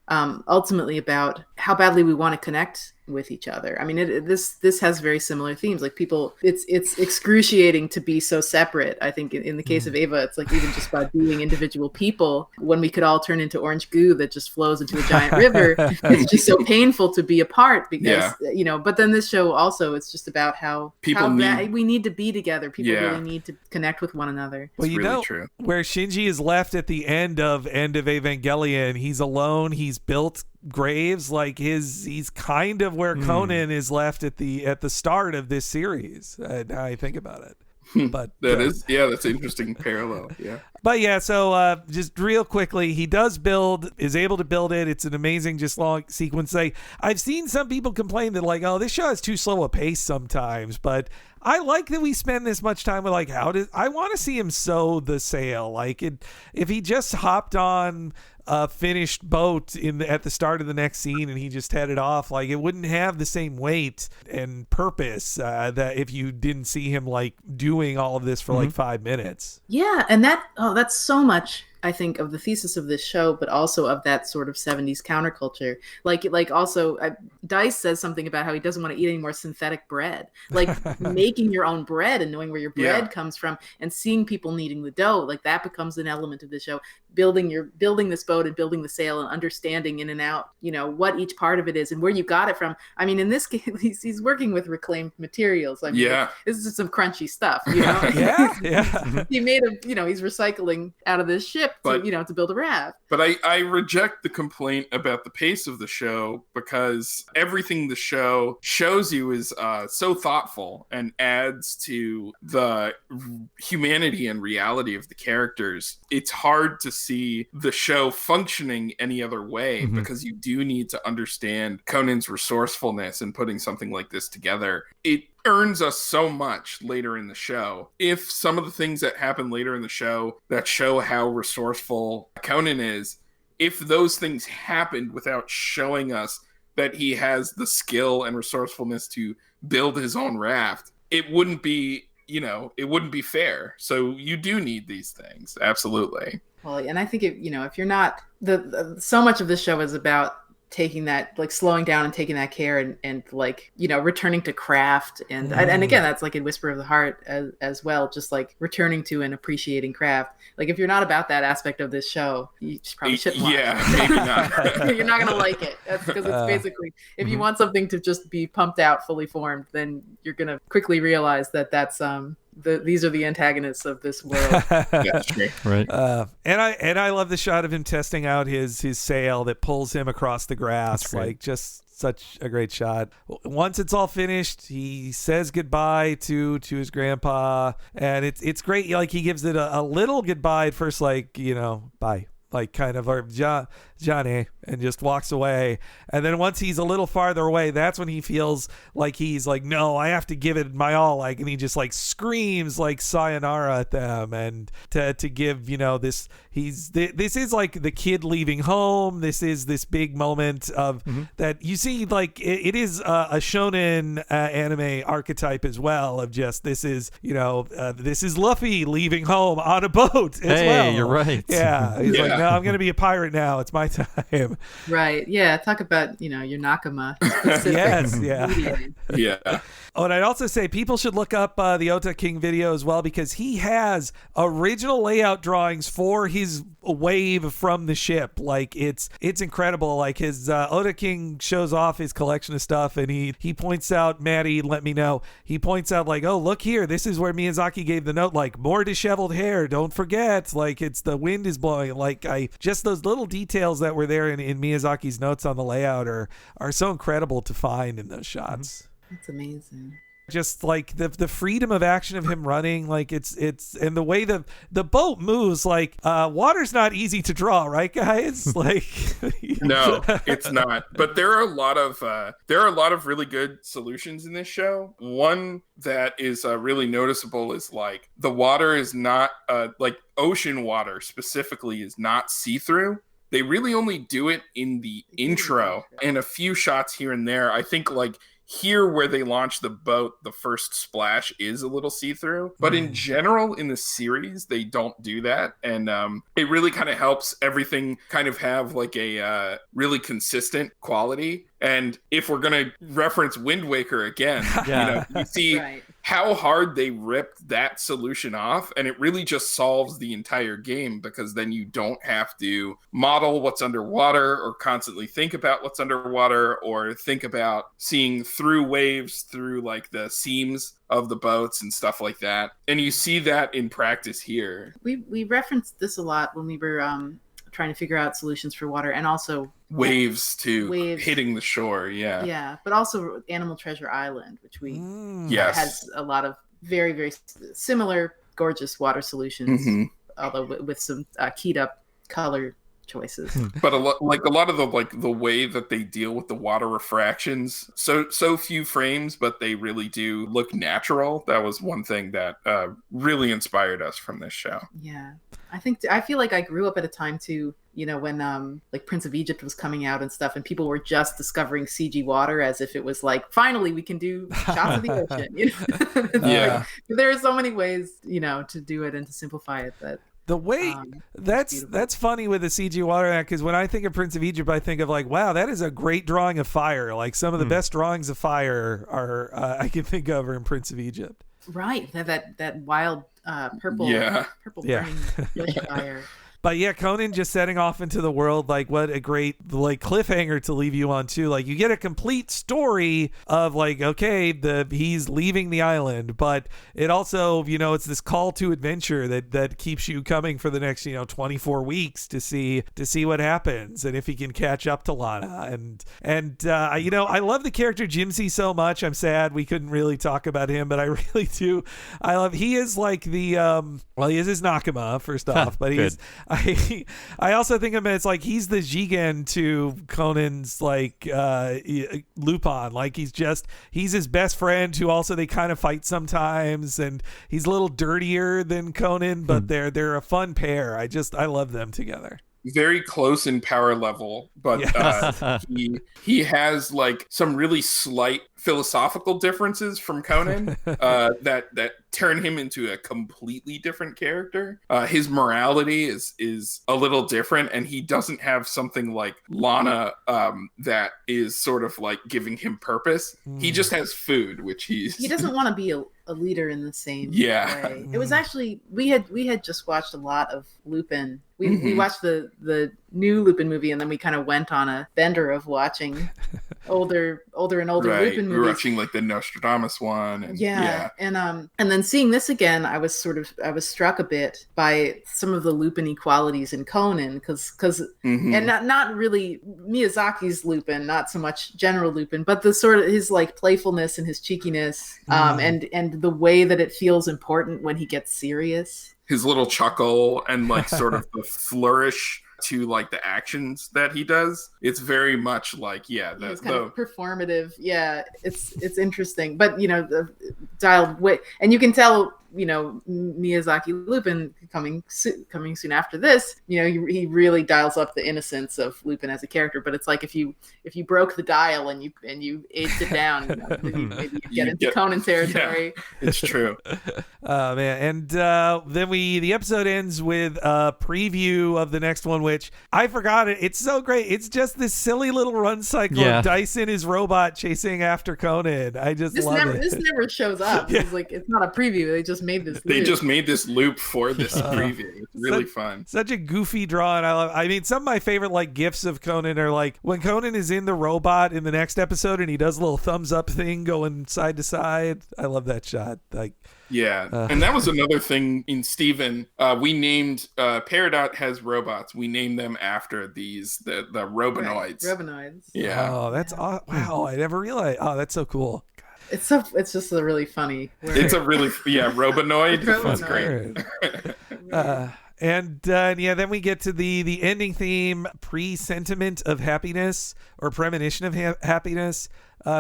ultimately about how badly we want to connect with each other. I mean, this has very similar themes. Like people, it's excruciating to be so separate. I think in the case of Ava, it's like even just by being individual people, when we could all turn into orange goo that just flows into a giant river, it's just so painful to be apart because, you know, but then this show also, it's just about how we need to be together. People really need to connect with one another.
Well, you know, where Shinji is left at the end of Evangelion, he's alone, he's built graves, like he's kind of where Conan is left at the start of this series. Now I think about it. But
that's an interesting parallel. Yeah.
But yeah, so just real quickly, he is able to build it. It's an amazing, just long sequence. I've seen some people complain that like, oh, this show is too slow a pace sometimes, but I like that we spend this much time with like, I want to see him sew the sail. Like if he just hopped on a finished boat at the start of the next scene and he just headed off, like it wouldn't have the same weight and purpose that if you didn't see him like doing all of this for like 5 minutes.
Yeah, and that's so much, I think, of the thesis of this show, but also of that sort of 70s counterculture. Like also, Dice says something about how he doesn't want to eat any more synthetic bread. Like making your own bread and knowing where your bread comes from and seeing people kneading the dough, like that becomes an element of the show. Building this boat and building the sail and understanding in and out, you know, what each part of it is and where you got it from. I mean, in this case, he's working with reclaimed materials. I mean, this is some crunchy stuff, you know? He made he's recycling out of this ship to build a raft.
But I reject the complaint about the pace of the show because everything the show shows you is so thoughtful and adds to the humanity and reality of the characters. It's hard to see the show functioning any other way because you do need to understand Conan's resourcefulness in putting something like this together. It earns us so much later in the show. If some of the things that happen later in the show that show how resourceful Conan is, if those things happened without showing us that he has the skill and resourcefulness to build his own raft, it wouldn't be fair. So you do need these things. Absolutely.
Well, and I think if you're not so much of this show is about taking that, like slowing down and taking that care and like, you know, returning to craft and again, that's like in Whisper of the Heart as well, just like returning to and appreciating craft. Like if you're not about that aspect of this show, you probably shouldn't watch it.
Maybe not.
You're not gonna like it. That's because it's basically, if you want something to just be pumped out, fully formed, then you're gonna quickly realize that that's these are the antagonists of this world.
Yeah, true.
Right.
And I love the shot of him testing out his sail that pulls him across the grass. Like just such a great shot. Once it's all finished, he says goodbye to his grandpa, and it's great. Like he gives it a little goodbye at first, like, you know, bye. Like kind of Johnny, and just walks away. And then once he's a little farther away, that's when he feels like he's like, no, I have to give it my all. Like, and he just like screams like sayonara at them, and to give, you know, this is like the kid leaving home. This is this big moment of that you see, like it is a shonen anime archetype as well, of just this is, you know, this is Luffy leaving home on a boat as well.
Hey, you're right.
Yeah, he's like, no, I'm gonna be a pirate now. It's my time.
Right. Yeah. Talk about, you know, your Nakama.
Yes. Yeah.
Yeah.
Oh, and I'd also say people should look up the Ota King video as well, because he has original layout drawings for his wave from the ship. Like it's incredible. Like his Ota King shows off his collection of stuff, and he points out, Maddie let me know, he points out like, oh, look here, this is where Miyazaki gave the note, like more disheveled hair, don't forget, like it's the wind is blowing. Like just those little details details that were there in Miyazaki's notes on the layout are so incredible to find in those shots.
That's amazing.
Just like the freedom of action of him running, like it's and the way the boat moves, like water's not easy to draw, right, guys? Like
No, it's not. But there are a lot of really good solutions in this show. One that is really noticeable is like the water is not like ocean water specifically is not see-through. They really only do it in the intro and a few shots here and there. I think like here where they launch the boat, the first splash is a little see-through. But in general, in the series, they don't do that. And it really kind of helps everything kind of have like a really consistent quality. And if we're going to reference Wind Waker again, you see how hard they ripped that solution off. And it really just solves the entire game because then you don't have to model what's underwater or constantly think about what's underwater or think about seeing through waves through like the seams of the boats and stuff like that. And you see that in practice here.
We referenced this a lot when we were trying to figure out solutions for water, and also
waves hitting the shore. Yeah,
but also Animal Treasure Island, which we has a lot of very, very similar gorgeous water solutions, although with some keyed up color choices.
But a lot of the way that they deal with the water refractions, so few frames, but they really do look natural. That was one thing that really inspired us from this show.
Yeah, I feel like I grew up at a time too, when like Prince of Egypt was coming out and stuff, and people were just discovering CG water as if it was like, finally we can do shots of the ocean. Like, there are so many ways to do it and to simplify it that
the way that's funny with the CG water, because when I think of Prince of Egypt, I think of like, wow, that is a great drawing of fire. Like some of the best drawings of fire are I can think of are in Prince of Egypt.
Right, that wild purple burning bush fire.
But yeah, Conan just setting off into the world, like what a great like cliffhanger to leave you on too. Like you get a complete story of like, okay, he's leaving the island, but it also, it's this call to adventure that keeps you coming for the next, 24 weeks to see what happens and if he can catch up to Lana. And I love the character Jimsy so much. I'm sad we couldn't really talk about him, but I really do. He is like the he is his Nakama first off, but he's I also think of him as like he's the Jigen to Conan's like Lupin. Like he's his best friend who also they kind of fight sometimes, and he's a little dirtier than Conan, but they're a fun pair. I love them together.
Very close in power level, but he has like some really slight philosophical differences from Conan that turn him into a completely different character. His morality is a little different, and he doesn't have something like Lana that is sort of like giving him purpose. He just has food, which he
doesn't want to be a leader in the same way. It was actually we had just watched a lot of Lupin. We watched the new Lupin movie, and then we kind of went on a bender of watching older and older Lupin movies.
We were watching like the Nostradamus one, and
and then seeing this again, I was struck a bit by some of the Lupin qualities in Conan, because and not really Miyazaki's Lupin, not so much General Lupin, but the sort of his like playfulness and his cheekiness, and the way that it feels important when he gets serious.
His little chuckle and like sort of the flourish to like the actions that he does. It's very much like
it's kind of performative. It's interesting, but the dialed way, and you can tell Miyazaki Lupin coming soon after this, he really dials up the innocence of Lupin as a character. But it's like if you broke the dial and you aged it down, maybe you get into Conan territory.
Yeah, it's true.
Man, and then the episode ends with a preview of the next one, which I forgot it. It's so great. It's just this silly little run cycle of Dyson, his robot, chasing after Conan. I just love it.
This never shows up. It's like it's not a preview. They just just made this.
They
loop.
just made this loop for this preview. It's really fun.
Such a goofy drawing. I mean, some of my favorite like gifs of Conan are like when Conan is in the robot in the next episode and he does a little thumbs up thing going side to side. I love that shot. Like,
yeah, and that was another thing in Steven. We named Peridot has robots. We named them after the Robonoids.
Right. Robonoids.
Yeah.
oh, that's wow. I never realized. Oh, that's so cool.
It's just a really funny word.
It's a really Robonoid. That's
Robonoid.
great.
And then we get to the ending theme, Presentiment of Happiness or Premonition of Happiness,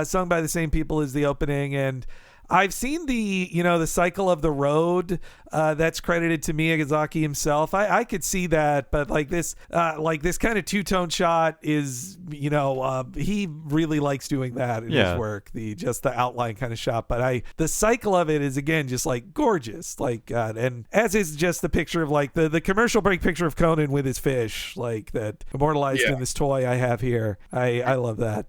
sung by the same people as the opening. And I've seen the cycle of the road that's credited to Miyazaki himself. I could see that, but like this kind of two-tone shot is, he really likes doing that in his work. The outline kind of shot, but the cycle of it is again just like gorgeous, like God, and as is just the picture of like the commercial break picture of Conan with his fish, like that immortalized in this toy I have here. I love that.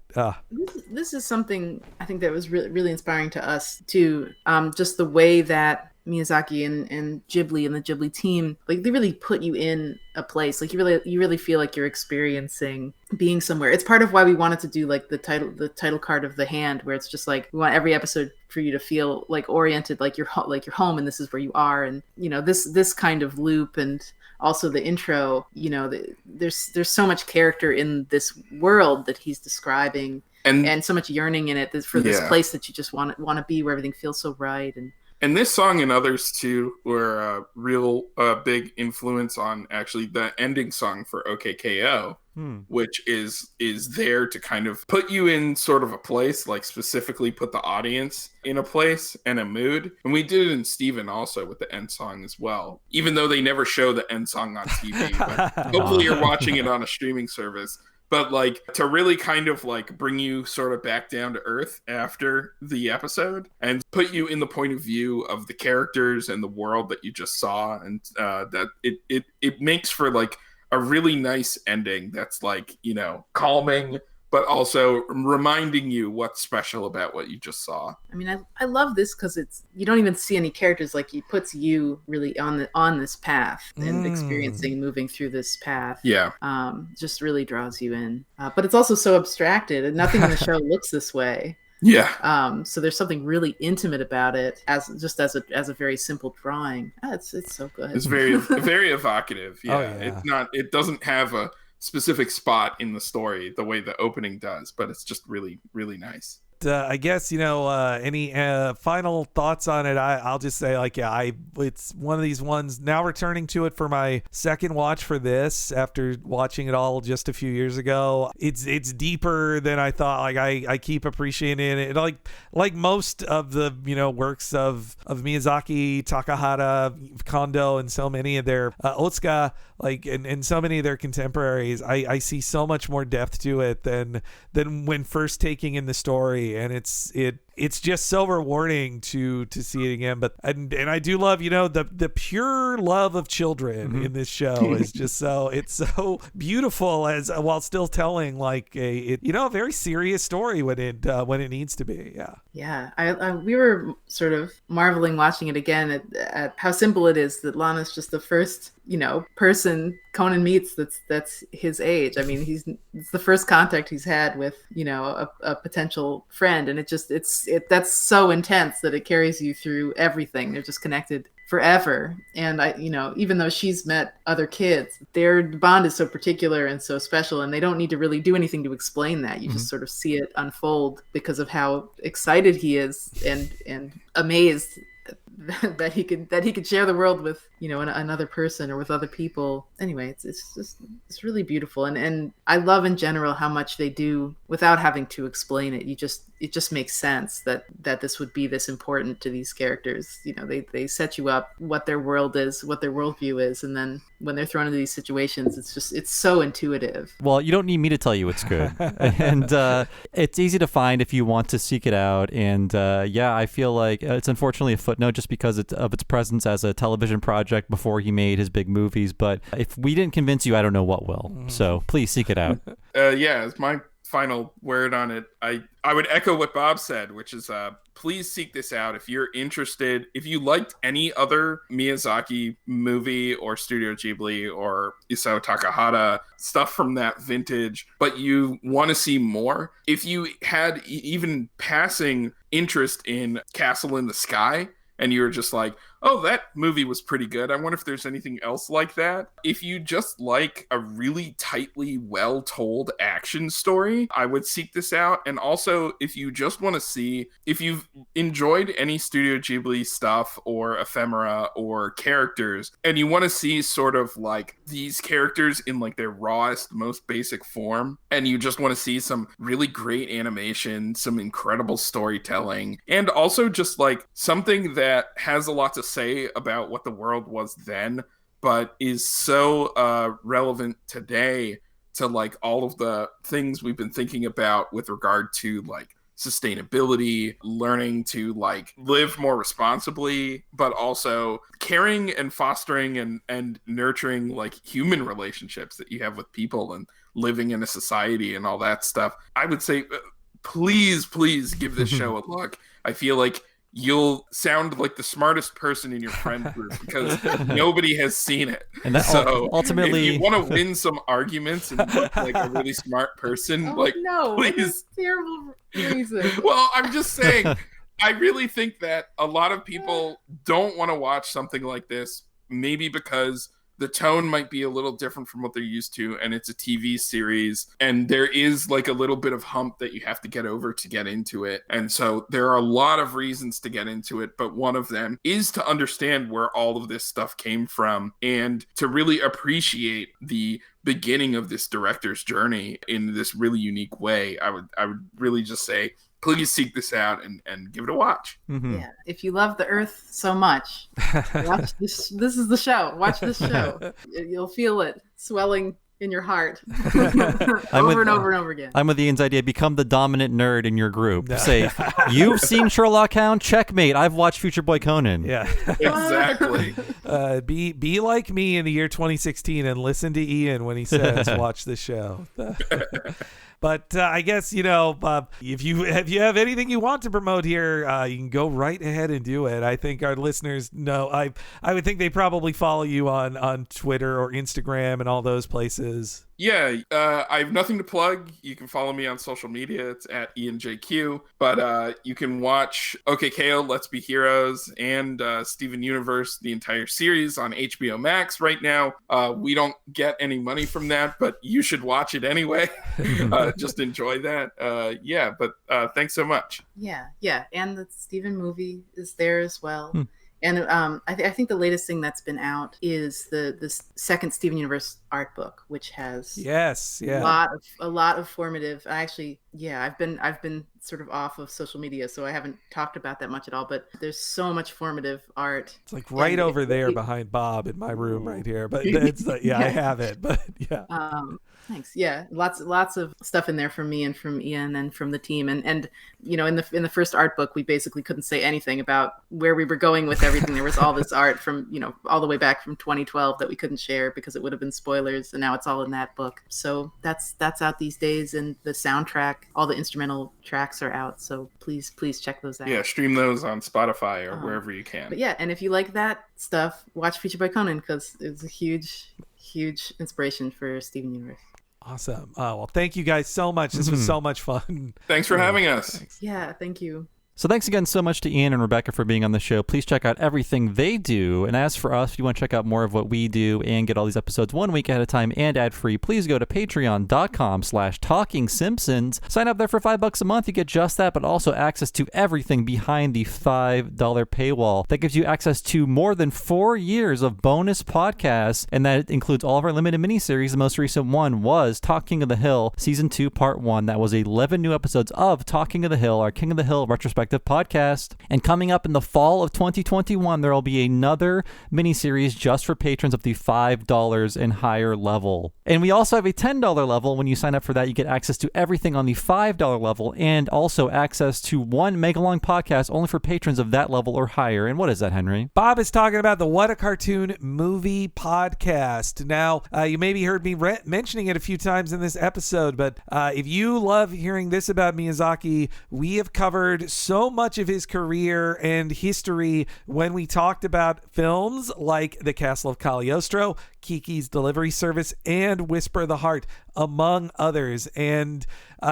This is something I think that was really, really inspiring to us too. Just the way that Miyazaki and Ghibli and the Ghibli team, like they really put you in a place. Like you really feel like you're experiencing being somewhere. It's part of why we wanted to do like the title card of The Hand, where it's just like we want every episode for you to feel like oriented, like you're home and this is where you are, and this kind of loop. And also the intro, there's so much character in this world that he's describing, and so much yearning in it for this place that you just want to be, where everything feels so right.
And this song and others too were a real big influence on actually the ending song for OKKO, which is there to kind of put you in sort of a place, like specifically put the audience in a place and a mood. And we did it in Steven also with the end song as well, even though they never show the end song on TV. But hopefully you're watching it on a streaming service. But like to really kind of like bring you sort of back down to earth after the episode and put you in the point of view of the characters and the world that you just saw, and that it makes for like a really nice ending that's like, calming, but also reminding you what's special about what you just saw.
I mean, I love this because you don't even see any characters. Like he puts you really on this path and moving through this path.
Yeah.
Just really draws you in. But it's also so abstracted, and nothing in the show looks this way.
Yeah.
So there's something really intimate about it as a very simple drawing. It's so good.
It's very very evocative. Yeah.
Oh, yeah.
It doesn't have a specific spot in the story the way the opening does, but it's just really, really nice.
I guess any final thoughts on it? I'll just say it's one of these ones. Now returning to it for my second watch for this after watching it all just a few years ago, it's deeper than I thought. Like I keep appreciating it. Like most of the works of Miyazaki, Takahata, Kondo, and so many of their Otsuka, and so many of their contemporaries, I see so much more depth to it than when first taking in the story. And it's just so rewarding to see it again. But and I do love the pure love of children in this show is just it's so beautiful while still telling like a very serious story when it needs to be.
We were sort of marveling watching it again at how simple it is that Lana's just the first person Conan meets that's his age. I mean, it's the first contact he's had with a potential friend, and that's so intense that it carries you through everything. They're just connected forever. And even though she's met other kids, their bond is so particular and so special, and they don't need to really do anything to explain that. You just sort of see it unfold because of how excited he is and amazed that he could share the world with another person or with other people. Anyway, it's really beautiful, and I love in general how much they do without having to explain it. It just makes sense that this would be this important to these characters. They set you up what their world is, what their worldview is, and then when they're thrown into these situations, it's so intuitive.
Well, you don't need me to tell you it's good. And it's easy to find if you want to seek it out. And I feel like it's unfortunately a footnote just because of its presence as a television project before he made his big movies. But if we didn't convince you, I don't know what will. So please seek it out.
It's my final word on it. I would echo what Bob said, which is please seek this out if you're interested. If you liked any other Miyazaki movie or Studio Ghibli or Isao Takahata stuff from that vintage, but you want to see more, if you had even passing interest in Castle in the Sky, and you were just like, oh, that movie was pretty good. I wonder if there's anything else like that. If you just like a really tightly well-told action story, I would seek this out. And also, if you just want to see, if you've enjoyed any Studio Ghibli stuff or ephemera or characters, and you want to see sort of like these characters in like their rawest, most basic form, and you just want to see some really great animation, some incredible storytelling, and also just like something that has a lot to say about what the world was then, but is so relevant today to like all of the things we've been thinking about with regard to like sustainability, learning to like live more responsibly, but also caring and fostering and nurturing like human relationships that you have with people and living in a society and all that stuff. I would say, please give this show a look. I feel like you'll sound like the smartest person in your friend group because nobody has seen it.
And that's ultimately,
if you want to win some arguments and look like a really smart person, please.
Terrible reason.
Well, I'm just saying, I really think that a lot of people don't want to watch something like this, maybe because the tone might be a little different from what they're used to, and it's a TV series, and there is like a little bit of hump that you have to get over to get into it. And so there are a lot of reasons to get into it, but one of them is to understand where all of this stuff came from and to really appreciate the beginning of this director's journey in this really unique way. I would really just say, please seek this out and give it a watch.
Mm-hmm.
Yeah. If you love the Earth so much, watch this. This is the show. Watch this show. You'll feel it swelling in your heart over and over again.
I'm with Ian's idea. Become the dominant nerd in your group. No. Say, you've seen Sherlock Hound? Checkmate. I've watched Future Boy Conan.
Yeah.
Exactly.
Be like me in the year 2016 and listen to Ian when he says, watch the show. But I guess, if you have anything you want to promote here, you can go right ahead and do it. I think our listeners know. I would think they probably follow you on Twitter or Instagram and all those places.
Yeah, I have nothing to plug. You can follow me on social media. It's at IanJQ. But you can watch OKKO, Let's Be Heroes, and Steven Universe, the entire series on HBO Max right now. We don't get any money from that, but you should watch it anyway. Just enjoy that. But thanks so much.
Yeah. And the Steven movie is there as well. And I think the latest thing that's been out is the second Steven Universe art book, which has a lot of formative. I've been sort of off of social media, so I haven't talked about that much at all. But there's so much formative art.
It's like right over there behind Bob in my room right here. But it's I have it. But yeah.
Thanks. Yeah, lots of stuff in there from me and from Ian and from the team. And in the first art book, we basically couldn't say anything about where we were going with everything. There was all this art from all the way back from 2012 that we couldn't share because it would have been spoilers. And now it's all in that book. So that's out these days. And the soundtrack, all the instrumental tracks are out. So please check those out.
Yeah, stream those on Spotify or wherever you can.
But yeah, and if you like that stuff, watch Future Boy Conan because it's a huge inspiration for Steven Universe.
Awesome. Well, thank you guys so much. This was so much fun.
Thanks for having us.
Thanks.
Yeah, thank you.
So thanks again so much to Ian and Rebecca for being on the show. Please check out everything they do. And as for us, if you want to check out more of what we do and get all these episodes 1 week ahead of time and ad-free, please go to patreon.com/TalkingSimpsons. Sign up there for $5 a month. You get just that, but also access to everything behind the $5 paywall. That gives you access to more than 4 years of bonus podcasts, and that includes all of our limited miniseries. The most recent one was Talking of the Hill, Season 2, Part 1. That was 11 new episodes of Talking of the Hill, our King of the Hill retrospective podcast. And coming up in the fall of 2021, there will be another miniseries just for patrons of the $5 and higher level. And we also have a $10 level. When you sign up for that, you get access to everything on the $5 level and also access to one mega-long podcast only for patrons of that level or higher. And what is that, Henry?
Bob is talking about the What a Cartoon movie podcast. Now, you maybe heard me mentioning it a few times in this episode, but if you love hearing this about Miyazaki, we have covered so so much of his career and history when we talked about films like The Castle of Cagliostro, Kiki's Delivery Service, and Whisper of the Heart, among others. And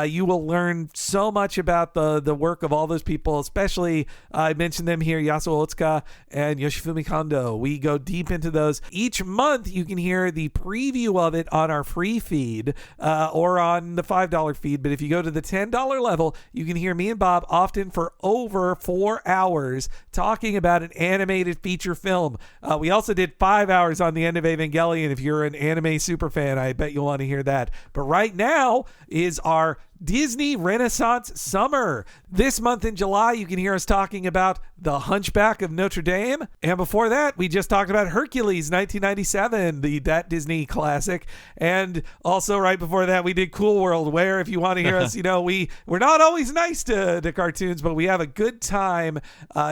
you will learn so much about the work of all those people, especially I mentioned them here, Yasuo Otsuka and Yoshifumi Kondo. We go deep into those. Each month you can hear the preview of it on our free feed or on the $5 feed. But if you go to the $10 level, you can hear me and Bob often for over 4 hours talking about an animated feature film. We also did 5 hours on the end of Evangelion. If you're an anime super fan, I bet you'll want to hear that. But right now is our Disney Renaissance Summer. This month in July, you can hear us talking about The Hunchback of Notre Dame. And before that, we just talked about Hercules 1997, that Disney classic. And also right before that, we did Cool World, where if you want to hear us, we're not always nice to cartoons, but we have a good time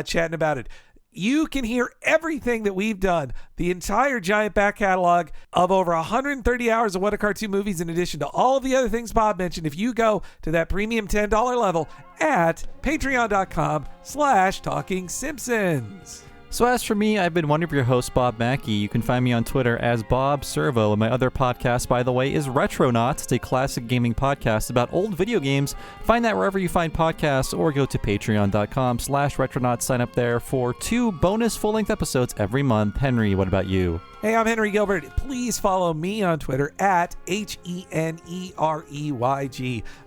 chatting about it. You can hear everything that we've done, the entire giant back catalog of over 130 hours of What a Cartoon movies, in addition to all of the other things Bob mentioned, if you go to that premium $10 level at patreon.com/Talking Simpsons.
So as for me, I've been one of your hosts, Bob Mackey. You can find me on Twitter as Bob Servo, and my other podcast, by the way, is Retronauts. It's a classic gaming podcast about old video games. Find that wherever you find podcasts, or go to patreon.com/Retronauts. Sign up there for 2 bonus full-length episodes every month. Henry, what about you?
Hey, I'm Henry Gilbert. Please follow me on Twitter at HENEREYG.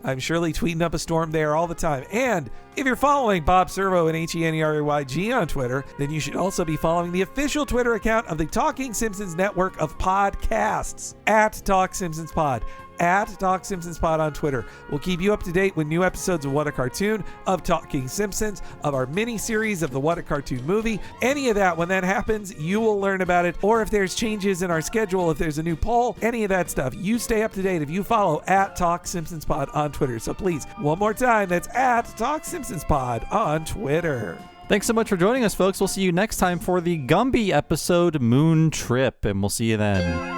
I'm surely tweeting up a storm there all the time. And if you're following Bob Servo and HENEREYG on Twitter, then you should also be following the official Twitter account of the Talking Simpsons network of podcasts at Talk Simpsons Pod. At Talk Simpsons Pod on Twitter. We'll keep you up to date with new episodes of What a Cartoon, of Talking Simpsons, of our mini-series of the What a Cartoon movie. Any of that, when that happens, you will learn about it. Or if there's changes in our schedule, if there's a new poll, any of that stuff, you stay up to date if you follow at Talk Simpsons Pod on Twitter. So please, one more time, that's at Talk Simpsons Pod on Twitter.
Thanks so much for joining us, folks. We'll see you next time for the Gumby episode, Moon Trip, and we'll see you then.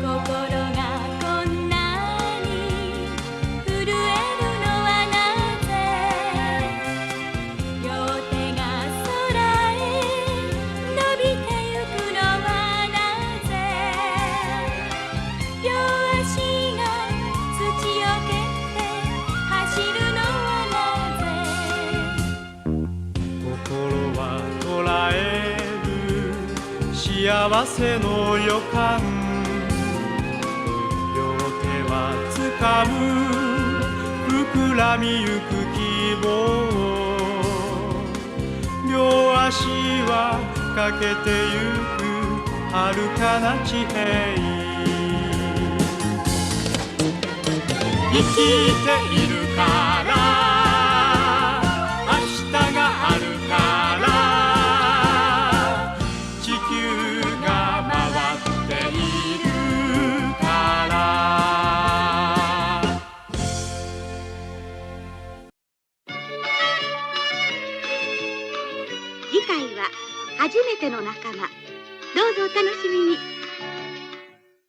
心がこんなに震えるのはなぜ両手が空へ伸びてゆくのはなぜ両足が土を蹴って走るのはなぜ
心は捉える幸せの予感両手は掴む膨らみゆく希望両足はかけてゆく遥かな地平生きているから明日があるから地球が回っているから
次回は初めての仲間どうぞお楽しみに。